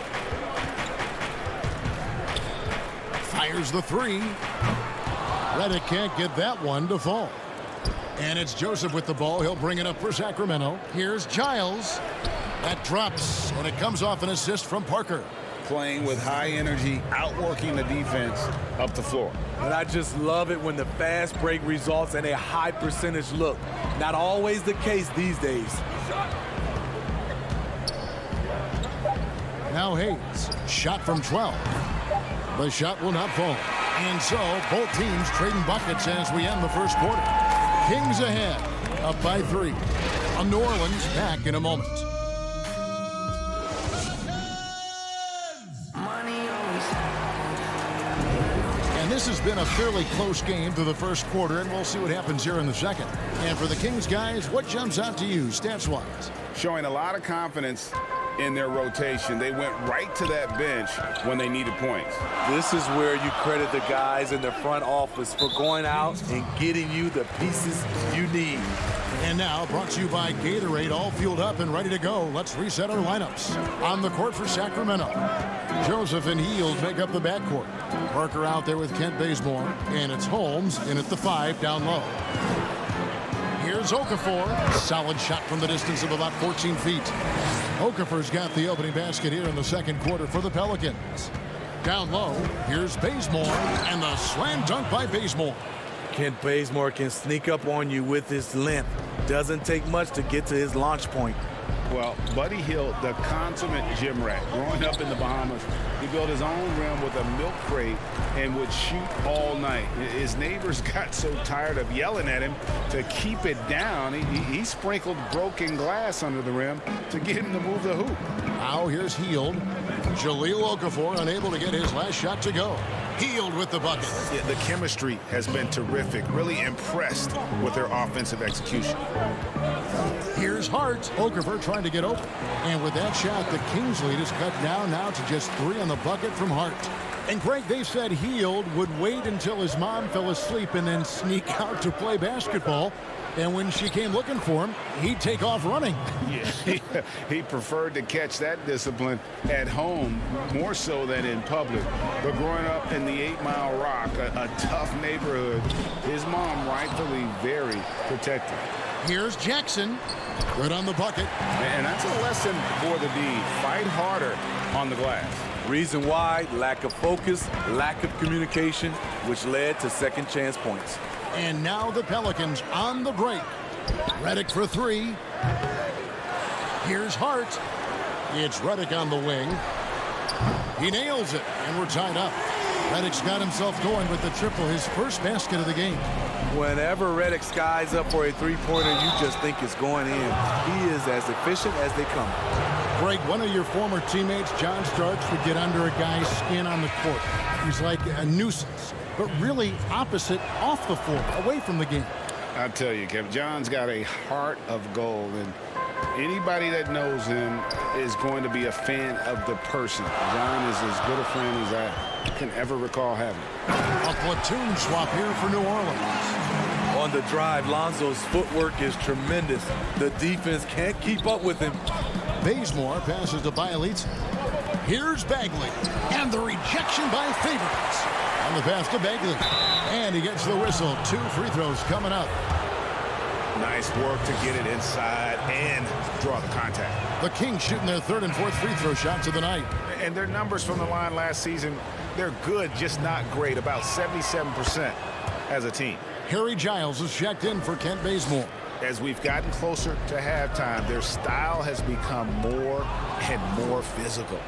Fires the three. Reddick can't get that one to fall. And it's Joseph with the ball. He'll bring it up for Sacramento. Here's Giles. That drops, and it comes off an assist from Parker. Playing with high energy, outworking the defense up the floor. And I just love it when the fast break results in a high percentage look. Not always the case these days. Now Hayes, shot from 12. The shot will not fall. And so both teams trading buckets as we end the first quarter. Kings ahead, up by 3. On New Orleans, back in a moment. And this has been a fairly close game through the first quarter, and we'll see what happens here in the second. And for the Kings guys, what jumps out to you stats-wise? Showing a lot of confidence in their rotation. They went right to that bench when they needed points. This is where you credit the guys in the front office for going out and getting you the pieces you need. And now, brought to you by Gatorade, all fueled up and ready to go. Let's reset our lineups. On the court for Sacramento, Joseph and Hield make up the backcourt. Parker out there with Kent Bazemore, and it's Holmes in at the 5 down low. Here's Okafor. Solid shot from the distance of about 14 feet. Okafor's got the opening basket here in the second quarter for the Pelicans. Down low, here's Bazemore, and the slam dunk by Bazemore. Kent Bazemore can sneak up on you with his length. Doesn't take much to get to his launch point. Well, Buddy Hield, the consummate gym rat. Growing up in the Bahamas, he built his own rim with a milk crate and would shoot all night. His neighbors got so tired of yelling at him to keep it down. He sprinkled broken glass under the rim to get him to move the hoop. Now here's Hield. Jahlil Okafor unable to get his last shot to go. Hield with the bucket. Yeah, the chemistry has been terrific. Really impressed with their offensive execution. Here's Hart. Okafor trying to get open. And with that shot, the Kings lead is cut down now to just 3 on the bucket from Hart. And Greg, they said Hield would wait until his mom fell asleep and then sneak out to play basketball. And when she came looking for him, he'd take off running. Yeah, he preferred to catch that discipline at home more so than in public. But growing up in the 8 Mile Rock, a tough neighborhood, his mom rightfully very protective. Here's Jackson. Good on the bucket. And that's a lesson for the D. Fight harder on the glass. Reason why, lack of focus, lack of communication, which led to second chance points. And now the Pelicans on the break. Reddick for 3. Here's Hart. It's Reddick on the wing. He nails it, and we're tied up. Reddick's got himself going with the triple, his first basket of the game. Whenever Reddick skies up for a three-pointer, you just think it's going in. He is as efficient as they come. Greg, one of your former teammates, John Starks, would get under a guy's skin on the court. He's like a nuisance, but really opposite off the floor, away from the game. I tell you, Kevin, John's got a heart of gold, and anybody that knows him is going to be a fan of the person. John is as good a friend as I can ever recall having. A platoon swap here for New Orleans. On the drive, Lonzo's footwork is tremendous. The defense can't keep up with him. Bazemore passes to Bielitz. Here's Bagley, and the rejection by Favorites. On the pass to Bagley, and he gets the whistle. 2 free throws coming up. Nice work to get it inside and draw the contact. The Kings shooting their 3rd and 4th free throw shots of the night. And their numbers from the line last season, they're good, just not great, about 77% as a team. Harry Giles is checked in for Kent Bazemore. As we've gotten closer to halftime, their style has become more and more physical.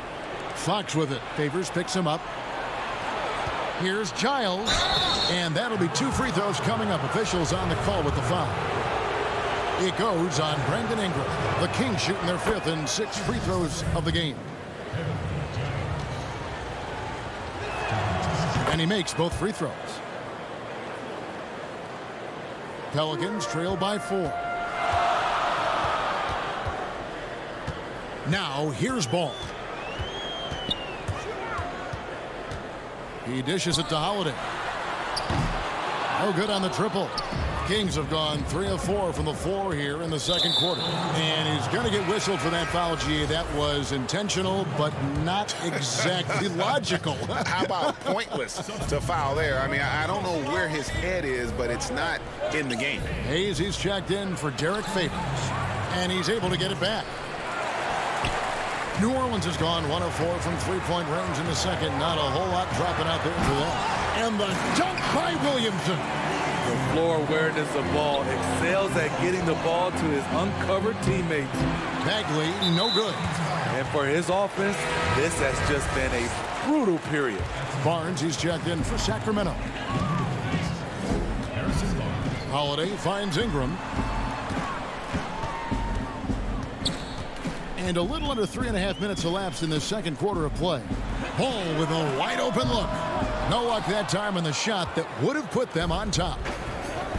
Fox with it. Favors picks him up. Here's Giles. And that'll be 2 free throws coming up. Officials on the call with the foul. It goes on Brandon Ingram. The Kings shooting their 5th and 6th free throws of the game. And he makes both free throws. Pelicans trail by 4. Now here's Ball. He dishes it to Holiday. No good on the triple. Kings have gone 3 of 4 from the floor here in the second quarter. And he's going to get whistled for that foul, G. That was intentional, but not exactly logical. How about pointless to foul there? I mean, I don't know where his head is, but it's not in the game. Hayes, he's checked in for Derek Favors. And he's able to get it back. New Orleans has gone 1 of 4 from three-point range in the second. Not a whole lot dropping out there for them. And the dunk by Williamson. The floor awareness of Ball excels at getting the ball to his uncovered teammates. Bagley, no good. And for his offense, this has just been a brutal period. Barnes, he's checked in for Sacramento. Holiday finds Ingram. And a little under 3.5 minutes elapsed in the second quarter of play. Ball with a wide open look. No luck that time on the shot that would have put them on top.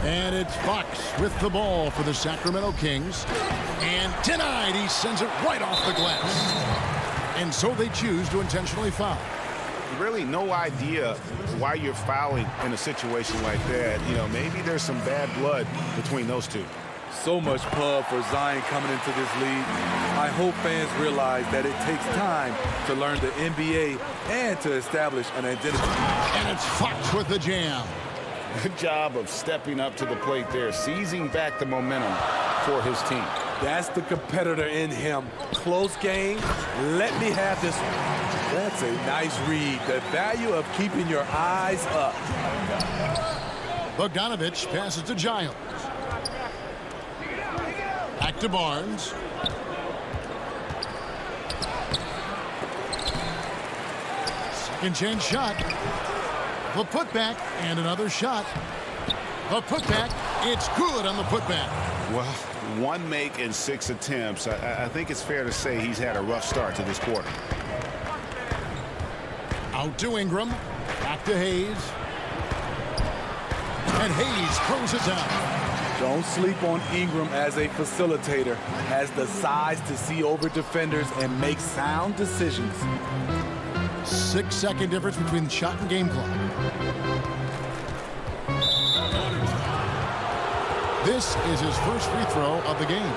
And it's Fox with the ball for the Sacramento Kings. And denied. He sends it right off the glass. And so they choose to intentionally foul. Really no idea why you're fouling in a situation like that. You know, maybe there's some bad blood between those two. So much pub for Zion coming into this league. I hope fans realize that it takes time to learn the NBA and to establish an identity. And it's Fox with the jam. Good job of stepping up to the plate there, seizing back the momentum for his team. That's the competitor in him. Close game. Let me have this. That's a nice read. The value of keeping your eyes up. Bogdanovich passes to Giles. Back to Barnes. Second chance shot. The putback and another shot. The putback. It's good on the putback. Well, 1 make in 6 attempts. I think it's fair to say he's had a rough start to this quarter. Out to Ingram. Back to Hayes. And Hayes throws it down. Don't sleep on Ingram as a facilitator. Has the size to see over defenders and make sound decisions. 6-second difference between the shot and game clock. This is his first free throw of the game.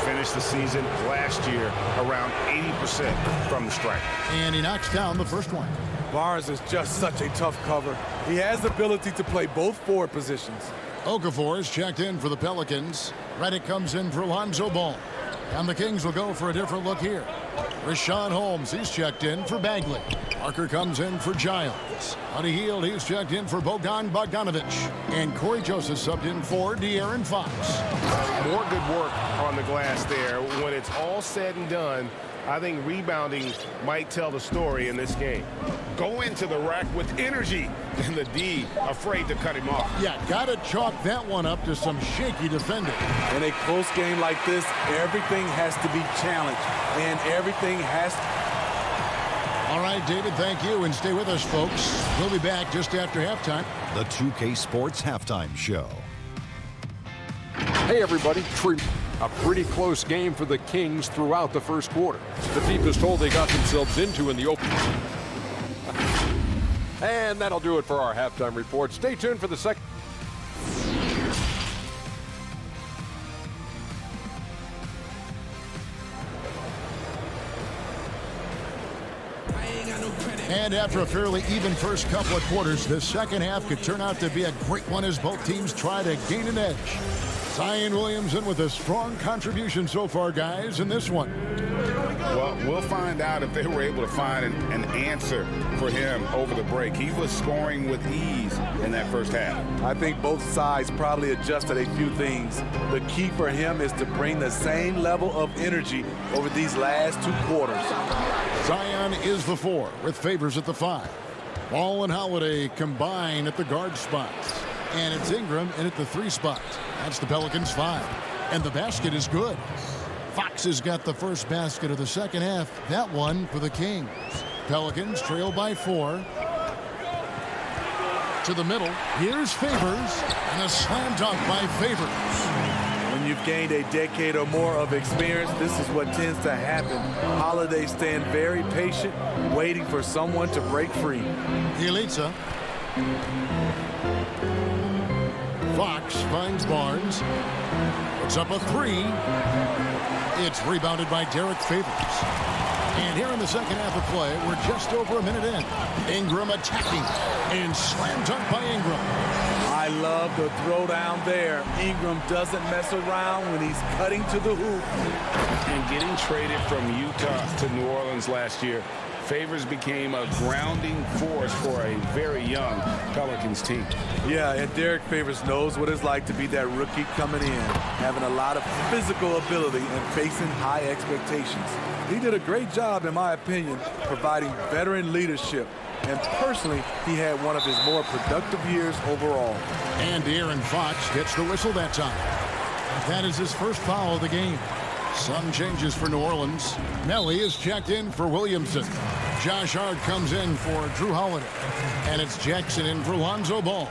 Finished the season last year around 80% from the stripe. And he knocks down the first one. Barnes is just such a tough cover. He has the ability to play both forward positions. Okafor is checked in for the Pelicans. Reddick comes in for Lonzo Ball. And the Kings will go for a different look here. Rashawn Holmes, he's checked in for Bagley. Parker comes in for Giles. Buddy Hield, he's checked in for Bogdanovich. And Corey Joseph subbed in for De'Aaron Fox. More good work on the glass there. When it's all said and done, I think rebounding might tell the story in this game. Go into the rack with energy, and the D afraid to cut him off. Yeah, gotta chalk that one up to some shaky defending. In a close game like this, everything has to be challenged, and everything has to... All right, David, thank you, and stay with us, folks. We'll be back just after halftime. The 2K Sports Halftime Show. Hey, everybody. A pretty close game for the Kings throughout the first quarter. The deepest hole they got themselves into in the open. And that'll do it for our halftime report. Stay tuned for the second. And after a fairly even first couple of quarters, the second half could turn out to be a great one as both teams try to gain an edge. Zion Williamson with a strong contribution so far, guys, in this one. Well, we'll find out if they were able to find an answer for him over the break. He was scoring with ease in that first half. I think both sides probably adjusted a few things. The key for him is to bring the same level of energy over these last 2 quarters. Zion is the 4 with Favors at the 5. Ball and Holiday combine at the guard spots. And it's Ingram in at the 3 spot. That's the Pelicans' 5. And the basket is good. Fox has got the first basket of the second half. That one for the Kings. Pelicans trail by 4. To the middle. Here's Favors. And a slam dunk by Favors. When you've gained a decade or more of experience, this is what tends to happen. Holiday stand very patient, waiting for someone to break free. Bielitsa. Fox finds Barnes. Puts up a 3. It's rebounded by Derek Favors. And here in the second half of play, we're just over a minute in. Ingram attacking. And slam dunk by Ingram. I love the throwdown there. Ingram doesn't mess around when he's cutting to the hoop. And getting traded from Utah to New Orleans last year, Favors became a grounding force for a very young Pelicans team. Yeah, and Derek Favors knows what it's like to be that rookie coming in, having a lot of physical ability and facing high expectations. He did a great job, in my opinion, providing veteran leadership. And personally, he had one of his more productive years overall. And De'Aaron Fox gets the whistle that time. That is his first foul of the game. Some changes for New Orleans. Melly is checked in for Williamson. Josh Hart comes in for Drew Holiday. And it's Jackson in for Lonzo Ball.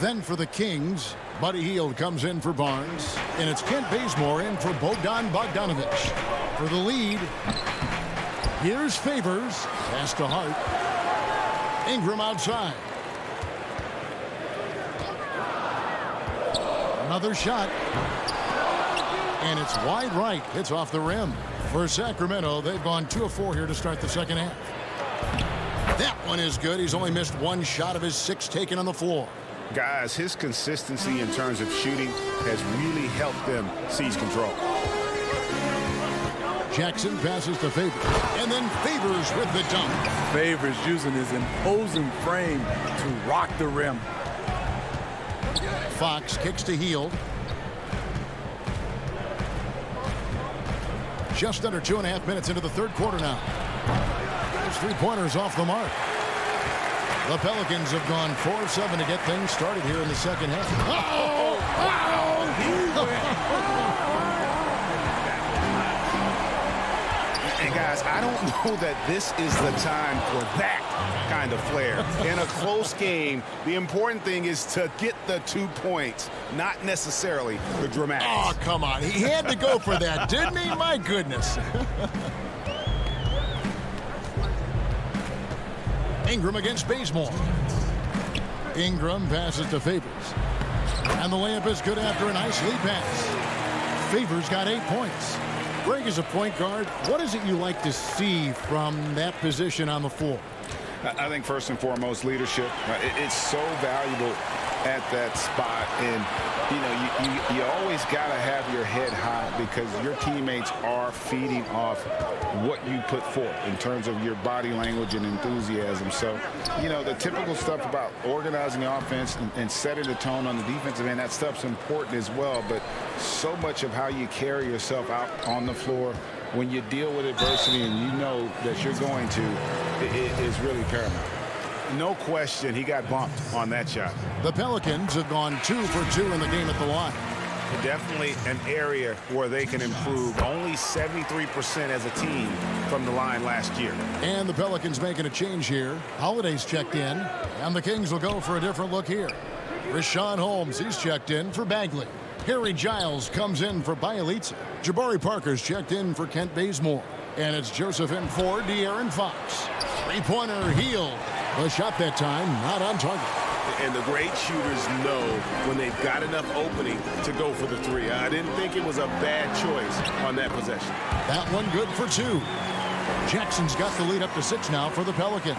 Then for the Kings, Buddy Hield comes in for Barnes. And it's Kent Bazemore in for Bogdan Bogdanovic. For the lead, here's Favors. Pass to Hart. Ingram outside. Another shot. And it's wide right. It's off the rim. For Sacramento, they've gone 2 of 4 here to start the second half. That one is good. He's only missed 1 shot of his 6 taken on the floor. Guys, his consistency in terms of shooting has really helped them seize control. Jackson passes to Favors. And then Favors with the dunk. Favors using his imposing frame to rock the rim. Fox kicks to Hield. Just under 2.5 minutes into the third quarter now. Those 3-pointers off the mark. The Pelicans have gone 4 of 7 to get things started here in the second half. Uh-oh! And guys, I don't know that this is the time for that kind of flair. In a close game, the important thing is to get the 2 points, not necessarily the dramatics. Oh, come on. He had to go for that, didn't he? My goodness. Ingram against Bazemore. Ingram passes to Favors. And the layup is good after a nice lead pass. Favors got 8 points. Greg is a point guard. What is it you like to see from that position on the floor? I think first and foremost, leadership. It's so valuable at that spot. And, you know, you always got to have your head high because your teammates are feeding off what you put forth in terms of your body language and enthusiasm. So, you know, the typical stuff about organizing the offense and setting the tone on the defensive end, that stuff's important as well. But so much of how you carry yourself out on the floor when you deal with adversity and you know that you're going to, it is really paramount. No question he got bumped on that shot. The Pelicans have gone 2 for 2 in the game at the line. Definitely an area where they can improve. Only 73% as a team from the line last year. And the Pelicans making a change here. Holiday's checked in, and the Kings will go for a different look here. Rashawn Holmes, he's checked in for Bagley. Harry Giles comes in for Bielitsa. Jabari Parker's checked in for Kent Bazemore. And it's Joseph in for De'Aaron Fox. 3-pointer Hield. The shot that time not on target. And the great shooters know when they've got enough opening to go for the 3. I didn't think it was a bad choice on that possession. That one good for 2. Jackson's got the lead up to 6 now for the Pelicans.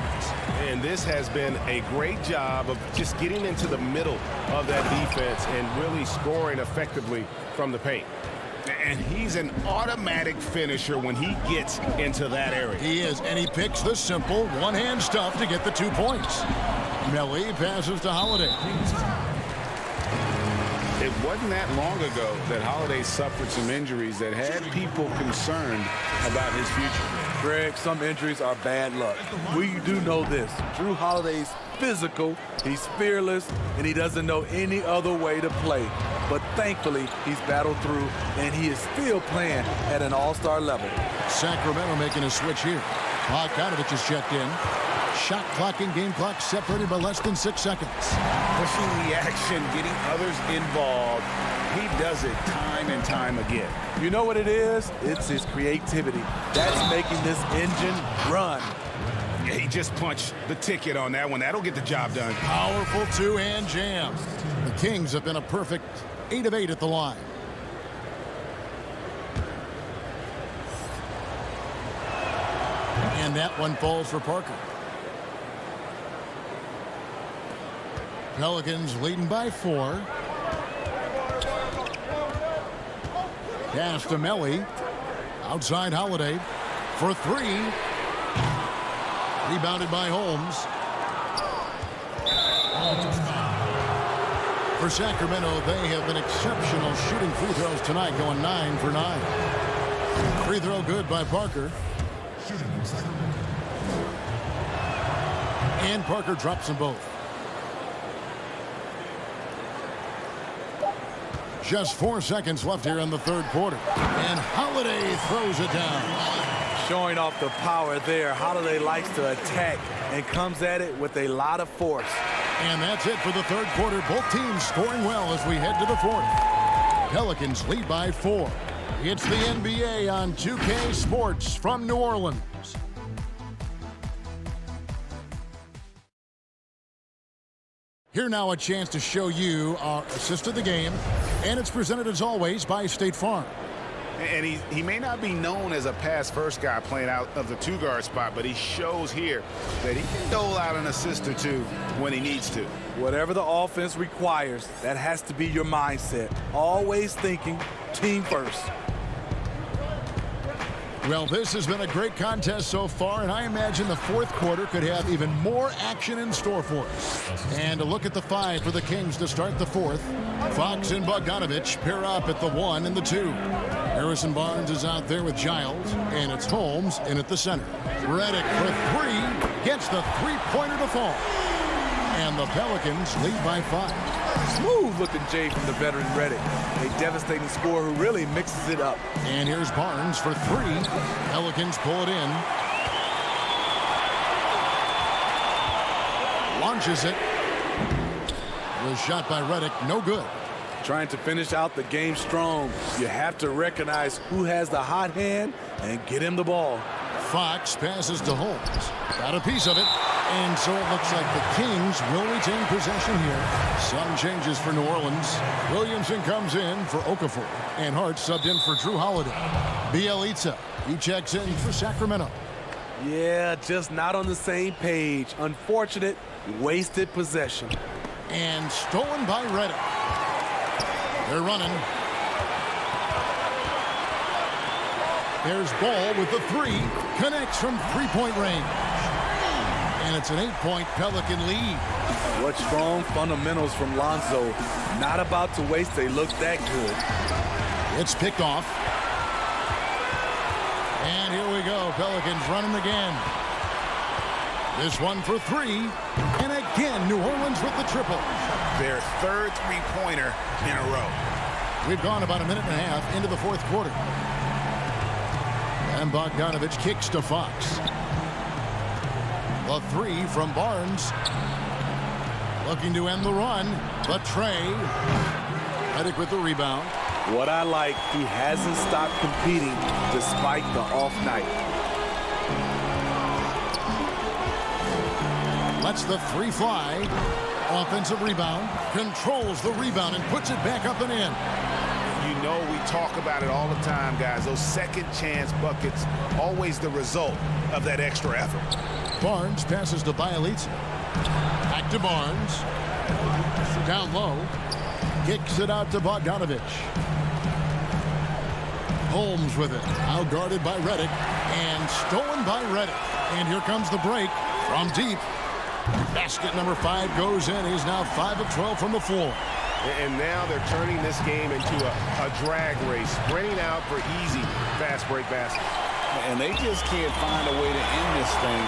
And this has been a great job of just getting into the middle of that defense and really scoring effectively from the paint. And he's an automatic finisher when he gets into that area. He is, and he picks the simple one-hand stuff to get the 2 points. Melly passes to Holiday. It wasn't that long ago that Holiday suffered some injuries that had people concerned about his future. Greg, some injuries are bad luck. We do know this. Drew Holiday's physical, he's fearless, and he doesn't know any other way to play. But thankfully, he's battled through, and he is still playing at an all-star level. Sacramento making a switch here. Bogdanovich is checked in. Shot clock and game clock separated by less than 6 seconds. Pushing the action, getting others involved. He does it time and time again. You know what it is? It's his creativity. That's making this engine run. Yeah, he just punched the ticket on that one. That'll get the job done. Powerful two-hand jam. The Kings have been a perfect 8 of 8 at the line. And that one falls for Parker. Pelicans leading by 4. Pass to Melly. Outside Holiday for 3. Rebounded by Holmes. For Sacramento, they have been exceptional shooting free throws tonight, going 9 for 9. Free throw good by Parker. And Parker drops them both. Just 4 seconds left here in the third quarter. And Holiday throws it down. Showing off the power there. Holiday likes to attack and comes at it with a lot of force. And that's it for the third quarter. Both teams scoring well as we head to the fourth. Pelicans lead by 4. It's the NBA on 2K Sports from New Orleans. Here now a chance to show you our assist of the game, and it's presented as always by State Farm. And he may not be known as a pass-first guy playing out of the 2-guard spot, but he shows here that he can dole out an assist or 2 when he needs to. Whatever the offense requires, that has to be your mindset. Always thinking team first. Well, this has been a great contest so far, and I imagine the fourth quarter could have even more action in store for us. And a look at the 5 for the Kings to start the fourth. Fox and Bogdanovich pair up at the 1 and the 2. Harrison Barnes is out there with Giles, and it's Holmes in at the center. Redick for 3, gets the three-pointer to fall. And the Pelicans lead by 5. Smooth-looking J from the veteran Redick. A devastating scorer who really mixes it up. And here's Barnes for 3. Pelicans pull it in. Launches it. Was shot by Redick, no good. Trying to finish out the game strong. You have to recognize who has the hot hand and get him the ball. Fox passes to Holmes. Got a piece of it. And so it looks like the Kings will retain possession here. Some changes for New Orleans. Williamson comes in for Okafor. And Hart subbed in for Drew Holiday. Bielitsa, he checks in for Sacramento. Yeah, just not on the same page. Unfortunate, wasted possession. And stolen by Redick. They're running. There's Ball with the 3. Connects from three-point range. And it's an 8-point Pelican lead. What strong fundamentals from Lonzo. Not about to waste. They look that good. It's picked off. And here we go. Pelicans running again. This one for 3. And again, New Orleans with the triple. Their third three-pointer in a row. We've gone about a minute and a half into the fourth quarter. And Bogdanovich kicks to Fox. The 3 from Barnes. Looking to end the run. The tray. Redick with the rebound. What I like, he hasn't stopped competing despite the off night. Lets the 3 fly. Offensive rebound. Controls the rebound and puts it back up and in. You know we talk about it all the time, guys. Those second chance buckets, always the result of that extra effort. Barnes passes to Bielitsa. Back to Barnes. Down low. Kicks it out to Bogdanovich. Holmes with it. Now guarded by Reddick and stolen by Reddick. And here comes the break from deep. Basket number 5 goes in. He's now 5 of 12 from the floor. And now they're turning this game into a drag race, sprinting out for easy fast break baskets. And they just can't find a way to end this thing.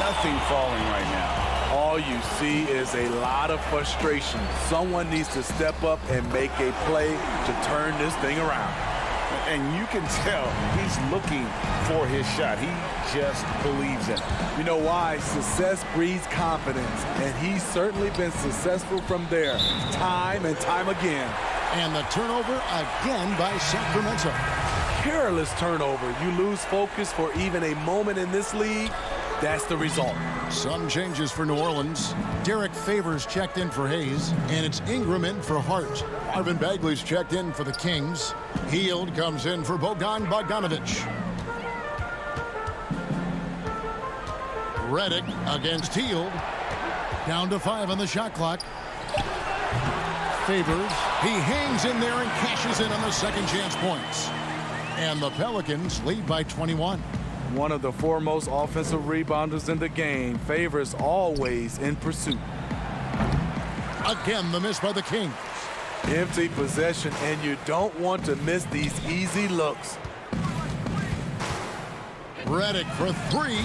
Nothing falling right now. All you see is a lot of frustration. Someone needs to step up and make a play to turn this thing around. And you can tell he's looking for his shot. He just believes in it. You know why? Success breeds confidence, and he's certainly been successful from there, time and time again. And the turnover again by Sacramento. Careless turnover. You lose focus for even a moment in this league. That's the result. Some changes for New Orleans. Derek Favors checked in for Hayes, and it's Ingram in for Hart. Marvin Bagley's checked in for the Kings. Hield comes in for Bogdan Bogdanovic. Reddick against Hield. Down to 5 on the shot clock. Favors, he hangs in there and cashes in on the second chance points. And the Pelicans lead by 21. One of the foremost offensive rebounders in the game. Favors always in pursuit. Again, the miss by the Kings. Empty possession, and you don't want to miss these easy looks. Reddick for 3.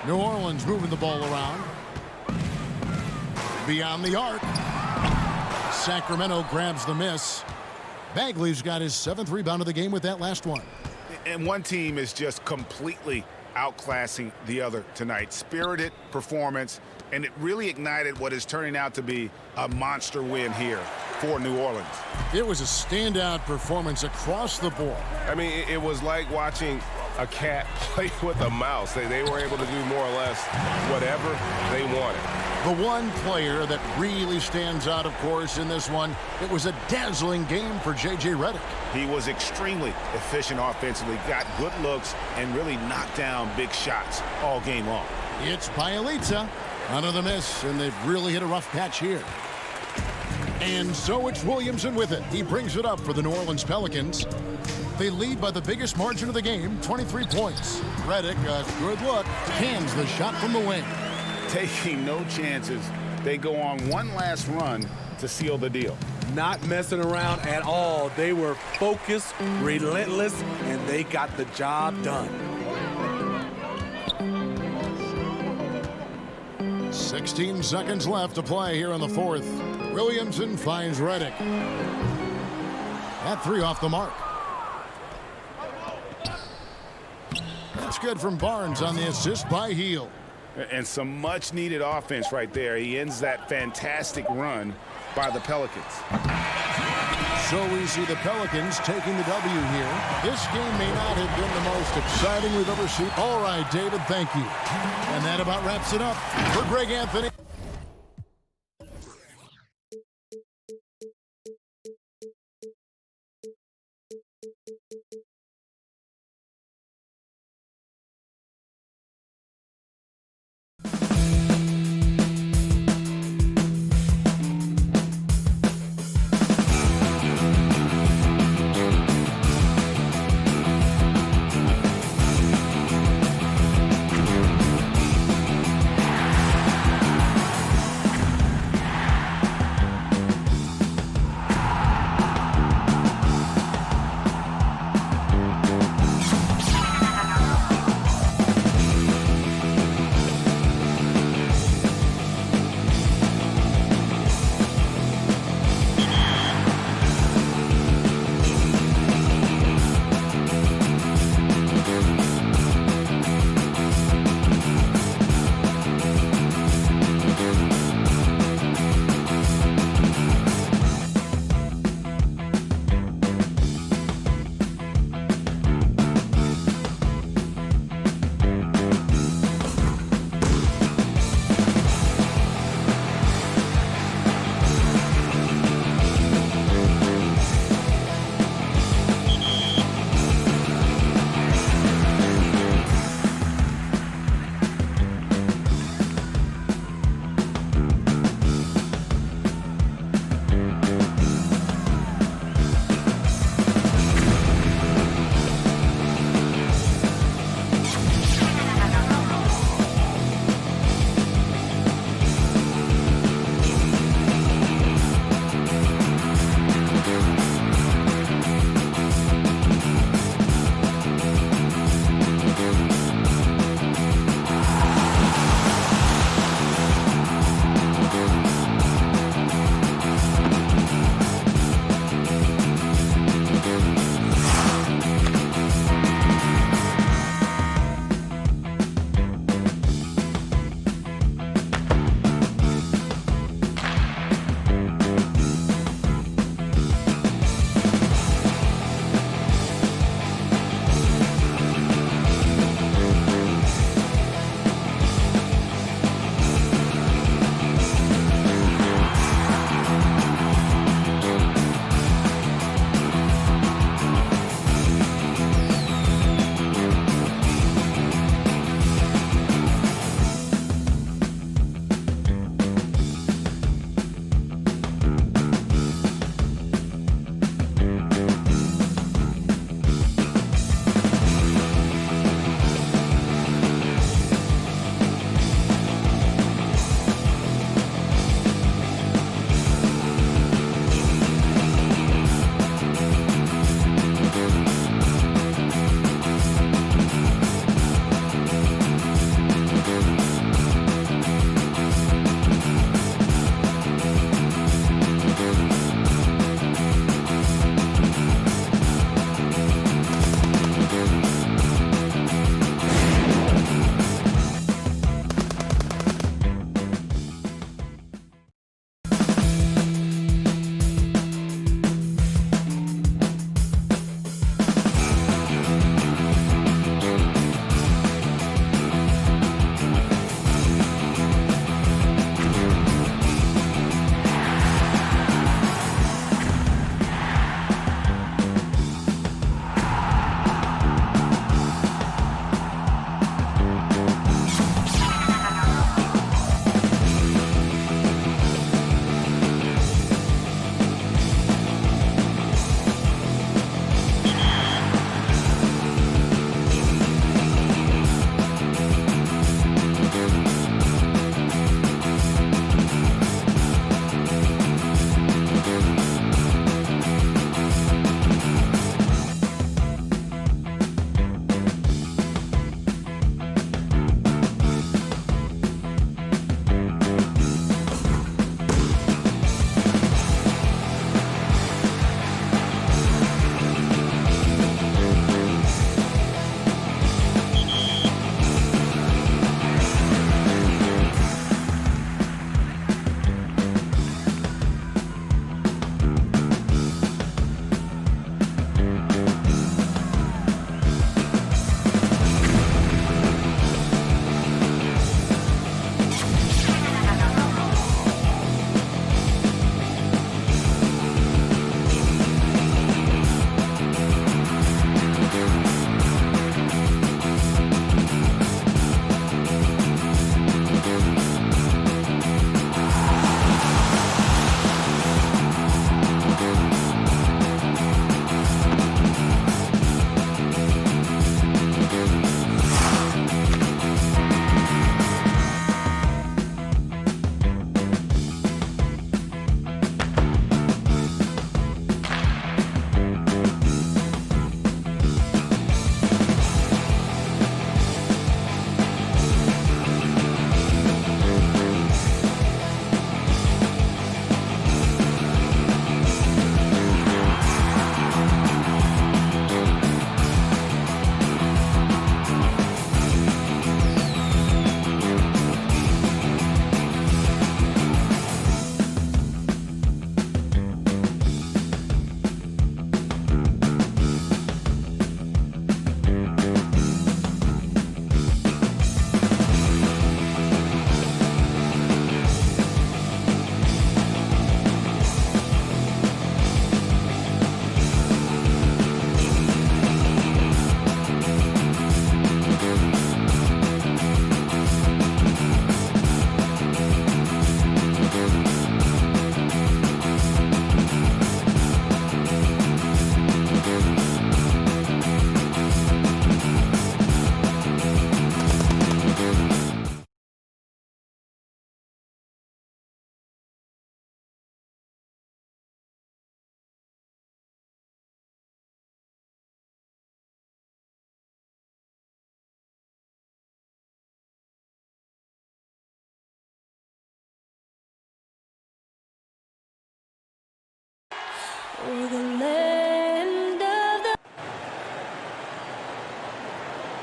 New Orleans moving the ball around. Beyond the arc. Sacramento grabs the miss. Bagley's got his 7th rebound of the game with that last one. And one team is just completely outclassing the other tonight. Spirited performance, and it really ignited what is turning out to be a monster win here for New Orleans. It was a standout performance across the board. I mean, it was like watching a cat play with a mouse. They were able to do more or less whatever they wanted. The one player that really stands out, of course, in this one, it was a dazzling game for J.J. Reddick. He was extremely efficient offensively, got good looks, and really knocked down big shots all game long. It's Bielitsa under the miss, and they've really hit a rough patch here. And so it's Williamson with it. He brings it up for the New Orleans Pelicans. They lead by the biggest margin of the game, 23 points. Reddick, a good look, cans the shot from the wing. Taking no chances, they go on one last run to seal the deal. Not messing around at all. They were focused, relentless, and they got the job done. 16 seconds left to play here in the 4th. Williamson finds Reddick. That 3 off the mark. That's good from Barnes on the assist by Hield. And some much-needed offense right there. He ends that fantastic run by the Pelicans. So we see the Pelicans taking the W here. This game may not have been the most exciting we've ever seen. All right, David, thank you. And that about wraps it up for Greg Anthony.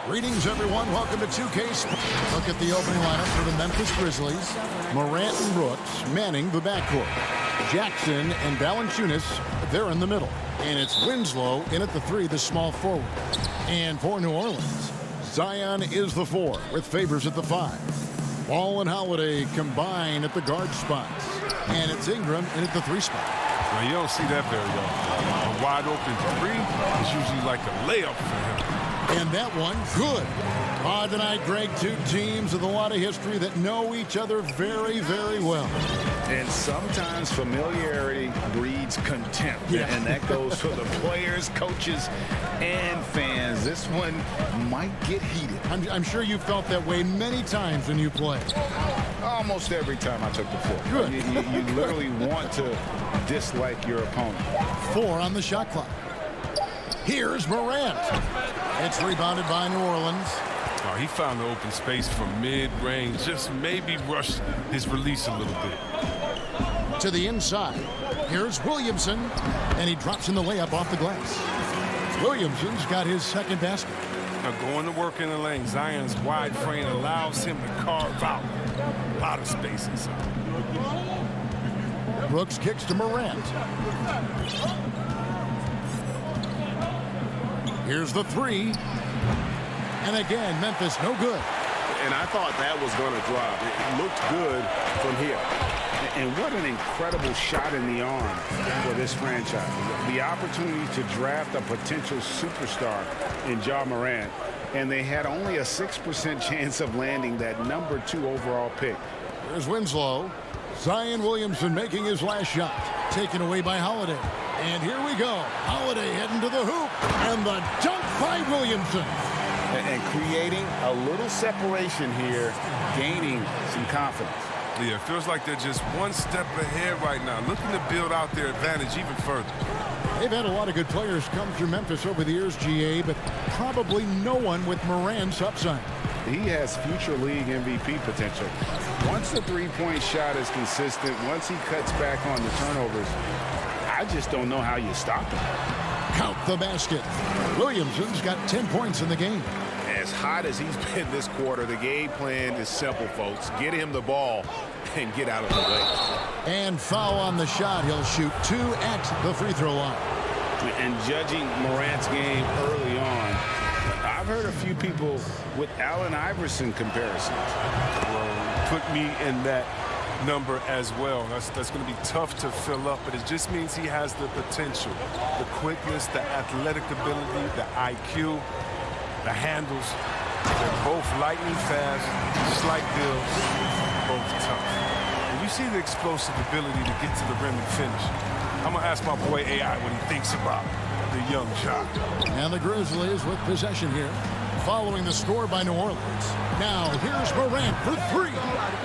Greetings, everyone. Welcome to 2K Sports. Look at the opening lineup for the Memphis Grizzlies. Morant and Brooks manning the backcourt. Jackson and Valanciunas, they're in the middle. And it's Winslow in at the 3, the small forward. And for New Orleans, Zion is the 4 with Favors at the 5. Ball and Holiday combine at the guard spots. And it's Ingram in at the 3 spot. Well, you don't see that very often. A wide open 3 is usually like a layup for him. And that one, good. Tonight, Greg, 2 teams with a lot of history that know each other very, very well. And sometimes familiarity breeds contempt. Yeah. And that goes for the players, coaches, and fans. This one might get heated. I'm sure you felt that way many times when you play. Almost every time I took the floor. Good. You literally want to dislike your opponent. 4 on the shot clock. Here's Morant. It's rebounded by New Orleans. Oh, he found the open space from mid-range. Just maybe rush his release a little bit. To the inside. Here's Williamson. And he drops in the layup off the glass. Williamson's got his second basket. Now going to work in the lane. Zion's wide frame allows him to carve out a lot of space inside. Brooks kicks to Morant. Here's the 3. And again, Memphis no good. And I thought that was going to drop. It looked good from here. And what an incredible shot in the arm for this franchise. The opportunity to draft a potential superstar in Ja Morant, and they had only a 6% chance of landing that number 2 overall pick. Here's Winslow. Zion Williamson making his last shot. Taken away by Holiday. And here we go. Holiday heading to the hoop. And the dunk by Williamson. And creating a little separation here, gaining some confidence. Yeah, it feels like they're just one step ahead right now, looking to build out their advantage even further. They've had a lot of good players come through Memphis over the years, GA, but probably no one with Morant's upside. He has future league MVP potential. Once the three-point shot is consistent, once he cuts back on the turnovers, I just don't know how you stop him. Count the basket. Williamson's got 10 points in the game. As hot as he's been this quarter, the game plan is simple, folks. Get him the ball and get out of the way. And foul on the shot. He'll shoot 2 at the free throw line. And judging Morant's game early on, I've heard a few people with Allen Iverson comparisons. Well, put me in that number as well. That's going to be tough to fill up, but it just means he has the potential, the quickness, the athletic ability, the IQ, the handles. They're both lightning fast, slight builds, both tough. And you see the explosive ability to get to the rim and finish. I'm going to ask my boy AI what he thinks about the young shot. And the Grizzlies with possession here, following the score by New Orleans. Now here's Morant for 3.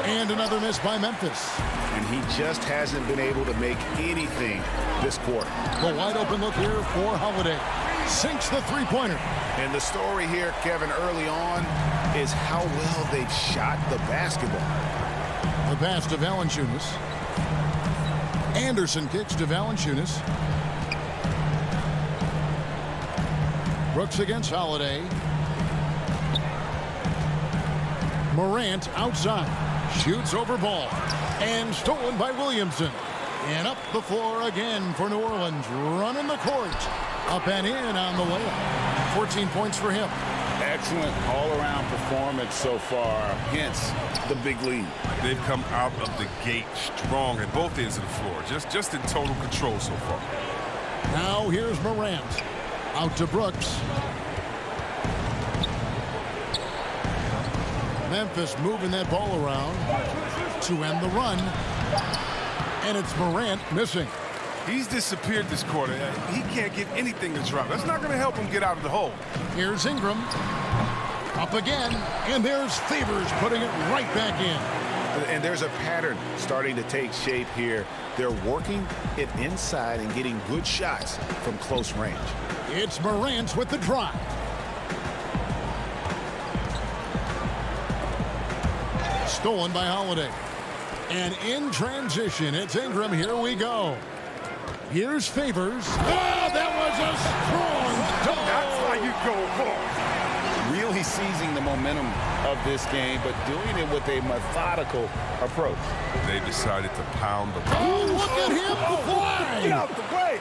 And another miss by Memphis. And he just hasn't been able to make anything this quarter. The wide open look here for Holiday. Sinks the three-pointer. And the story here, Kevin, early on is how well they've shot the basketball. The pass to Valanciunas. Anderson kicks to Valanciunas. Brooks against Holiday. Morant outside. Shoots over ball. And stolen by Williamson. And up the floor again for New Orleans. Running the court. Up and in on the layup. 14 points for him. Excellent all-around performance so far, hence the big lead. They've come out of the gate strong at both ends of the floor, just in total control so far. Now here's Morant. Out to Brooks. Memphis moving that ball around to end the run. And it's Morant missing. He's disappeared this quarter. He can't get anything to drop. That's not going to help him get out of the hole. Here's Ingram. Up again. And there's Favors putting it right back in. And there's a pattern starting to take shape here. They're working it inside and getting good shots from close range. It's Morant with the drive. Stolen by Holiday. And in transition, it's Ingram. Here we go. Here's Favors. Oh, that was a strong dunk. That's how you go home. Really seizing the momentum of this game, but doing it with a methodical approach. They decided to pound the ball. Oh, look at him fly. Get out the way.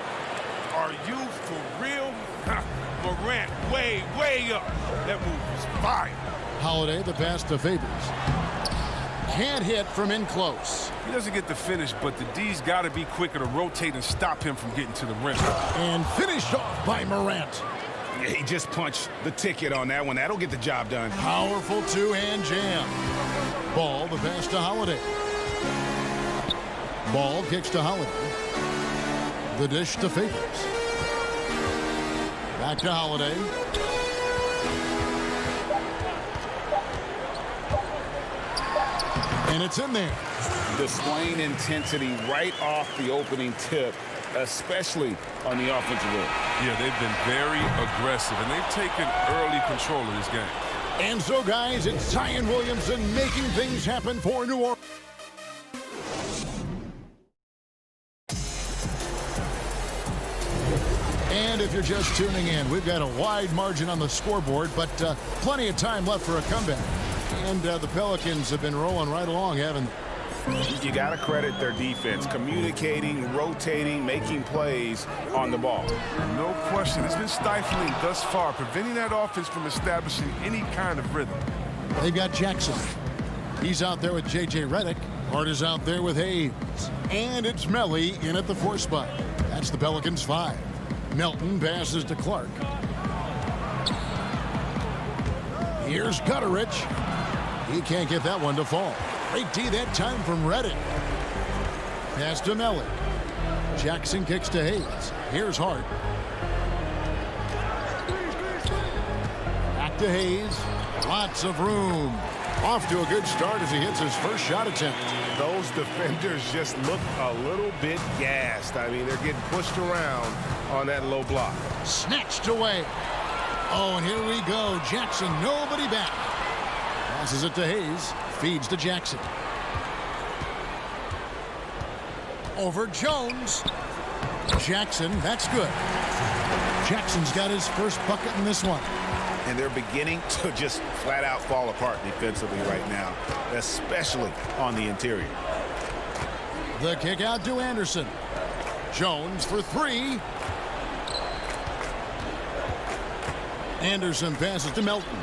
Are you for real? Morant way up. That move was fire. Holiday, the pass to Favors. Can't hit from in close. He doesn't get the finish, but the D's got to be quicker to rotate and stop him from getting to the rim. And finished off by Morant. Yeah, he just punched the ticket on that one. That'll get the job done. Powerful two-hand jam. Ball, the pass to Holiday. Ball kicks to Holiday. The dish to Favors. Back to Holiday. And it's in there. Displaying intensity right off the opening tip, especially on the offensive end. Yeah, they've been very aggressive, and they've taken early control of this game. And so, guys, it's Zion Williamson making things happen for New Orleans. And if you're just tuning in, we've got a wide margin on the scoreboard, but plenty of time left for a comeback. And the Pelicans have been rolling right along, haven't they? You got to credit their defense, communicating, rotating, making plays on the ball. No question. It's been stifling thus far, preventing that offense from establishing any kind of rhythm. They've got Jackson. He's out there with J.J. Redick. Hart is out there with Hayes. And it's Melly in at the 4 spot. That's the Pelicans 5. Melton passes to Clark. Here's Gutteridge. He can't get that one to fall. Great D that time from Redick. Pass to Melly. Jackson kicks to Hayes. Here's Hart. Back to Hayes. Lots of room. Off to a good start as he hits his first shot attempt. Those defenders just look a little bit gassed. I mean, they're getting pushed around on that low block. Snatched away. Oh, and here we go. Jackson, nobody back. Passes it to Hayes. Feeds to Jackson. Over Jones. Jackson, that's good. Jackson's got his first bucket in this one. And they're beginning to just flat out fall apart defensively right now, especially on the interior. The kick out to Anderson. Jones for 3. Anderson passes to Melton.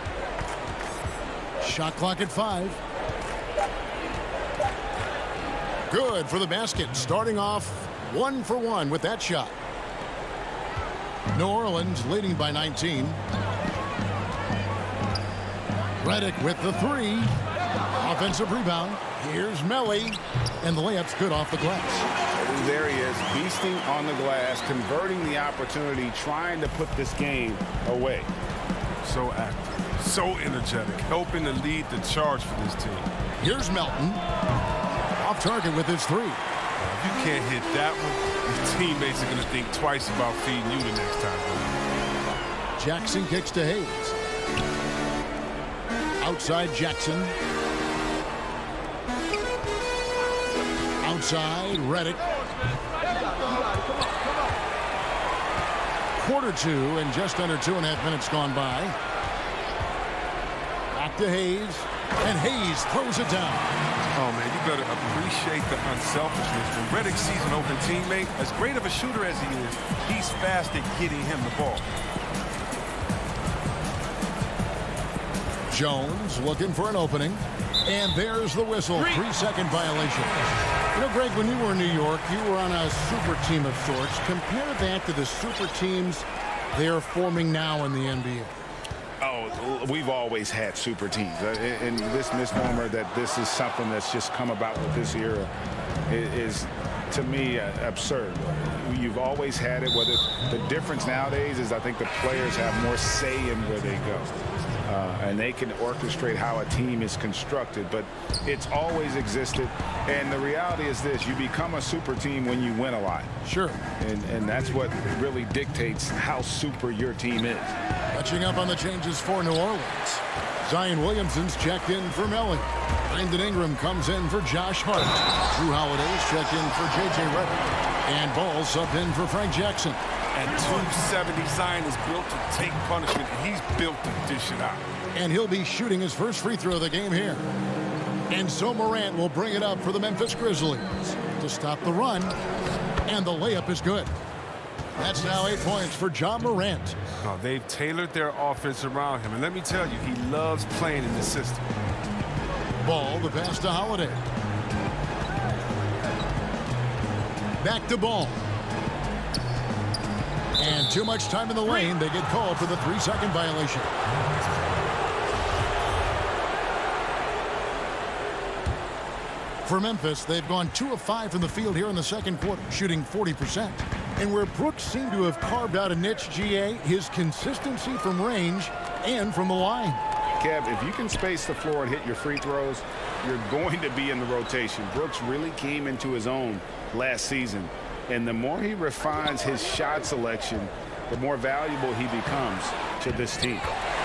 Shot clock at 5. Good for the basket. Starting off 1 for 1 with that shot. New Orleans leading by 19. Redick with the 3. Offensive rebound. Here's Melly. And the layup's good off the glass. There he is, beasting on the glass, converting the opportunity, trying to put this game away. So active, so energetic, helping to lead the charge for this team. Here's Melton. Off target with his 3. If you can't hit that one, your teammates are going to think twice about feeding you the next time. Jackson kicks to Hayes. Outside Jackson. Outside Redick. Quarter 2 and just under 2.5 minutes gone by. Back to Hayes. And Hayes throws it down. Oh, man, you better appreciate the unselfishness. When Redick sees an open teammate, as great of a shooter as he is, he's fast at getting him the ball. Jones looking for an opening. And there's the whistle. 3-second violation. You know, Greg, when you were in New York, you were on a super team of sorts. Compare that to the super teams they are forming now in the NBA. Oh, we've always had super teams. And this misnomer that this is something that's just come about with this era is, to me, absurd. You've always had it. Whether the difference nowadays is I think the players have more say in where they go. And they can orchestrate how a team is constructed, but it's always existed. And the reality is this: you become a super team when you win a lot. Sure. And that's what really dictates how super your team is. Catching up on the changes for New Orleans. Zion Williamson's checked in for Melly. Brandon Ingram comes in for Josh Hart. Drew Holiday's checked in for J.J. Redick. And Ball subbed in for Frank Jackson. At 270, Zion is built to take punishment, and he's built to dish it out. And he'll be shooting his first free throw of the game here. And so Morant will bring it up for the Memphis Grizzlies to stop the run. And the layup is good. That's now 8 points for Ja Morant. Oh, they've tailored their offense around him. And let me tell you, he loves playing in this system. Ball, the pass to Holiday. Back to Ball. And too much time in the lane. They get called for the 3-second violation. For Memphis, they've gone 2 of 5 from the field here in the second quarter, shooting 40%. And where Brooks seemed to have carved out a niche, GA, his consistency from range and from the line. Kev, if you can space the floor and hit your free throws, you're going to be in the rotation. Brooks really came into his own last season. And the more he refines his shot selection, the more valuable he becomes to this team.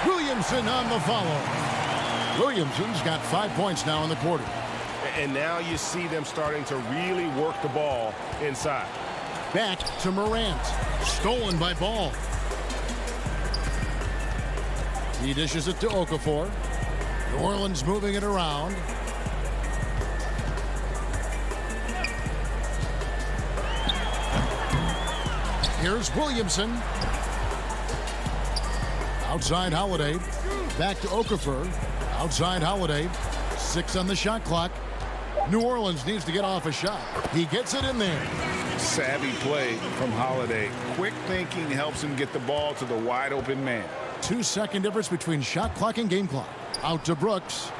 Williamson on the follow. Williamson's got 5 points now in the quarter. And now you see them starting to really work the ball inside. Back to Morant. Stolen by Ball. He dishes it to Okafor. New Orleans moving it around. Here's Williamson. Outside Holiday. Back to Okafor. Outside Holiday. 6 on the shot clock. New Orleans needs to get off a shot. He gets it in there. Savvy play from Holiday. Quick thinking helps him get the ball to the wide open man. 2-second difference between shot clock and game clock. Out to Brooks.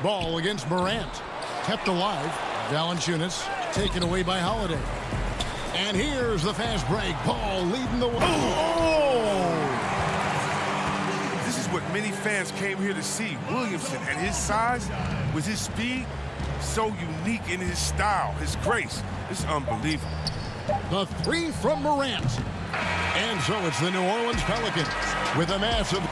Ball against Morant. Kept alive. Valanciunas taken away by Holiday. And here's the fast break. Ball leading the way. This is what many fans came here to see. Williamson at his size, with his speed, so unique in his style, his grace. It's unbelievable. The 3 from Morant. And so it's the New Orleans Pelicans with a massive.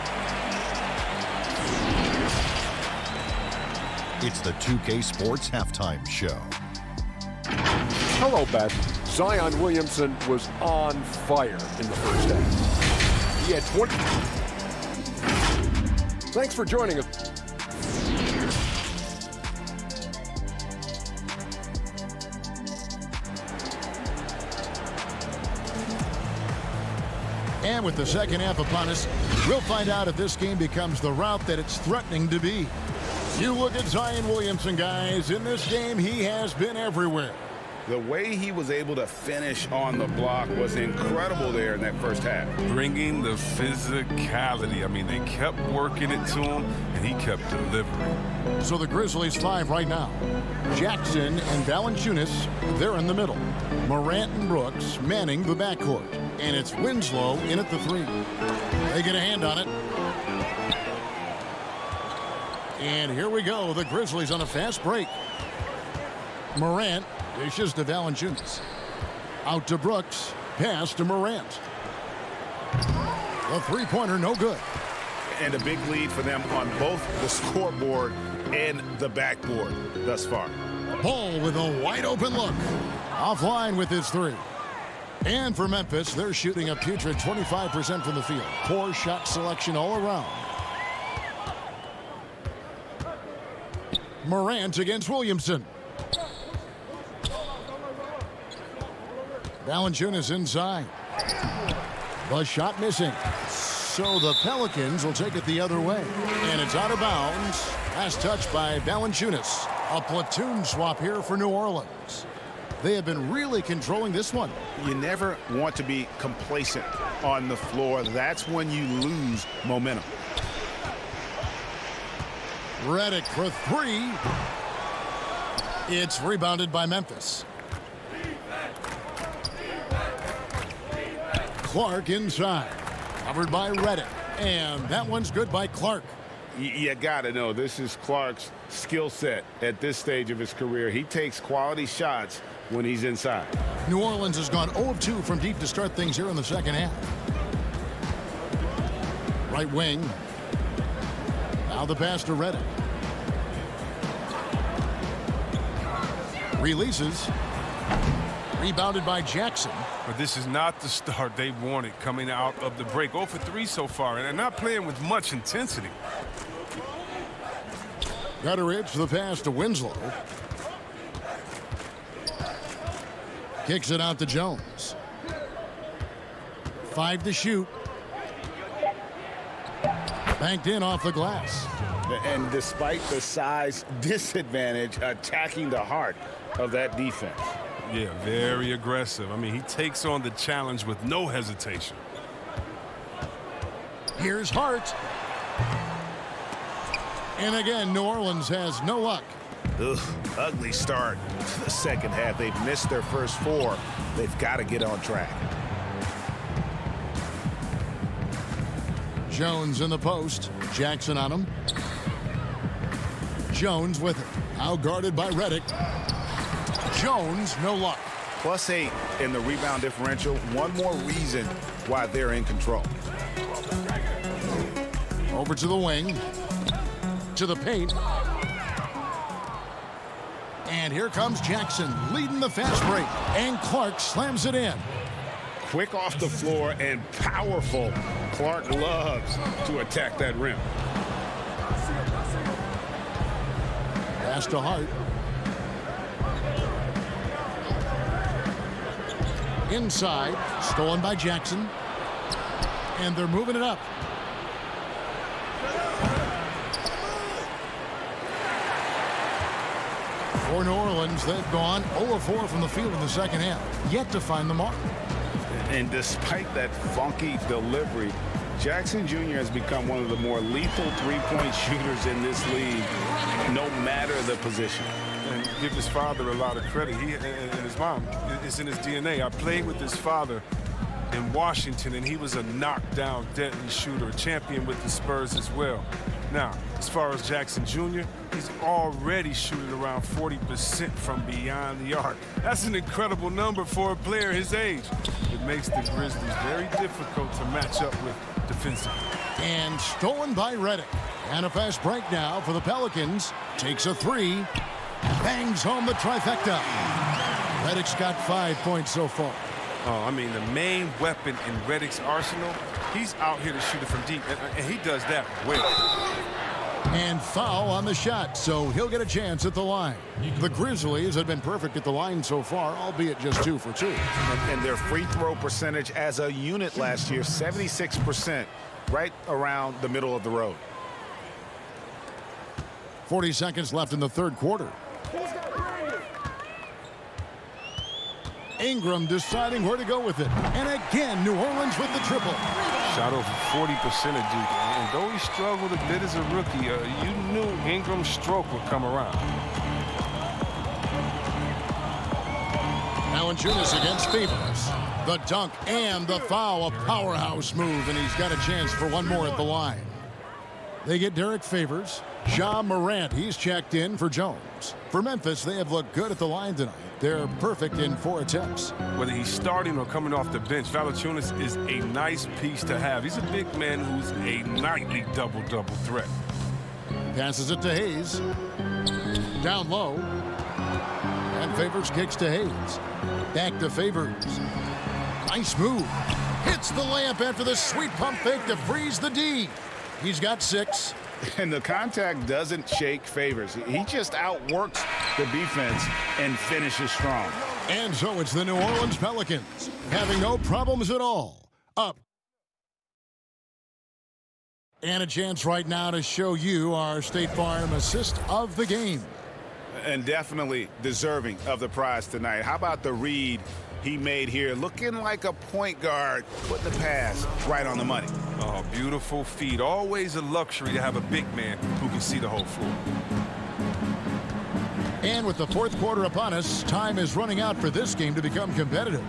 It's the 2K Sports Halftime Show. Hello, Beth. Zion Williamson was on fire in the first half. He had 20. Thanks for joining us. And with the second half upon us, we'll find out if this game becomes the route that it's threatening to be. You look at Zion Williamson, guys. In this game, he has been everywhere. The way he was able to finish on the block was incredible there in that first half. Bringing the physicality. I mean, they kept working it to him, and he kept delivering. So the Grizzlies 5 right now. Jackson and Valanciunas, they're in the middle. Morant and Brooks manning the backcourt. And it's Winslow in at the 3. They get a hand on it. And here we go. The Grizzlies on a fast break. Morant dishes to Valanciunas. Out to Brooks. Pass to Morant. The 3-pointer no good. And a big lead for them on both the scoreboard and the backboard thus far. Ball with a wide open look. Offline with his 3. And for Memphis, they're shooting a putrid 25% from the field. Poor shot selection all around. Morant against Williamson. Valanciunas inside. The shot missing. So the Pelicans will take it the other way. And it's out of bounds. Last touch by Valanciunas. A platoon swap here for New Orleans. They have been really controlling this one. You never want to be complacent on the floor. That's when you lose momentum. Redick for 3. It's rebounded by Memphis. Clark inside. Covered by Redick. And that one's good by Clark. You got to know this is Clark's skill set at this stage of his career. He takes quality shots when he's inside. New Orleans has gone 0 of 2 from deep to start things here in the second half. Right wing. Now the pass to Redick. Releases. Rebounded by Jackson. But this is not the start they wanted coming out of the break. 0 for 3 so far, and they're not playing with much intensity. Gutteridge for the pass to Winslow. Kicks it out to Jones. 5 to shoot. Banked in off the glass. And despite the size disadvantage, attacking the heart of that defense. Yeah, very aggressive. I mean, he takes on the challenge with no hesitation. Here's Hart. And again, New Orleans has no luck. Ugh, ugly start to the second half. They've missed their first 4. They've got to get on track. Jones in the post. Jackson on him. Jones with it. Now guarded by Redick. Jones, no luck. +8 in the rebound differential. One more reason why they're in control. Over to the wing. To the paint. And here comes Jackson leading the fast break. And Clark slams it in. Quick off the floor and powerful. Clark loves to attack that rim. Pass to Hart. Inside, stolen by Jackson. And they're moving it up. For New Orleans, they've gone 0-4 from the field in the second half. Yet to find the mark. And despite that funky delivery, Jackson Jr. has become one of the more lethal three-point shooters in this league, no matter the position. And give his father a lot of credit. He and his mom, it's in his DNA. I played with his father in Washington, and he was a knockdown, deadly shooter, a champion with the Spurs as well. Now, as far as Jackson Jr., he's already shooting around 40% from beyond the arc. That's an incredible number for a player his age. It makes the Grizzlies very difficult to match up with defensively. And stolen by Redick. And a fast break now for the Pelicans. Takes a 3. Bangs home the trifecta. Redick's got 5 points so far. Oh, I mean, the main weapon in Redick's arsenal, he's out here to shoot it from deep, and he does that well. And foul on the shot, so he'll get a chance at the line. The Grizzlies have been perfect at the line so far, albeit just 2 for 2. And their free throw percentage as a unit last year, 76%, right around the middle of the road. 40 seconds left in the third quarter. Ingram deciding where to go with it. And again, New Orleans with the triple. Shot over 40% at Duke. And though he struggled a bit as a rookie, you knew Ingram's stroke would come around. Valanciunas against Favors. The dunk and the foul. A powerhouse move, and he's got a chance for one more at the line. They get Derek Favors. Ja Morant, he's checked in for Jones. For Memphis, they have looked good at the line tonight. They're perfect in 4 attempts. Whether he's starting or coming off the bench, Valanciunas is a nice piece to have. He's a big man who's a nightly double-double threat. Passes it to Hayes. Down low. And Favors kicks to Hayes. Back to Favors. Nice move. Hits the layup after the sweet pump fake to freeze the D. He's got 6. And the contact doesn't shake Favors. He just outworks the defense and finishes strong. And so it's the New Orleans Pelicans having no problems at all. Up. And a chance right now to show you our State Farm assist of the game. And definitely deserving of the prize tonight. How about the read he made here? Looking like a point guard, putting the pass right on the money. Oh, beautiful feed. Always a luxury to have a big man who can see the whole floor. And with the fourth quarter upon us, time is running out for this game to become competitive.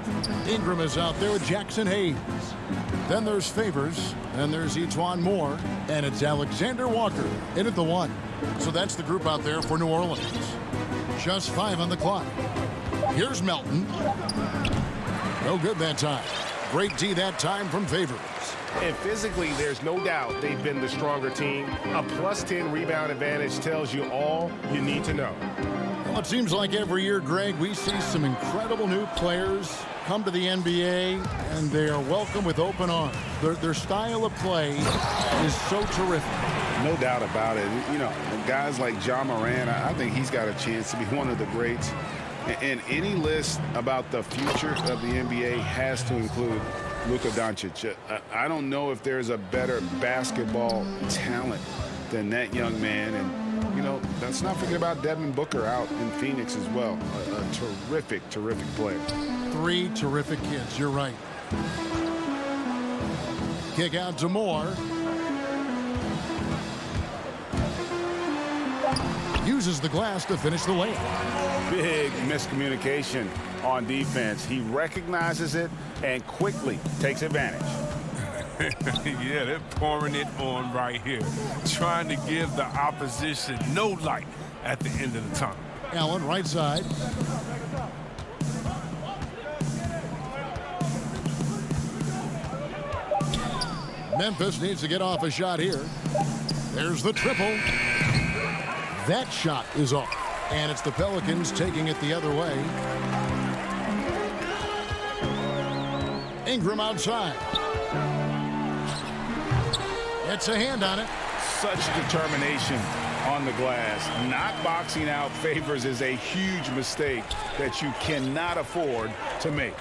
Ingram is out there with Jackson Hayes. Then there's Favors. Then there's Etuan Moore. And it's Alexander Walker in at the 1. So that's the group out there for New Orleans. Just 5 on the clock. Here's Melton. No good that time. Great D that time from Favors. And physically, there's no doubt they've been the stronger team. A +10 rebound advantage tells you all you need to know. Well, it seems like every year, Greg, we see some incredible new players come to the NBA, and they are welcome with open arms. Their style of play is so terrific. No doubt about it. You know, guys like Ja Morant, I think he's got a chance to be one of the greats. And any list about the future of the NBA has to include Luka Doncic. I don't know if there's a better basketball talent than that young man. And, you know, let's not forget about Devin Booker out in Phoenix as well. A terrific, terrific player. 3 terrific kids. You're right. Kick out to Moore. Uses the glass to finish the layup. Big miscommunication on defense. He recognizes it and quickly takes advantage. Yeah, they're pouring it on right here, trying to give the opposition no light at the end of the tunnel. Allen, right side. Memphis needs to get off a shot here. There's the triple. That shot is off. And it's the Pelicans taking it the other way. Ingram outside. It's a hand on it. Such determination on the glass. Not boxing out Favors is a huge mistake that you cannot afford to make.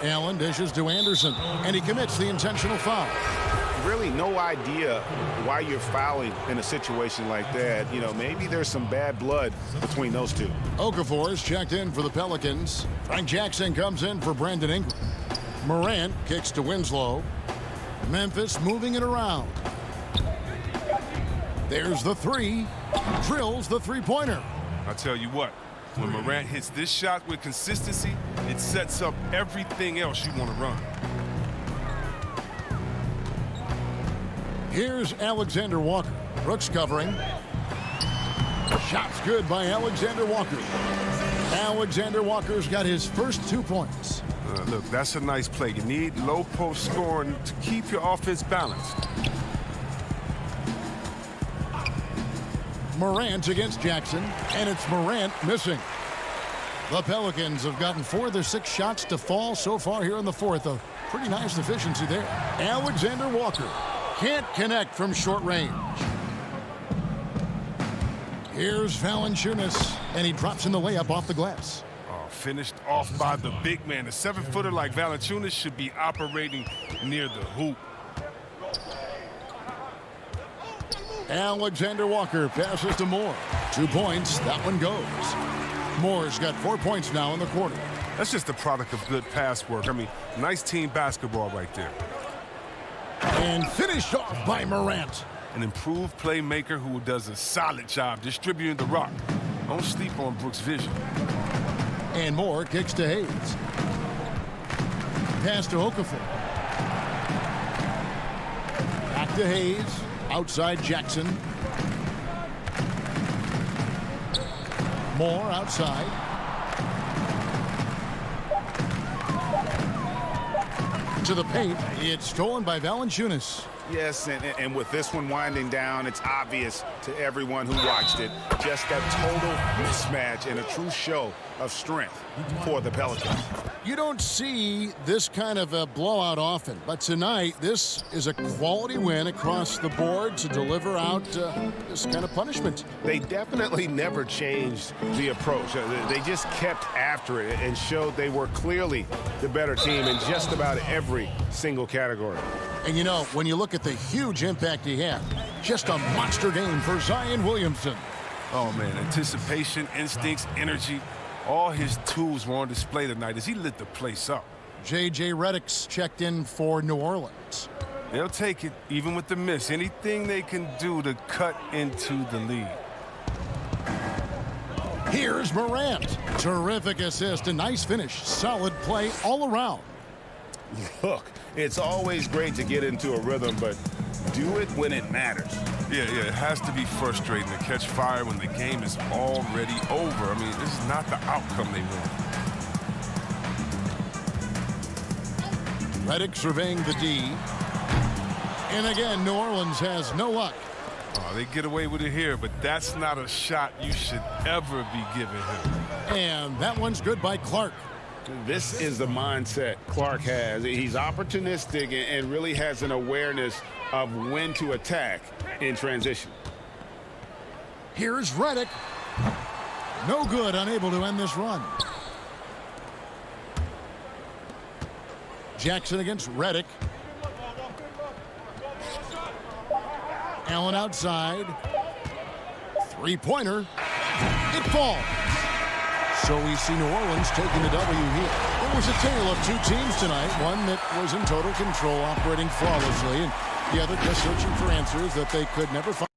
Allen dishes to Anderson, and he commits the intentional foul. Really no idea why you're fouling in a situation like that. You know, maybe there's some bad blood between those two. Okafor is checked in for the Pelicans. Frank Jackson comes in for Brandon Ingram. Morant kicks to Winslow. Memphis moving it around. There's the 3. Drills the three-pointer. I'll tell you what, when Morant hits this shot with consistency, it sets up everything else you want to run. Here's Alexander Walker. Brooks covering. Shot's good by Alexander Walker. Alexander Walker's got his first 2 points. Look, that's a nice play. You need low post scoring to keep your offense balanced. Morant against Jackson, and it's Morant missing. The Pelicans have gotten 4 of their 6 shots to fall so far here in the fourth. A pretty nice efficiency there. Alexander Walker can't connect from short range. Here's Valanciunas, and he drops in the layup off the glass. Oh, finished off by the big man. A 7-footer like Valanciunas should be operating near the hoop. Alexander Walker passes to Moore. 2 points. That one goes. Moore's got 4 points now in the quarter. That's just the product of good pass work. I mean, nice team basketball right there. And finished off by Morant. An improved playmaker who does a solid job distributing the rock. Don't sleep on Brooks' vision. And Moore kicks to Hayes. Pass to Okafor. Back to Hayes. Outside Jackson. Moore outside. To the paint. It's stolen by Valanciunas. Yes, and with this one winding down, it's obvious to everyone who watched it. Just a total mismatch and a true show of strength for the Pelicans. You don't see this kind of a blowout often, but tonight this is a quality win across the board to deliver out this kind of punishment. They definitely never changed the approach. They just kept after it and showed they were clearly the better team in just about every single category. And you know, when you look at the huge impact he had, just a monster game for Zion Williamson. Oh, man, anticipation, instincts, energy, all his tools were on display tonight as he lit the place up. J.J. Redick's checked in for New Orleans. They'll take it, even with the miss. Anything they can do to cut into the lead. Here's Morant. Terrific assist, a nice finish. Solid play all around. Look, it's always great to get into a rhythm, but do it when it matters. Yeah, it has to be frustrating to catch fire when the game is already over. I mean, this is not the outcome they want. Redick surveying the D. And again, New Orleans has no luck. Oh, they get away with it here, but that's not a shot you should ever be giving him. And that one's good by Clark. This is the mindset Clark has. He's opportunistic and really has an awareness of when to attack in transition. Here's Reddick. No good, unable to end this run. Jackson against Reddick. Allen outside. Three-pointer. It falls. So we see New Orleans taking the W here. It was a tale of two teams tonight. One that was in total control, operating flawlessly, and the other just searching for answers that they could never find.